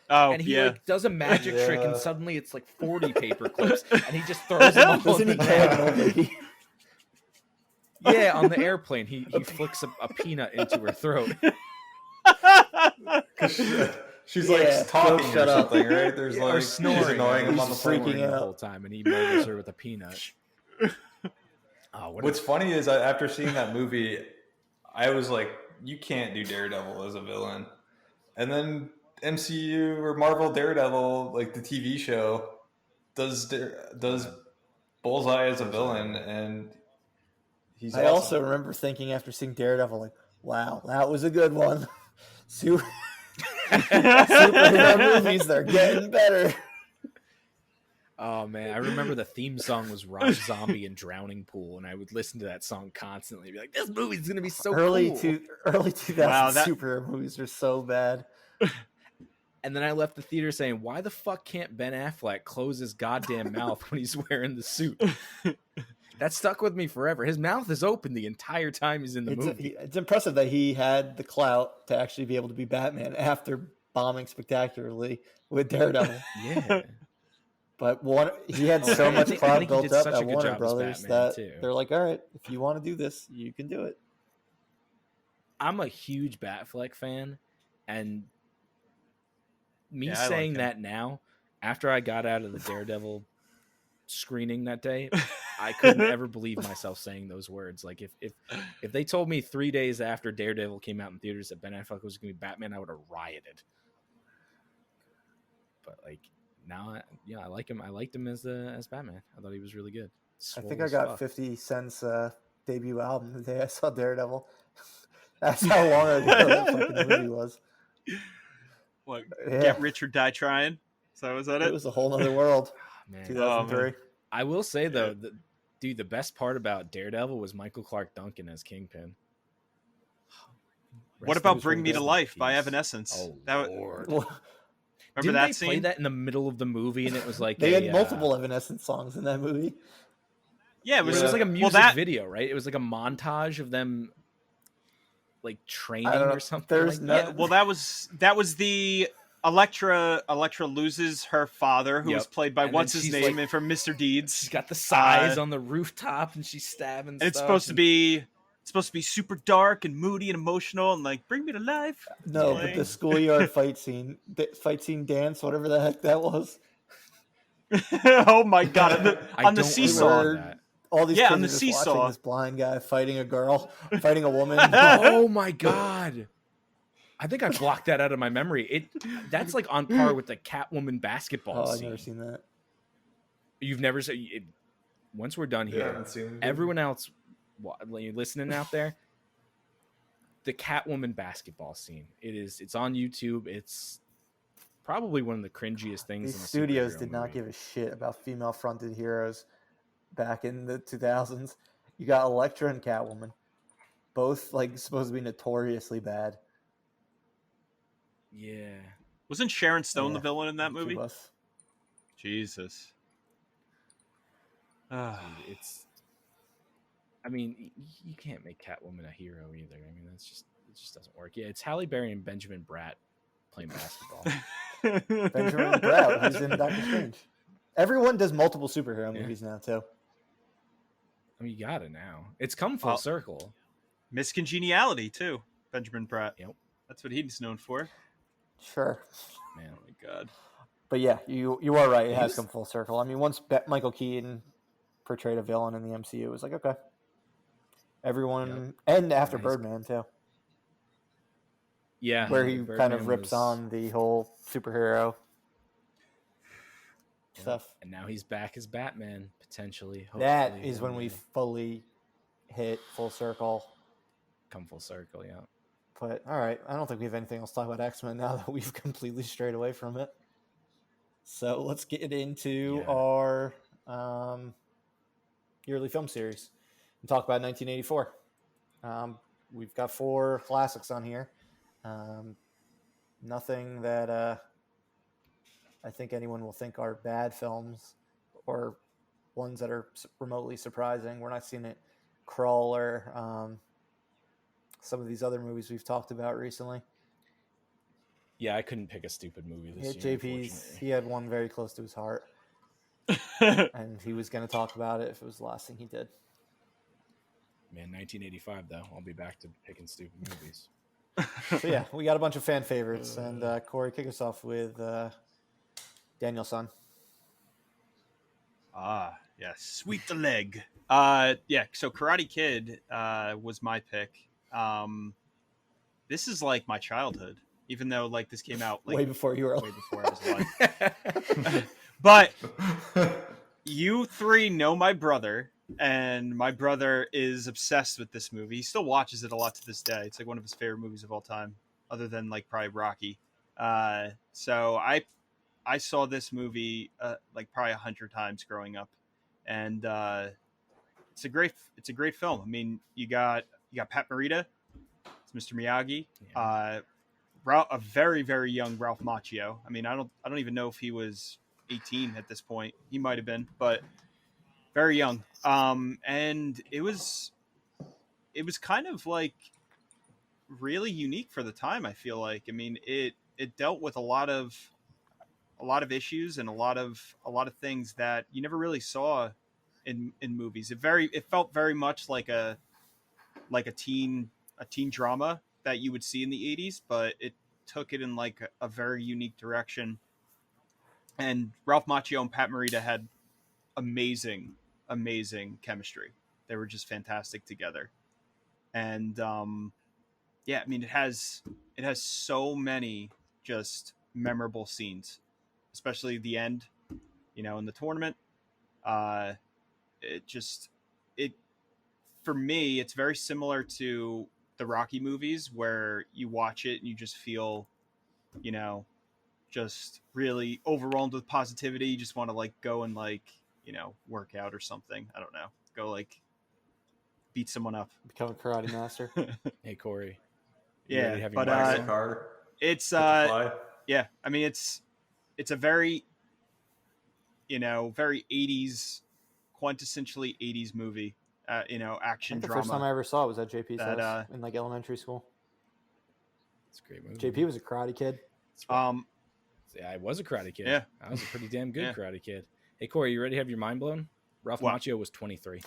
Oh and he yeah. like does a magic trick, and suddenly it's like 40 paper clips, and he just throws them all. Doesn't he on the kill ground. an old lady? Yeah, on the airplane, he flicks a peanut into her throat. She's Yeah, like talking or shut up. something, right? There's like Or snoring. she's annoying him on the He's phone. freaking the out. whole time, and he murders her with a peanut. Oh, What's funny is after seeing that movie, I was like, you can't do Daredevil as a villain. And then MCU or Marvel Daredevil, like the TV show, does Bullseye as a villain, and he's I awesome. also remember thinking after seeing Daredevil, like, wow, that was a good one. Superhero movies, they're getting better. Oh man, I remember the theme song was Rob Zombie and Drowning Pool, and I would listen to that song constantly. Be like, "This movie's gonna be so early cool." early 2000s Wow, that- superhero movies are so bad. And then I left the theater saying, "Why the fuck can't Ben Affleck close his goddamn mouth when he's wearing the suit?" That stuck with me forever. His mouth is open the entire time he's in the movie. It's impressive that he had the clout to actually be able to be Batman after bombing spectacularly with Daredevil. Yeah. But he had so I much think clout he built did up such a at good Warner job as Brothers Batman, that too. they're like, all right, if you want to do this, you can do it. I'm a huge Batfleck fan, and me Yeah, I saying like that now, after I got out of the Daredevil screening that day, I couldn't ever believe myself saying those words. Like if they told me 3 days after Daredevil came out in theaters that Ben Affleck was going to be Batman, I would have rioted. But like now, I like him. I liked him as Batman. I thought he was really good. I think Swole I as got fuck. 50 Cent's debut album the day I saw Daredevil. That's how long ago that fucking movie was. What? Yeah. Get Rich or Die Trying. So was that It it? was a whole other world. Man. 2003. I will say though, dude, the best part about Daredevil was Michael Clark Duncan as Kingpin. What Rest about of Bring Me to his Life by peace. Evanescence? Oh That Lord! Well, remember Didn't that they scene? play that in the middle of the movie, and it was like they a, had multiple Evanescence songs in that movie. Yeah, It was like a well, music that- video, right? It was like a montage of them like training I don't know. or something. There's like no- that. Yeah, well, that was the Elektra. Elektra loses her father, who Yep. was played by And then what's his she's name like- and from Mr. Deeds. She's got the size on the rooftop, and she's stabbing. And it's stuff supposed to be supposed to be super dark and moody and emotional and like bring me to life. No, but Like- the schoolyard fight scene dance, whatever the heck that was. Oh my god! I On the don't seesaw. remember that. All these Yeah, kids on are the just seesaw. watching this blind guy fighting a girl, fighting a woman. Oh my god! I think I blocked that out of my memory. That's like on par with the Catwoman basketball Oh, I've scene. never seen that. You've never seen it. Once we're done Yeah, I here, haven't seen it. everyone else listening out there, the Catwoman basketball scene. It's on YouTube. It's probably one of the cringiest things. These in a studios superhero did not movie. give a shit about female-fronted heroes back in the 2000s. You got Elektra and Catwoman, both like supposed to be notoriously bad. Yeah. Wasn't Sharon Stone the Yeah, villain in that She movie? was. Jesus. Ah. Dude, I mean, you can't make Catwoman a hero either. I mean, it just doesn't work. Yeah, it's Halle Berry and Benjamin Bratt playing basketball. Benjamin Bratt, who's in Doctor Strange. Everyone does multiple superhero Yeah. movies now too. I mean, you got it now. It's come full Well- circle. Miss Congeniality too. Benjamin Bratt. Yep. That's what he's known for. Sure, Man, Oh my god. but yeah, you are right. It has He's- come full circle. I mean, once Michael Keaton portrayed a villain in the MCU, it was like okay. Everyone, and after Nice. Birdman too, yeah, where he Birdman kind of rips was- on the whole superhero Yeah. stuff. And now he's back as Batman potentially. That hopefully, is when we fully hit full circle. come full circle. Yeah. But all right, I don't think we have anything else to talk about X-Men now that we've completely strayed away from it. So let's get into Yeah. our yearly film series and talk about 1984. We've got 4 classics on here. Nothing that I think anyone will think are bad films or ones that are remotely surprising. We're not seeing it crawl or some of these other movies we've talked about recently. Yeah, I couldn't pick a stupid movie this Yeah, year. JP's, Unfortunately. he had one very close to his heart, and he was going to talk about it if it was the last thing he did. Man, 1985 though. I'll be back to picking stupid movies. So yeah, we got a bunch of fan favorites, and Corey, kick us off with Daniel's Son. Ah, yeah, sweep the leg. Yeah, so Karate Kid was my pick. This is like my childhood, even though like this came out like Way before you were way before I was alive. But you 3 know my brother, and my brother is obsessed with this movie. He still watches it a lot to this day. It's like one of his favorite movies of all time, other than like probably Rocky. So I saw this movie like probably 100 times growing up, and it's a great film. I mean, you got Pat Morita, it's Mr. Miyagi, Yeah. a very very young Ralph Macchio. I mean, I don't even know if he was 18 at this point. He might have been, but very young. And it was kind of like really unique for the time. I feel like, I mean, it dealt with a lot of issues and a lot of things that you never really saw in movies. It felt very much like a teen drama that you would see in the 80s, but it took it in like a very unique direction. And Ralph Macchio and Pat Morita had amazing chemistry. They were just fantastic together. And yeah, I mean, it has so many just memorable scenes, especially the end, in the tournament. For me, it's very similar to the Rocky movies, where you watch it and you just feel, just really overwhelmed with positivity. You just want to like go and like, work out or something. I don't know. Go like beat someone up. Become a karate master. Hey Corey. You Yeah, ready to have your but mic Nice on? car. it's Hit the fly. yeah, I mean it's a very very 80s, quintessentially 80s movie. I Action think the drama. first time I ever saw it was at JP's That, house in like elementary school. It's a great movie. JP was a karate kid. Yeah, I was a karate kid. Yeah. I was a pretty damn good Yeah. karate kid. Hey Corey, you ready to have your mind blown? Ralph What? Macchio was 23.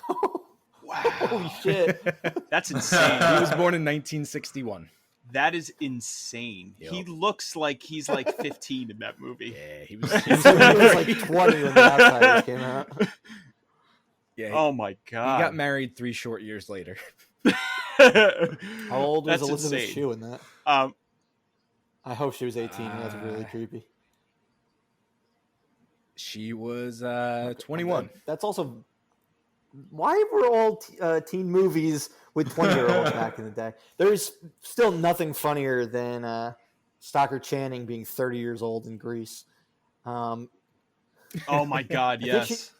Wow. Holy shit! That's insane. He was born in 1961. That is insane. Yep. He looks like he's like 15 in that movie. Yeah, he was. He was like 20 when The Outsiders came out. Yeah, Oh my he god. got married 3 short years later. How old was That's Elizabeth insane. Shue in that? I hope she was 18. That's really creepy. She was 21. That's also why were all teen movies with 20-year-olds back in the day? There's still nothing funnier than Stockard Channing being 30 years old in Grease. Oh my god, I think yes.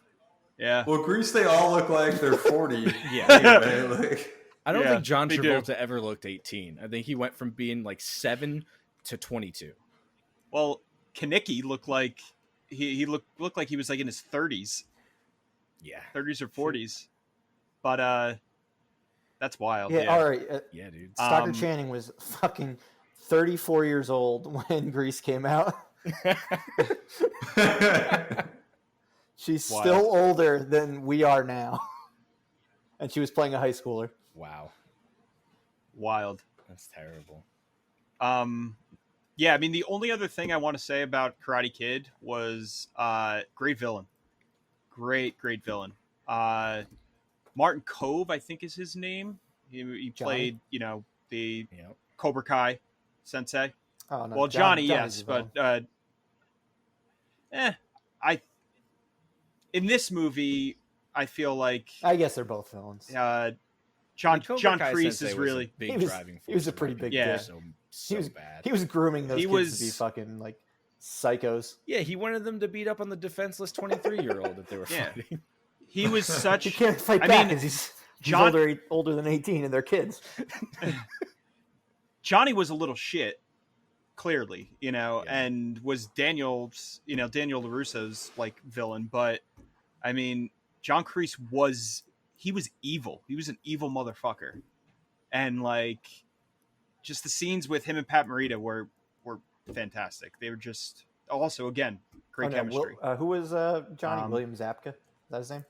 Yeah. Well, Grease, they all look like they're 40. Yeah. Anyway, like, I don't Yeah, think John they do. Travolta ever looked 18. I think he went from being like 7 to 22. Well, Kaneki looked like he looked like he was like in his 30s. Yeah. 30s or 40s. But that's wild. Yeah, Yeah. all right. Yeah, dude. Stockard Channing was fucking 34 years old when Grease came out. She's Wild. still older than we are now. And she was playing a high schooler. Wow. Wild. That's terrible. Yeah, I mean the only other thing I want to say about Karate Kid was great villain. Great villain. Martin Kove, I think is his name. He played, the Yep. Cobra Kai sensei. Oh no. Well, Johnny, Johnny's yes, the but villain. in this movie, I feel like I guess they're both villains. John Cobra Kai Kreese Sensei is was a really big He was- driving force. he was a in my pretty big opinion. dick. So was- bad. He was grooming those He kids to be was- fucking like psychos. Yeah, he wanted them to beat up on the defenseless 23-year-old that they were Yeah. fighting. he was such. He can't fight I back mean, because he's John- older than 18 and they're kids. Johnny was a little shit, clearly, Yeah. and was Daniel LaRusso's like villain. But I mean, John Kreese was evil. He was an evil motherfucker, and like, just the scenes with him and Pat Morita were fantastic. They were just also again great chemistry. Who was Johnny? Um, William Zabka? Is that his name?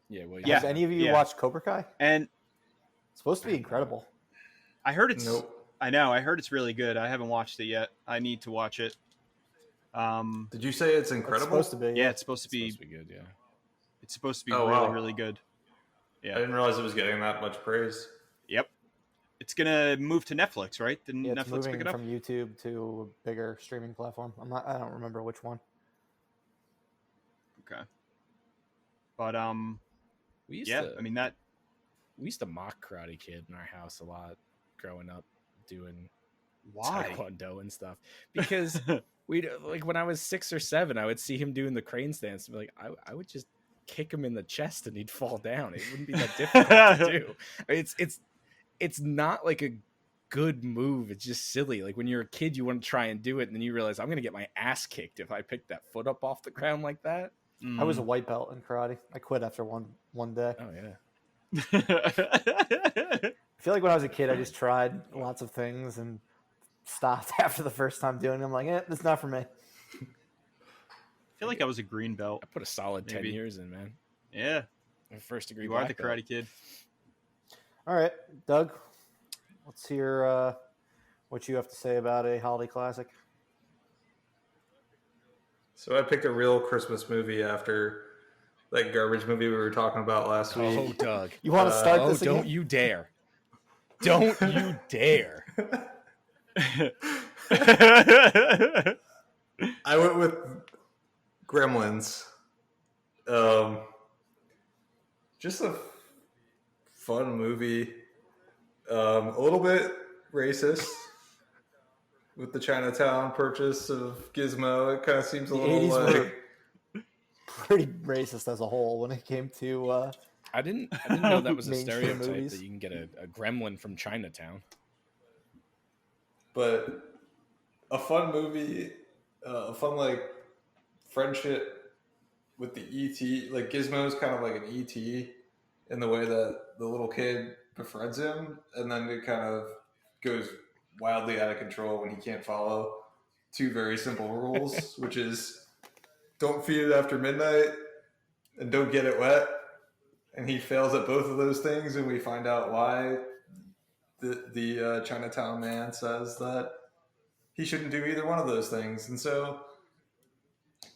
Yeah, well, Yeah. Has any of you yeah. watched Cobra Kai? And It's supposed to be incredible. I heard it's. nope. I know. I heard it's really good. I haven't watched it yet. I need to watch it. Did you say it's It's incredible? supposed to be. Yeah, it's supposed to be. supposed to be good, yeah. It's supposed to be Oh, really, wow. really good. I Yeah. didn't realize it was getting that much praise. Yep. It's gonna move to Netflix, right? Didn't Yeah, it's Netflix pick moving it up? from YouTube to a bigger streaming platform. I don't remember which one. Okay. But We used yeah. to, I mean that. we used to mock Karate Kid in our house a lot growing up, doing Why? Taekwondo and stuff. Because we'd like when I was 6 or 7, I would see him doing the crane stance and be like, I would just kick him in the chest and he'd fall down. It wouldn't be that difficult to do. I mean, it's not like a good move. It's just silly. Like when you're a kid, you want to try and do it, and then you realize I'm gonna get my ass kicked if I pick that foot up off the ground like that. I was a Mm. white belt in karate. I quit after one day. Oh yeah. I feel like when I was a kid, I just tried lots of things and stopped after the first time doing them. I'm like, that's not for me. I feel like I was a green belt. I put a solid 10 Maybe. years in, man. Yeah, My first degree. you are the black belt. Karate Kid. All right, Doug, let's hear what you have to say about a holiday classic. So I picked a real Christmas movie after that garbage movie we were talking about last week. Oh, Doug. You want to start Oh, this don't again? you dare. Don't you dare. I went with Gremlins. Just a fun movie. A little bit racist with the Chinatown purchase of Gizmo. It kind of seems a The little 80s were like pretty racist as a whole when it came to I didn't know that was a Mainstream stereotype movies. that you can get a gremlin from Chinatown. but a fun movie, a fun like friendship with the ET. Like Gizmo's kind of like an ET in the way that the little kid befriends him, and then it kind of goes wildly out of control when he can't follow two very simple rules, which is don't feed it after midnight and don't get it wet. and he fails at both of those things, and we find out why the Chinatown man says that he shouldn't do either one of those things. And so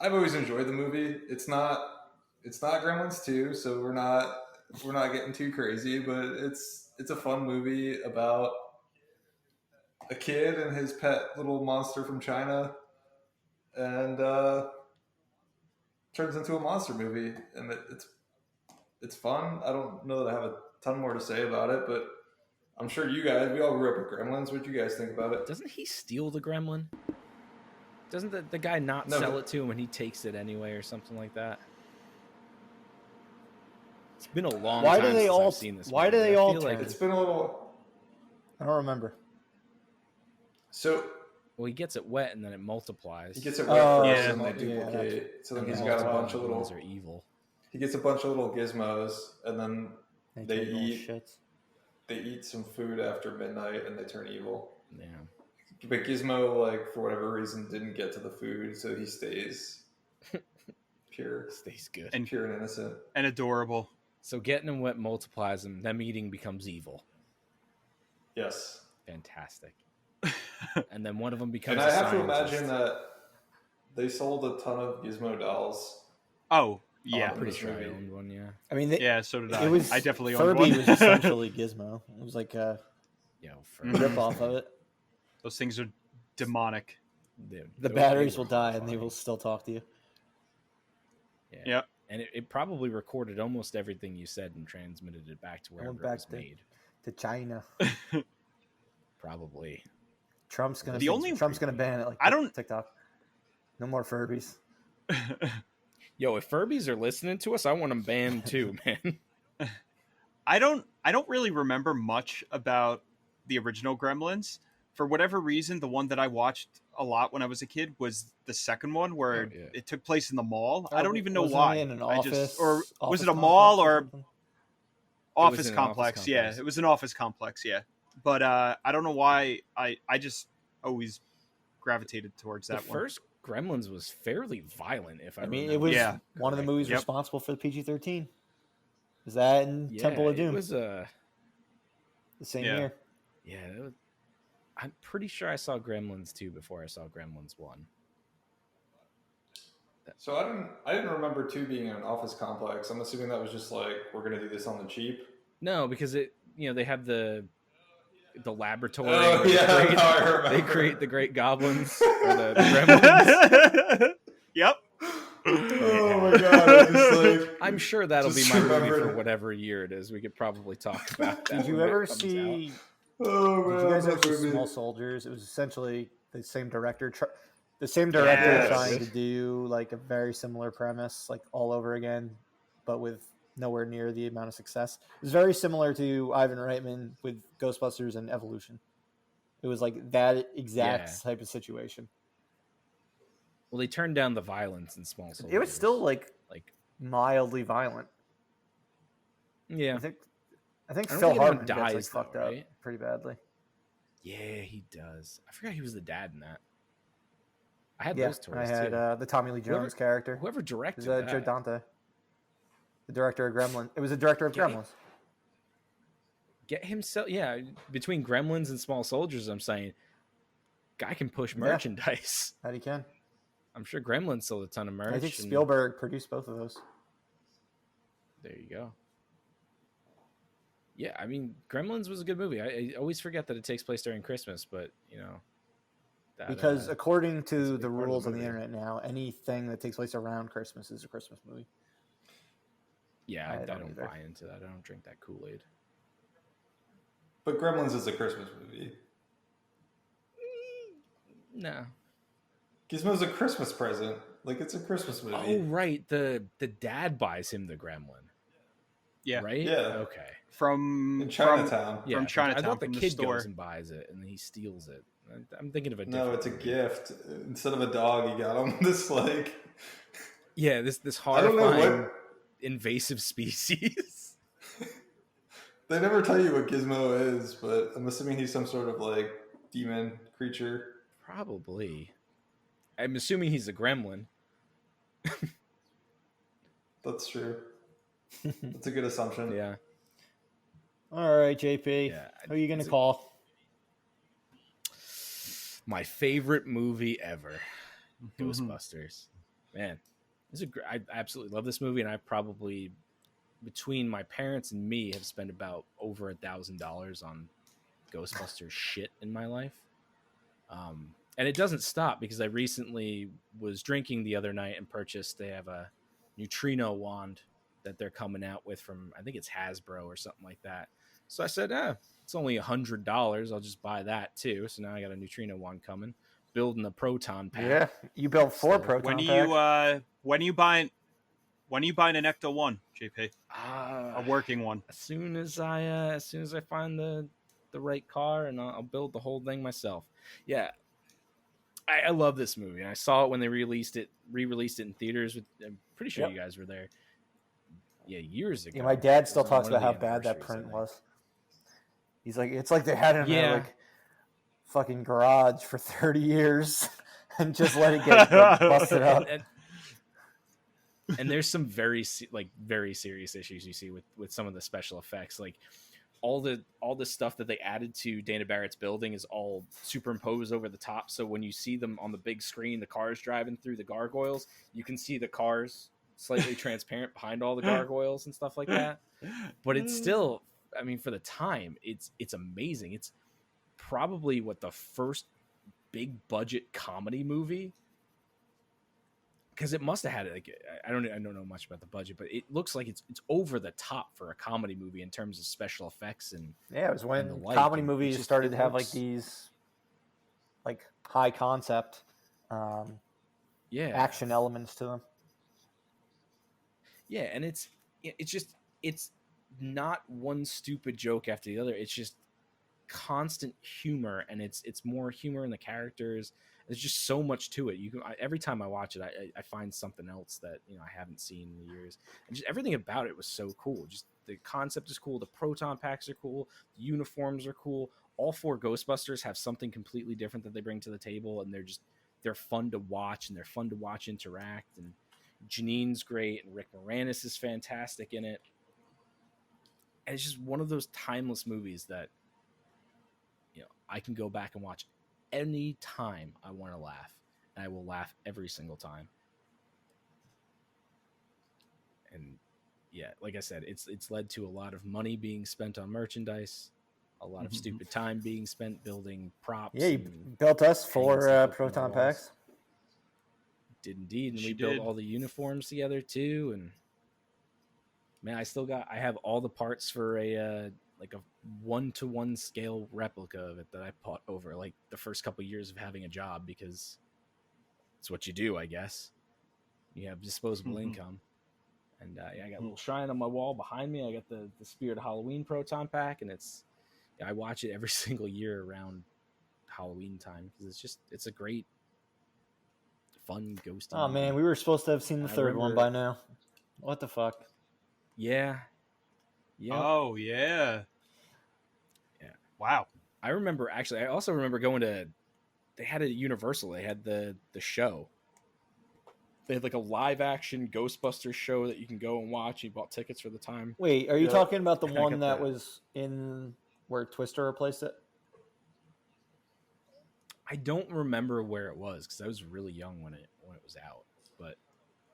I've always enjoyed the movie. It's not Gremlins 2, so we're not getting too crazy, but it's a fun movie about a kid and his pet little monster from China, and turns into a monster movie, and it's fun. I don't know that I have a ton more to say about it, but I'm sure you guys, we all grew up with Gremlins. What do you guys think about it? Doesn't he steal the gremlin? Doesn't the guy not sell it to him and he takes it anyway or something like that? It's been a long time since I've seen this Why movie. do they I all feel turn? It's been a little... I don't remember. So... Well, he gets it wet and then it multiplies. He gets it wet first yeah. and they duplicate. Yeah, so then And he's the got a multiple bunch of ones little... are evil. He gets a bunch of little gizmos, and then they take little eat... shits. They eat some food after midnight and they turn evil. Yeah. But Gizmo, like, for whatever reason, didn't get to the food, so he stays pure. Stays good. And- Pure and innocent. And adorable. So getting them wet multiplies them. Them eating becomes evil. Yes. Fantastic. And then one of them becomes And I a have to scientist. imagine that they sold a ton of Gizmo dolls. Oh, yeah. I'm pretty this sure I movie. owned one, yeah. I mean, Yeah, so did I. it was I definitely owned Furby one. was essentially Gizmo. It was like a Yo, for rip off of it. Those things are demonic. The batteries will die and they will still talk to you. Yeah. Yep. And it probably recorded almost everything you said and transmitted it back to wherever went it back was made. To China. Probably. Trump's gonna ban it like I don't- TikTok. No more Furbies. Yo, if Furbies are listening to us, I want them banned too, man. I don't really remember much about the original Gremlins. For whatever reason, the one that I watched a lot when I was a kid was the second one, where Oh, yeah. it took place in the mall. I don't even know Wasn't why. it in an I office, just, or was office it a mall complex or something? office in an complex? office Yeah, complex. it was an office complex. Yeah, but I don't know why. I just always gravitated towards The that one. first Gremlins was fairly violent, if I I mean, remember. it was Yeah. one of the movies Yep. responsible for the PG-13. Is that in Temple of Doom? It was The same Yeah. year. yeah. It was, I'm pretty sure I saw Gremlins 2 before I saw Gremlins 1. So I didn't remember 2 being in an office complex. I'm assuming that was just like, we're going to do this on the cheap. No, because they have the laboratory. Oh, where yeah, they create, now I remember. they create the great goblins or the gremlins. Yep. Oh my god! I just, like, I'm sure that'll be Just my movie remember- for whatever year it is. We could probably talk about that. Did you when it ever comes see? oh man! Did you guys ever that see movie. Small Soldiers? It was essentially the same director. The same director Yes. trying to do like a very similar premise, like all over again, but with nowhere near the amount of success. It was very similar to Ivan Reitman with Ghostbusters and Evolution. It was like that exact Yeah. type of situation. Well, they turned down the violence in Small Soldiers. It was still like like mildly violent. yeah, I think I don't Phil think anyone Hartman gets like dies, though, fucked up right? pretty badly. yeah, he does. I forgot he was the dad in that. I had Yeah, those toys I had too. the Tommy Lee Jones character. Whoever It directed was that? Joe Dante, the director of Gremlins. It was the director of Yeah. Gremlins. Get himself, yeah. Between Gremlins and Small Soldiers, I'm saying, guy can push Yeah. merchandise. That he can. I'm sure Gremlins sold a ton of merch. I think and Spielberg produced both of those. There you go. Yeah, I mean, Gremlins was a good movie. I always forget that it takes place during Christmas, but that, Because according a to big the part of the rules on the movie. internet now, anything that takes place around Christmas is a Christmas movie. yeah, I I don't don't either. buy into that. I don't drink that Kool-Aid. But Gremlins is a Christmas movie. No. Gizmo's a Christmas present. Like, it's a Christmas movie. Oh, right. The dad buys him the Gremlin. Yeah. Right. Yeah. Okay. From In Chinatown. Yeah, Chinatown, I thought the from the kid store. goes and buys it, and then he steals it. I'm thinking of a No, different it's a movie. gift. Instead of a dog, you got him this, like... Yeah, this I don't know horrifying what... invasive species. They never tell you what Gizmo is, but I'm assuming he's some sort of, like, demon creature. Probably. I'm assuming he's a gremlin. That's true. That's a good assumption. Yeah. All right, JP. Yeah. Who are you gonna call? My favorite movie ever, Ghostbusters. Man, I absolutely love this movie, and I probably, between my parents and me, have spent about over $1,000 on Ghostbusters shit in my life. And it doesn't stop because I recently was drinking the other night and purchased. They have a neutrino wand that they're coming out with from, I think it's Hasbro or something like that. So I said, it's only $100. I'll just buy that too. So now I got a neutrino wand coming, building the proton pack. Yeah, you built 4 proton When packs. when are you buying an Ecto 1, JP? A working one. As soon as I find the right car, and I'll build the whole thing myself. Yeah. I love this movie. And I saw it when they re-released it in theaters. I'm pretty sure you guys were there. Yeah, years ago. Yeah, my dad still It was talks one of about the how bad that anniversaries, print I think. was. He's like, it's like they had it in their like fucking garage for 30 years and just let it get like, busted up. And there's some very serious issues you see with some of the special effects. Like all the stuff that they added to Dana Barrett's building is all superimposed over the top. So when you see them on the big screen, the cars driving through the gargoyles, you can see the cars slightly transparent behind all the gargoyles and stuff like that. But it's still, I mean, for the time, it's amazing. It's probably what the first big budget comedy movie, because it must have had like, I don't know much about the budget, but it looks like it's over the top for a comedy movie in terms of special effects. And yeah, it was when the like, comedy and movies just- started it to have like looks- these like high concept action elements to them. Yeah, and it's not one stupid joke after the other. It's just constant humor, and it's more humor in the characters. There's just so much to it. Every time I watch it, I find something else that I haven't seen in years, and just everything about it was so cool. Just the concept is cool. The proton packs are cool. The uniforms are cool. All 4 Ghostbusters have something completely different that they bring to the table, and they're fun to watch, and they're fun to watch interact. And Janine's great, and Rick Moranis is fantastic in it. And it's just one of those timeless movies that I can go back and watch any time I want to laugh, and I will laugh every single time. And yeah, like I said, it's led to a lot of money being spent on merchandise, a lot of stupid time being spent building props. Yeah, you and built us hanging 4 stuff up on proton the walls. packs. Did indeed, and She we built did. all the uniforms together too. And man, I have all the parts for a 1-to-1 scale replica of it that I bought over like the first couple years of having a job, because it's what you do, I guess. You have disposable income. And I got a little shrine on my wall behind me. I got the Spirit of Halloween proton pack, and I watch it every single year around Halloween time, because it's a great, fun ghosty Oh movie. man, we were supposed to have seen the I 3rd one remember- by now. What the fuck? Yeah. Oh yeah. Yeah. Wow. I also remember going to, they had a Universal, they had the show. They had like a live action Ghostbusters show that you can go and watch. You bought tickets for the time. Wait, are you Yeah. talking about the I one got that that. was in where Twister replaced it? I don't remember where it was because I was really young when it was out, but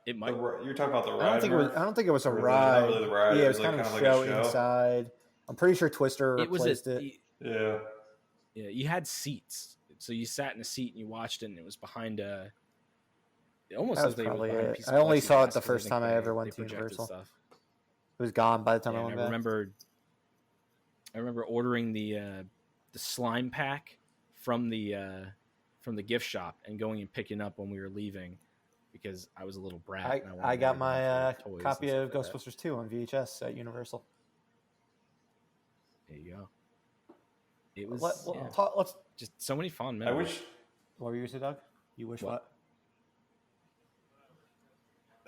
it might. You're talking about the ride. I don't think it was. Murph? I don't think it was a Or ride. not really the ride. Yeah, it it was kind of like a show inside. I'm pretty sure Twister It was replaced it. Yeah. Yeah, you had seats, so you sat in a seat and you watched it, and it was behind a. It almost That was like they were probably behind a it. piece of I only saw it plexiglass, the 'cause I first think time I they- ever went they to projected Universal. stuff. It was gone by the time Yeah, I and went back. I remember ordering the slime pack from the gift shop and going and picking up when we were leaving, because I was a little brat. and wanted I got everything my for toys copy and of stuff like that. Ghostbusters 2 on VHS at Universal. There you go. It was Let's. just so many fun I memories. wish. What were you saying, Doug? You wish what?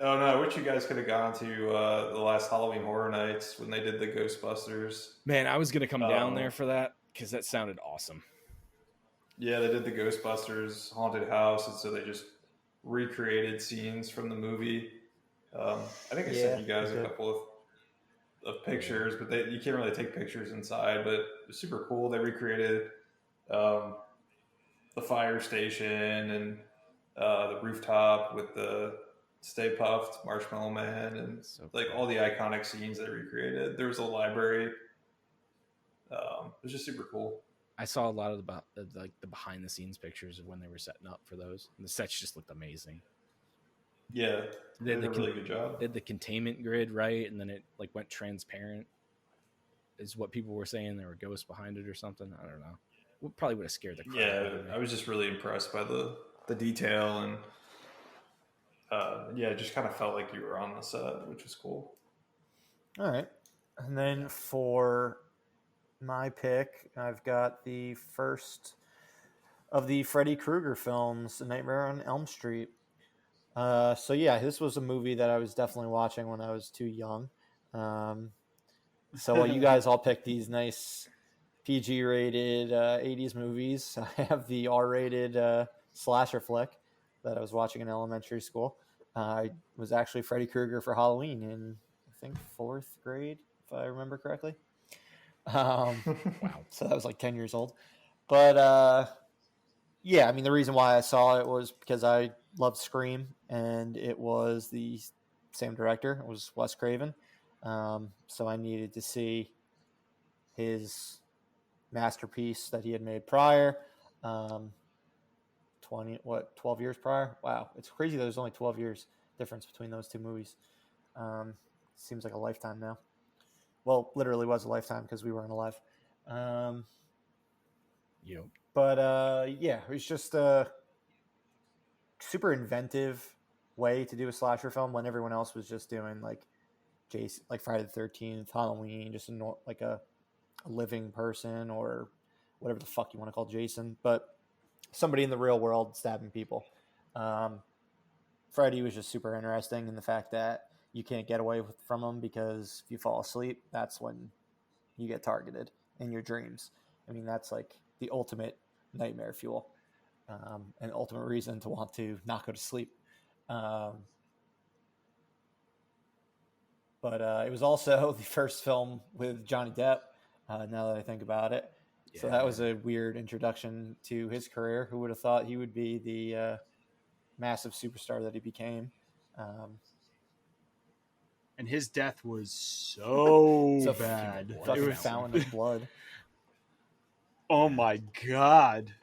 Oh no! I wish you guys could have gone to the last Halloween Horror Nights when they did the Ghostbusters. Man, I was gonna come down Oh. there for that because that sounded awesome. Yeah, they did the Ghostbusters haunted house, and so they just recreated scenes from the movie. I think I Yeah, sent you guys they a did. couple of of pictures, but you can't really take pictures inside. But it's super cool. They recreated the fire station and the rooftop with the Stay Puft, Marshmallow Man, and like all the iconic scenes they recreated. There was a library. It was just super cool. I saw a lot of the behind the scenes pictures of when they were setting up for those. And the sets just looked amazing. Yeah, they did a really good job. They did the containment grid right, and then it like went transparent. Is what people were saying. There were ghosts behind it or something. I don't know. We probably would have scared the crap out of me. I was just really impressed by the detail, and it just kind of felt like you were on the set, which was cool. All right, and then for my pick, I've got the first of the Freddy Krueger films, Nightmare on Elm Street. So yeah, this was a movie that I was definitely watching when I was too young. So you guys all picked these nice PG-rated 80s movies. I have the R-rated slasher flick that I was watching in elementary school. I was actually Freddy Krueger for Halloween in, I think, 4th grade, if I remember correctly. Wow. So that was like 10 years old. But yeah, I mean, the reason why I saw it was because I loved Scream, and it was the same director. It was Wes Craven. So I needed to see his masterpiece that he had made prior. 12 years prior? Wow. It's crazy that there's only 12 years difference between those two movies. Seems like a lifetime now. Well, literally was a lifetime because we weren't alive. Yep. But yeah, it was just a super inventive way to do a slasher film when everyone else was just doing like Jason, like Friday the 13th, Halloween, just like a living person or whatever the fuck you want to call Jason, but somebody in the real world stabbing people. Freddy was just super interesting in the fact that you can't get away from him because if you fall asleep, that's when you get targeted in your dreams. I mean, that's like the ultimate nightmare fuel, and ultimate reason to want to not go to sleep. But it was also the first film with Johnny Depp, now that I think about it. Yeah. So that was a weird introduction to his career. Who would have thought he would be the massive superstar that he became? And his death was so bad. Fucking fountain of blood. Oh my god.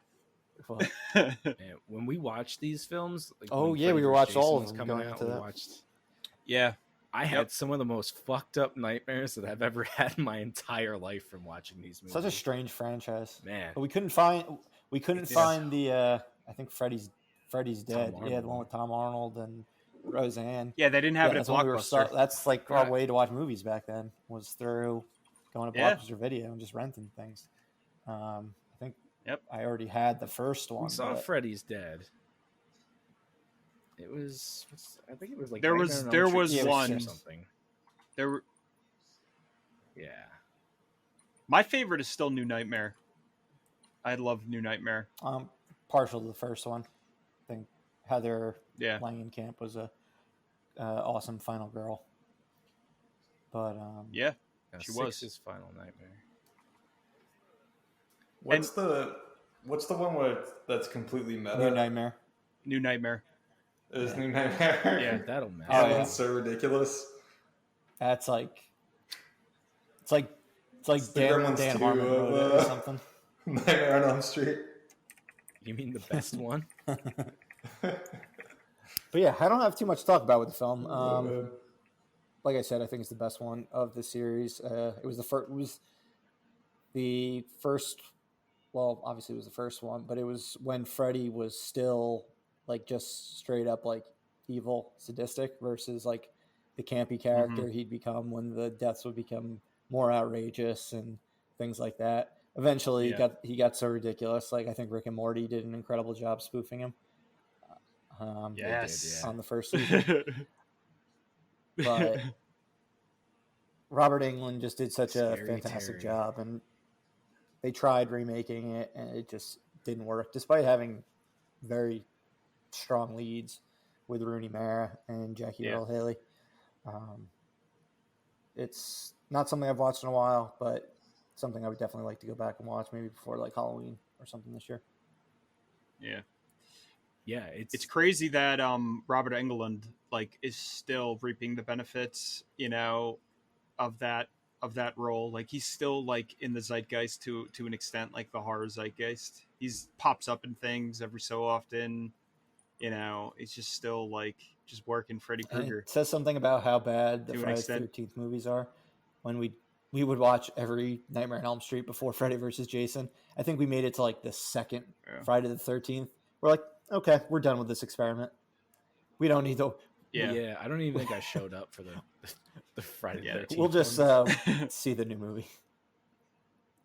Man, when we watched these films, like we were watching all of them coming out. Yeah. I had some of the most fucked up nightmares that I've ever had in my entire life from watching these movies. Such a strange franchise, man. But we couldn't find the I think Freddy's Dead. Yeah, the one with Tom Arnold and Roseanne. Yeah, they didn't have it at Blockbuster. That's like our way to watch movies back then, was through going to Blockbuster Video and just renting things. I think I already had the first one. We saw Freddy's Dead. It was, I think it was like there was one or something. There were, yeah. My favorite is still New Nightmare. I love New Nightmare. Partial to the first one. I think Heather Langenkamp was a awesome final girl. But she was his final nightmare. What's the one that's completely meta? New Nightmare. New Nightmare. Is New Nightmare? Yeah, that'll matter. That one's so ridiculous. That's like it's like Dan Harmon wrote it or something. Nightmare on Elm Street. You mean the best one? But yeah, I don't have too much to talk about with the film. Like I said, I think it's the best one of the series. It was the first. Well, obviously it was the first one, but it was when Freddy was still like just straight up like evil, sadistic versus like the campy character he'd become when the deaths would become more outrageous and things like that. Eventually he got so ridiculous. Like I think Rick and Morty did an incredible job spoofing him. On the first season. But Robert Englund just did such a fantastic job, and they tried remaking it and it just didn't work despite having very strong leads with Rooney Mara and Jackie Earle Haley. It's not something I've watched in a while, but something I would definitely like to go back and watch, maybe before like Halloween or something this year. Yeah. Yeah, It's crazy that Robert Englund like is still reaping the benefits, of that role. Like he's still like in the zeitgeist to an extent, like the horror zeitgeist. He's pops up in things every so often. It's just still like just working Freddy And Krueger. it says something about how bad the To an Friday the extent. 13th movies are. When we would watch every Nightmare on Elm Street before Freddy versus Jason. I think we made it to like the second Friday the 13th. We're like, okay, we're done with this experiment. We don't need to. Yeah. I don't even think I showed up for the Friday the 13th. We'll just see the new movie.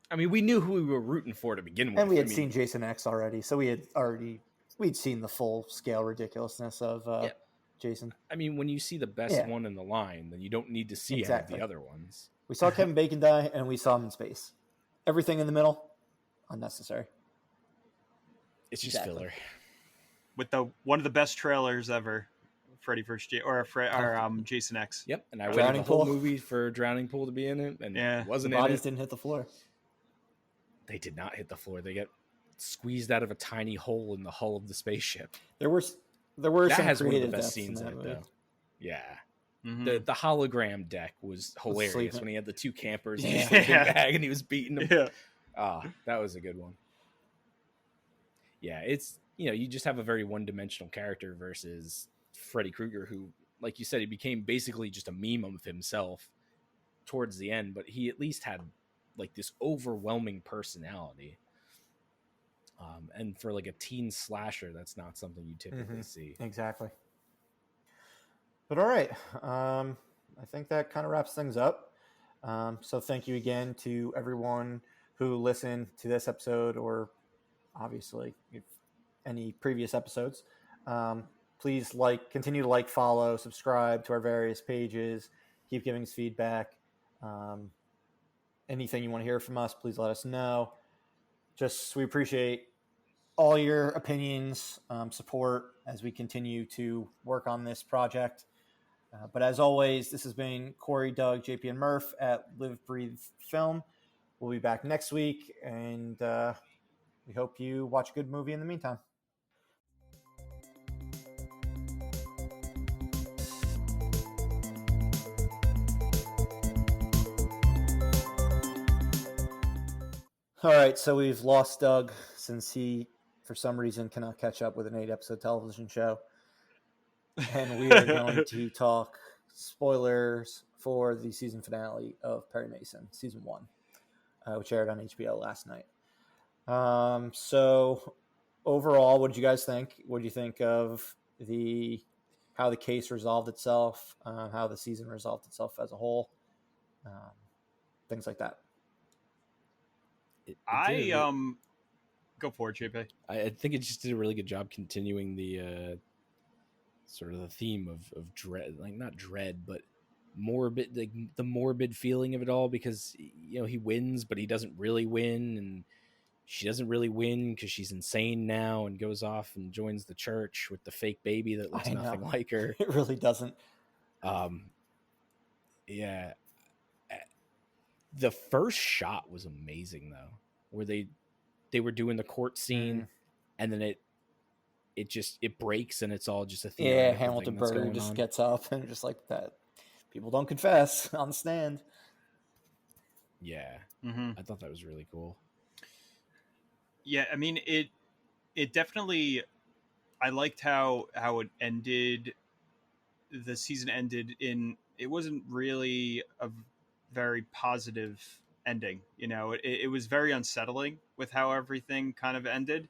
I mean, we knew who we were rooting for to begin with. And we had seen Jason X already, so we'd seen the full scale ridiculousness of Jason. I mean, when you see the best one in the line, then you don't need to see any of the other ones. We saw Kevin Bacon die, and we saw him in space. Everything in the middle, unnecessary. It's just filler. With one of the best trailers ever, Freddy vs. Jason X. Yep, and I waited the whole movie for Drowning Pool to be in it, and it wasn't in it. Bodies didn't hit the floor. They did not hit the floor. They get squeezed out of a tiny hole in the hull of the spaceship. There were that some has one of the creative best scenes in it, though. Yeah. Mm-hmm. The hologram deck was hilarious when he had the two campers in his sleeping bag and he was beating them. Yeah. That was a good one. Yeah, it's, you just have a very one-dimensional character versus Freddy Krueger, who, like you said, he became basically just a meme of himself towards the end, but he at least had like this overwhelming personality. And for like a teen slasher, that's not something you typically see. Exactly. But all right. I think that kind of wraps things up. So thank you again to everyone who listened to this episode, or obviously if any previous episodes. Please continue to follow, subscribe to our various pages, keep giving us feedback. Anything you want to hear from us, please let us know. We appreciate all your opinions, support as we continue to work on this project. But as always, this has been Corey, Doug, JP, and Murph at Live Breathe Film. We'll be back next week, and we hope you watch a good movie in the meantime. All right, so we've lost Doug since he, for some reason, cannot catch up with an 8-episode television show. And we are going to talk spoilers for the season finale of Perry Mason, season 1, which aired on HBO last night. So overall, what did you guys think? What did you think of how the case resolved itself, how the season resolved itself as a whole, things like that? Go for it, JP. I think it just did a really good job continuing the sort of the theme of dread, like not dread, but morbid, like the morbid feeling of it all, because he wins, but he doesn't really win, and she doesn't really win because she's insane now and goes off and joins the church with the fake baby that looks nothing like her. It really doesn't. Yeah. The first shot was amazing though, where they were doing the court scene, and then it breaks and it's all just a thing. Yeah, Hamilton Burger just gets up and just like that. People don't confess on the stand. Yeah, I thought that was really cool. Yeah, I mean it definitely. I liked how it ended. The season ended in. It wasn't really a very positive ending. It was very unsettling with how everything kind of ended.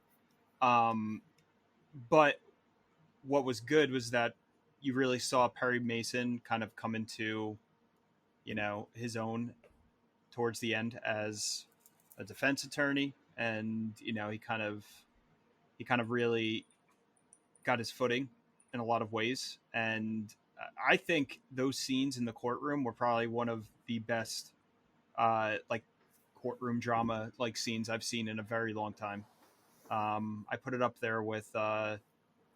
But what was good was that you really saw Perry Mason kind of come into, his own towards the end as a defense attorney. And, he kind of really got his footing in a lot of ways. And I think those scenes in the courtroom were probably one of the best, courtroom drama scenes I've seen in a very long time. I put it up there with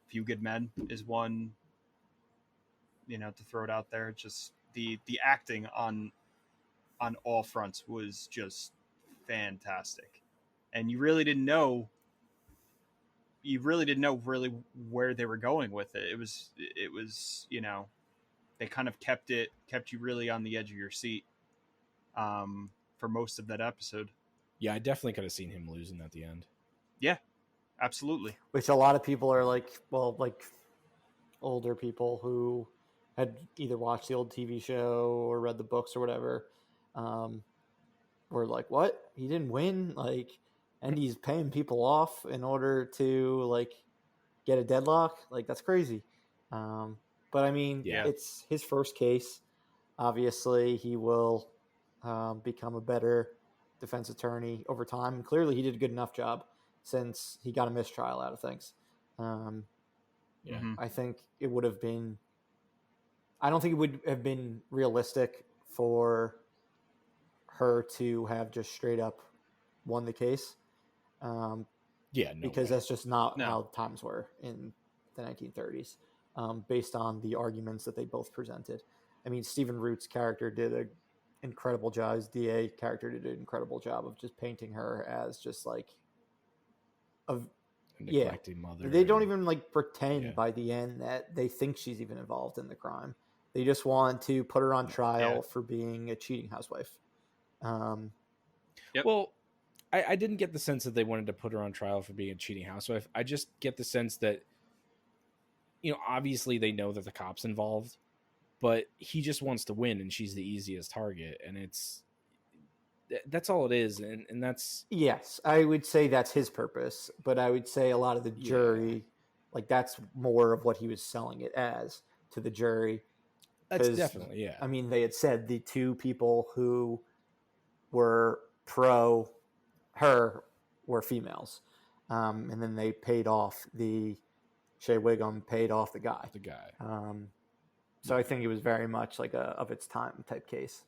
Few Good Men is one, to throw it out there. Just the acting on all fronts was just fantastic, and you really didn't know really where they were going with it. It was they kind of kept you really on the edge of your seat for most of that episode. Yeah, I definitely could have seen him losing at the end. Yeah, absolutely. Which a lot of people are like, well, like older people who had either watched the old TV show or read the books or whatever, were like, what? He didn't win? Like, and he's paying people off in order to like get a deadlock? Like, that's crazy. But I mean, Yeah. it's his first case. Obviously, he will become a better defense attorney over time. And clearly, he did a good enough job since he got a mistrial out of things. Yeah. I think it would have been. I don't think it would have been realistic for her to have just straight up won the case. Yeah, no because way. that's just not No. how times were in the 1930s, based on the arguments that they both presented. I mean, Stephen Root's character did an incredible job. His DA character did an incredible job of just painting her as just like A neglected mother. They don't even like pretend Yeah. by the end that they think she's even involved in the crime. They just want to put her on trial for being a cheating housewife. Yep. Well, I didn't get the sense that they wanted to put her on trial for being a cheating housewife. I just get the sense that, obviously they know that the cop's involved, but he just wants to win and she's the easiest target. And that's all it is. And that's... Yes, I would say that's his purpose, but I would say a lot of the jury, like that's more of what he was selling it as to the jury. That's definitely, yeah. I mean, they had said the two people who were pro her were females, and then they paid off Shea Wiggum paid off the guy. So I think it was very much like a of its time type case.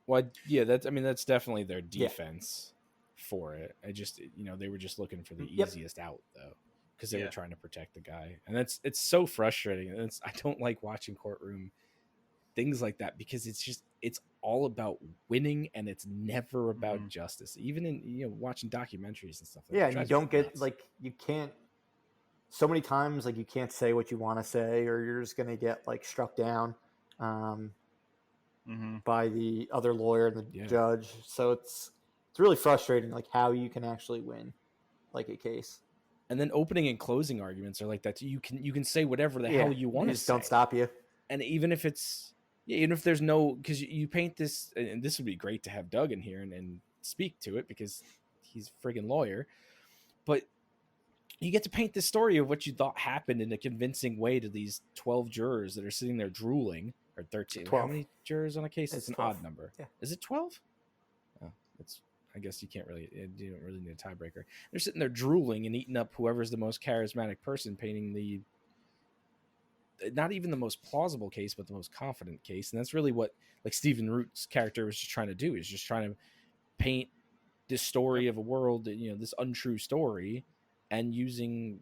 Well, yeah, that's definitely their defense for it. I just, they were just looking for the easiest out though, because they were trying to protect the guy, and it's so frustrating. And I don't like watching courtroom things like that because it's all about winning and it's never about justice. Even in watching documentaries and stuff. And you don't get like you can't. So many times, like you can't say what you want to say, or you're just gonna get like struck down by the other lawyer and the judge. So it's really frustrating, like how you can actually win, like a case. And then opening and closing arguments are like that. You can say whatever the hell you want to say. Don't stop you. And even if there's no, because you paint this, and this would be great to have Doug in here and speak to it because he's a friggin' lawyer, but you get to paint this story of what you thought happened in a convincing way to these 12 jurors that are sitting there drooling, or 13. 12. How many jurors on a case? It's an 12. odd number. Yeah. Is it 12? Oh, I guess you don't really need a tiebreaker. They're sitting there drooling and eating up whoever's the most charismatic person, painting not even the most plausible case, but the most confident case. And that's really what like Stephen Root's character was just trying to do, is just trying to paint this story of a world, this untrue story, and using,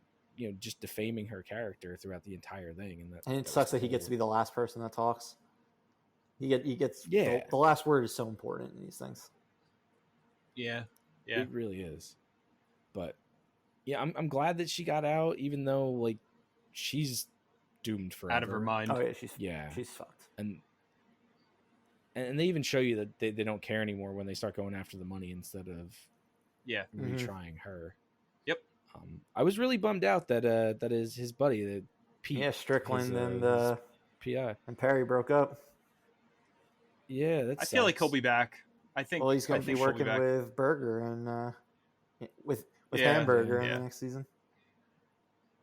just defaming her character throughout the entire thing. And it sucks that he gets to be the last person that talks. He gets the last word is so important in these things. Yeah. It really is. But yeah, I'm glad that she got out, even though like she's doomed forever. Out of her mind. Oh yeah, she's fucked. And they even show you that they don't care anymore when they start going after the money instead of retrying her. Yep. I was really bummed out that is his buddy, that Pete. Yeah, Strickland and PI and Perry broke up. Yeah, I feel like he'll be back. I think. Well, he's going to be working with Burger and with Hamburger in the next season.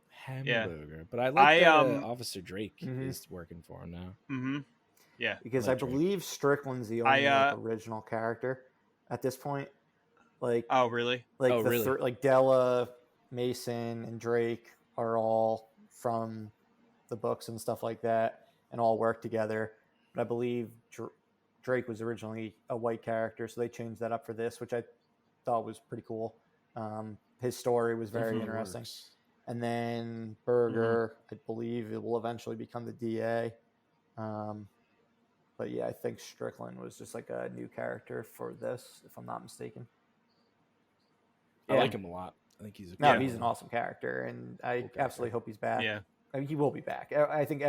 Hamburger, but I like that Officer Drake is working for him now. Mm-hmm. Yeah, because I believe Strickland's the only original character at this point. Like, oh really? Like like Della, Mason, and Drake are all from the books and stuff like that, and all work together. But I believe Drake was originally a white character, so they changed that up for this, which I thought was pretty cool. His story was very interesting. Works. And then Burger, I believe it will eventually become the DA. But yeah, I think Strickland was just like a new character for this, if I'm not mistaken. I Yeah. like him a lot. I think he's a No, Yeah. he's an awesome character, and I Cool character. absolutely hope he's back. Yeah. I mean, he will be back. I think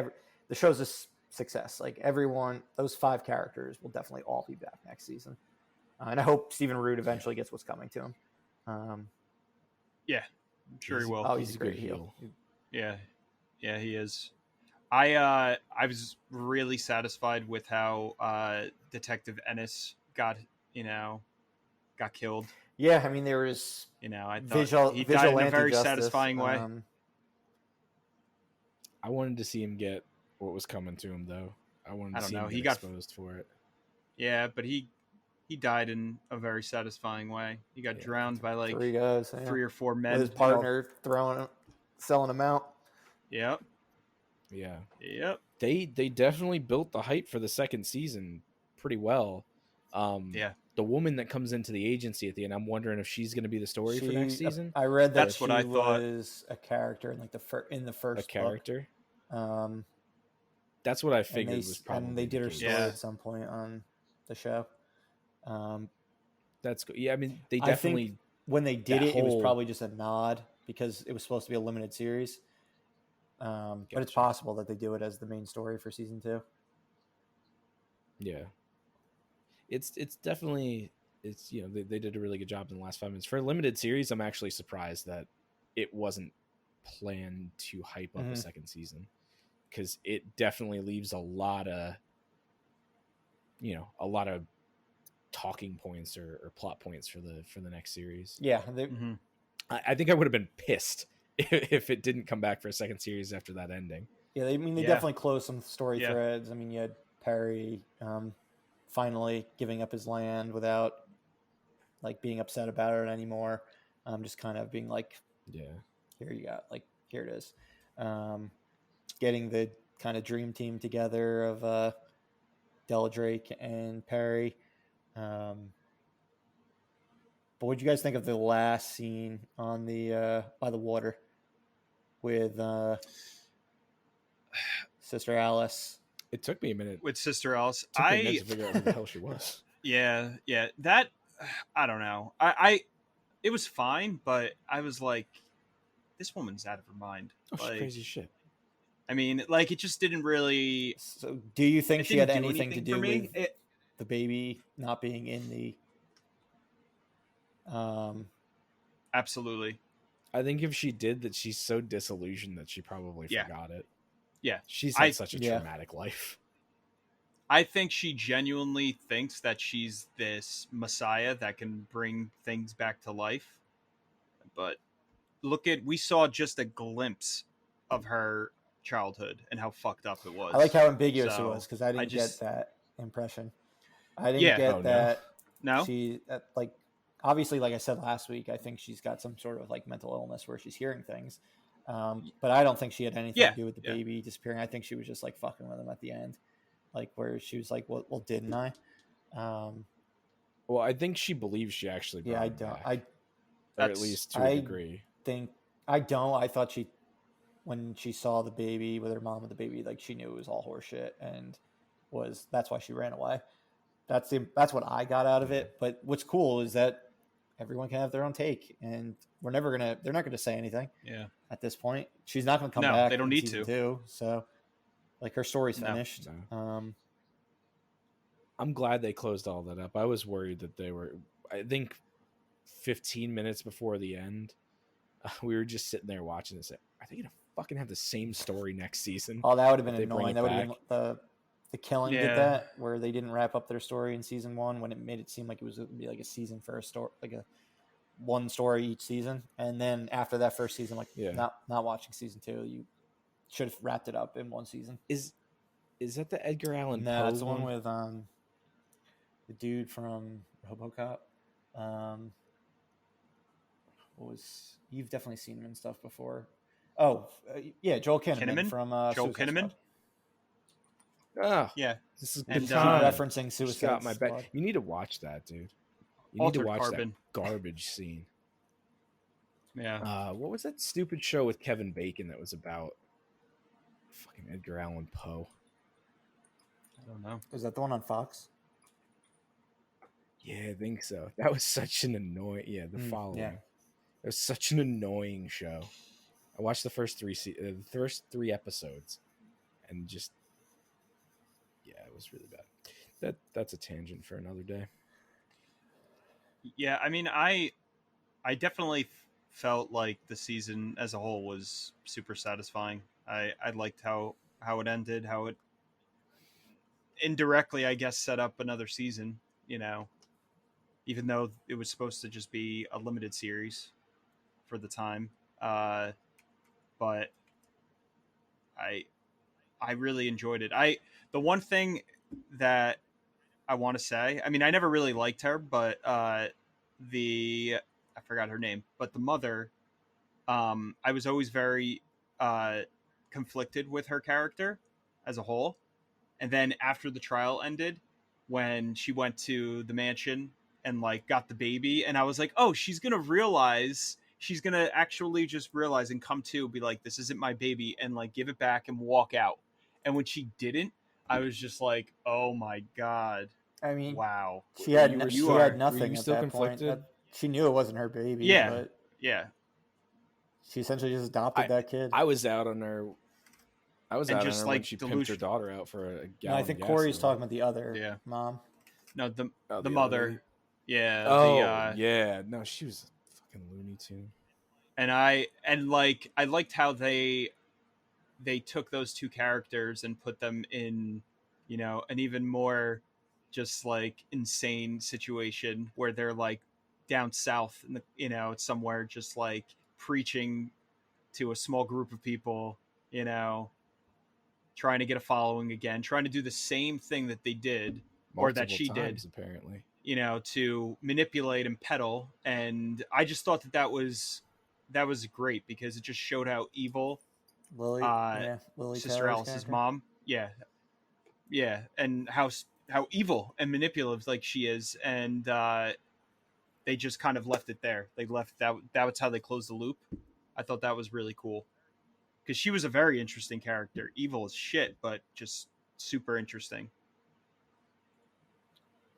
the show's a success. Like everyone, those 5 characters will definitely all be back next season, and I hope Stephen Root eventually gets what's coming to him. Yeah, I'm sure he will. Oh, he's a a great good heel. Yeah, yeah, he is. I was really satisfied with how Detective Ennis got killed. Yeah, I mean there was I thought he died in a very satisfying way. I wanted to see him get what was coming to him, though. I wanted to see him He get got exposed for it. Yeah, but he died in a very satisfying way. He got drowned by like 3 guys, yeah. 3 or 4 men. With his partner selling him out. Yep. Yeah. Yep. They definitely built the hype for the second season pretty well. Yeah. The woman that comes into the agency at the end, I'm wondering if she's going to be the story for next season. I read that That's what I thought. Was a character in like the first A character. book. That's what I figured was probably. And they did her the story case. at some point on the show. That's good. Yeah, I mean, they I definitely. think when they did it, it was whole- probably just a nod because it was supposed to be a limited series. But it's Gotcha. possible that they do it as the main story for season 2. Yeah. It's definitely they did a really good job in the last 5 minutes for a limited series. I'm actually surprised that it wasn't planned to hype up a second season, because it definitely leaves a lot of talking points or plot points for the next series. Yeah, Mm-hmm. I think I would have been pissed if it didn't come back for a second series after that ending. yeah. They definitely closed some story threads. I mean, you had Perry finally giving up his land without like being upset about it anymore. Just kind of being like, Yeah. here you go, like here it is. Getting the kind of dream team together of Deladrake and Perry. But what did you guys think of the last scene on the by the water with Sister Alice? It took me a minute. With Sister Alice, It took me a minute to figure out who the hell she was. Yeah. That I don't know. It was fine, but I was like, this woman's out of her mind. Oh, she's Like, crazy as shit. I mean, like, it just didn't really. So, do you think It she had didn't do anything to anything for do me. with the baby not being in the? Absolutely. I think if she did that, she's so disillusioned that she probably Yeah. forgot it. Yeah. She's had such a traumatic life. I think she genuinely thinks that she's this messiah that can bring things back to life. But we saw just a glimpse of her childhood and how fucked up it was. I like how ambiguous it So, was because I didn't just- get that impression. I didn't Yeah. get Oh, no. that No? she like obviously, like I said last week, I think she's got some sort of like mental illness where she's hearing things. But I don't think she had anything to do with the baby disappearing. I think she was just like fucking with him at the end, like where she was like, "Well, didn't I?" Well, I think she believes she actually brought Yeah, I him don't. back, or at least to I a degree. I don't. I thought when she saw the baby with her mom and the baby, like she knew it was all horseshit, and that's why she ran away. That's what I got out of it. But what's cool is that everyone can have their own take, and they're not gonna say anything. Yeah. At this point, she's not gonna come No, back. they don't in need season to. 2, so like her story's No. finished. I'm glad they closed all that up. I was worried that I think 15 minutes before the end, we were just sitting there watching this. Are they gonna fucking have the same story next season? Oh, that would have been They bring annoying. it That would have back. been the Killing Yeah. did that, where they didn't wrap up their story in season 1 when it made it seem like it was going to be like a season for a story, like a one story each season. And then after that first season, like not watching season 2, you should have wrapped it up in one season. Is that the Edgar Allan No, Poe that's the one one? with the dude from RoboCop. You've definitely seen him in stuff before. Oh, yeah, Joel Kinnaman from Joel Suicide Kinnaman? Squad. Ah, Yeah. this is And, good Keep time. referencing Just Suicide got my Squad. back. You need to watch that, dude. You need Altered to watch Carbon. that garbage scene. Yeah. What was that stupid show with Kevin Bacon that was about fucking Edgar Allan Poe? I don't know. Is that the one on Fox? Yeah, I think so. That was such an annoying. Yeah, the following. yeah. It was such an annoying show. I watched the first three episodes, and just it was really bad. That's a tangent for another day. Yeah, I mean, I definitely felt like the season as a whole was super satisfying. I liked how it ended, how it indirectly, I guess, set up another season. You know, even though it was supposed to just be a limited series for the time, but I really enjoyed it. The one thing that I want to say, I mean, I never really liked her, but I forgot her name, but the mother, I was always very conflicted with her character as a whole. And then after the trial ended, when she went to the mansion and like got the baby, and I was like, oh, she's gonna actually just realize and come to, be like, this isn't my baby, and like give it back and walk out. And when she didn't, I was just like, oh my god. I mean, wow. She had You were she still- had were nothing you at still that conflicted? point. She knew it wasn't her baby. Yeah. But Yeah. she essentially just adopted that kid. I was out on her. I was And out just, on her like, when she pimped her delusion- daughter out for a No, gallon I think of Corey's gasoline. talking about the other Yeah. mom. No, the The mother. other- Yeah. Oh, yeah. No, she was a fucking Looney Tune. And I liked how they took those two characters and put them in, you know, an even more just like insane situation where they're like down south in the, you know, somewhere just like preaching to a small group of people, you know, trying to get a following again, trying to do the same thing that they did or that Multiple she times, did, apparently. you know, to manipulate and peddle. And I just thought that was great because it just showed how evil Lily, Lily Sister Taylor's Alice's character. mom, yeah, and how evil and manipulative like she is, and they just kind of left it there. They left that was how they closed the loop. I thought that was really cool because she was a very interesting character, evil as shit, but just super interesting.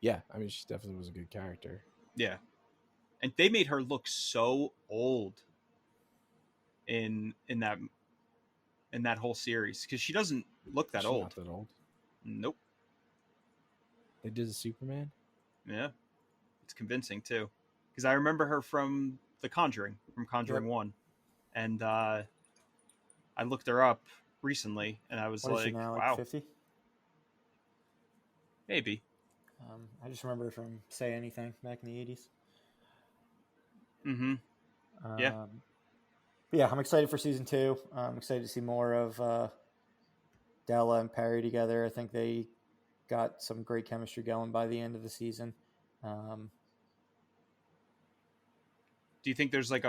Yeah, I mean, she definitely was a good character. Yeah, and they made her look so old in that whole series because she doesn't look that She's old. Not that old. Nope. They did a Superman. Yeah, it's convincing too, because I remember her from The Conjuring, from Conjuring Yep. 1, and I looked her up recently, and I was What is she like, now? wow, Like 50? maybe. I just remember her from Say Anything back in the 80s. Mm-hmm. Yeah. But yeah, I'm excited for season 2. I'm excited to see more of Della and Perry together. I think they got some great chemistry going by the end of the season. Do you think there's like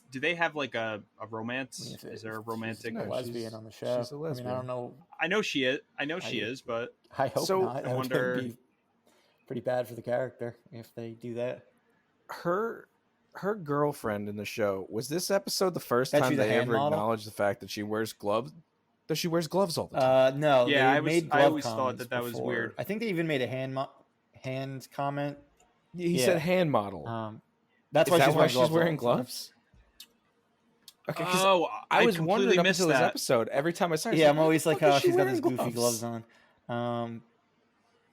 do they have like a romance? I mean, Is there a romantic? a No, lesbian she's- on the show. she's a I mean, I lesbian. don't know. I know she is. I know she I- is, but I hope So, not. I That would wonder- be pretty bad for the character if they do that. Her girlfriend in the show, was this episode the first That time she's a they hand ever model? acknowledged the fact that she wears gloves? That she wears gloves all the time. No, Yeah, they made I glove always thought comments that was before. weird. I think they even made a hand comment. He yeah. said hand model. That's Is why that she's why wearing she's gloves. all wearing the time. gloves? Okay, 'cause oh, I was completely wondering up missed until this that. episode. Every time I saw her, I was Yeah, like, I'm "Why the always like, fuck is oh, she she's got wearing these goofy gloves on.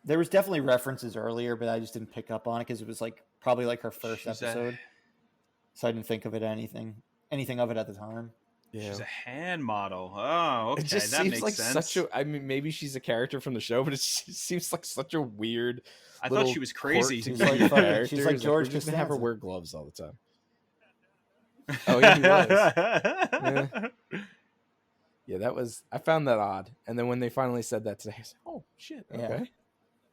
There was definitely references earlier, but I just didn't pick up on it because it was like probably like her first She's a- episode, so I didn't think of it anything of it at the time. Yeah. She's a hand model. Oh, okay, It just that seems makes like sense. such a. I mean, maybe she's a character from the show, but it seems like such a weird. I thought little she was crazy. quirk to She's give like your fucking- characters. she's like George we're just gonna have her Costanza. wear gloves all the time. Oh yeah, he was. Yeah, that was. I found that odd. And then when they finally said that today, I was like, "Oh shit, Yeah. okay."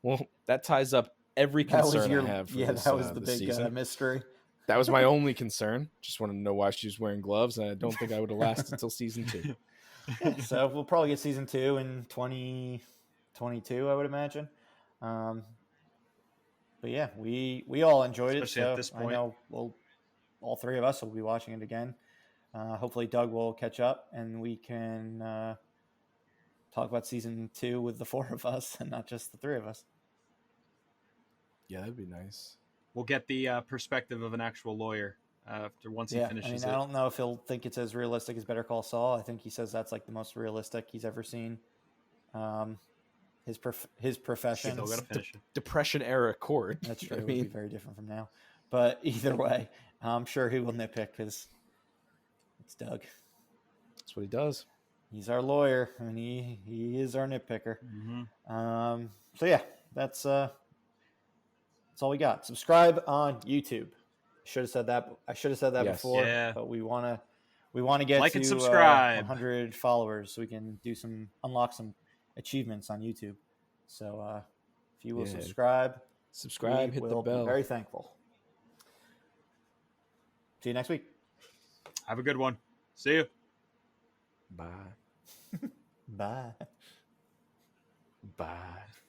Well, that ties up every That was concern your I have. For yeah. this, That was the this big season. mystery. That was my only concern. Just wanted to know why she was wearing gloves, and I don't think I would have lasted until season 2. So we'll probably get season 2 in 2022, I would imagine. But yeah, we all enjoyed Especially it. at So this I point. know all three of us will be watching it again. Hopefully Doug will catch up and we can talk about season 2 with the 4 of us and not just the 3 of us. Yeah, that'd be nice. We'll get the perspective of an actual lawyer after once he finishes I it. don't know if he'll think it's as realistic as Better Call Saul. I think he says that's like the most realistic he's ever seen. His profession. Still gotta finish it. Depression era court. That's true. It would be very different from now. But either way, I'm sure he will nitpick because it's Doug. That's what he does. He's our lawyer, and he is our nitpicker. Mm-hmm. So yeah, that's all we got. Subscribe on YouTube. Should have said that. I should have said that Yes. before. Yeah. But we want to get Like to and subscribe. 100 followers so we can unlock some achievements on YouTube. So if you will subscribe, hit the we'll bell. be very thankful. See you next week. Have a good one. See you. Bye. Bye. Bye.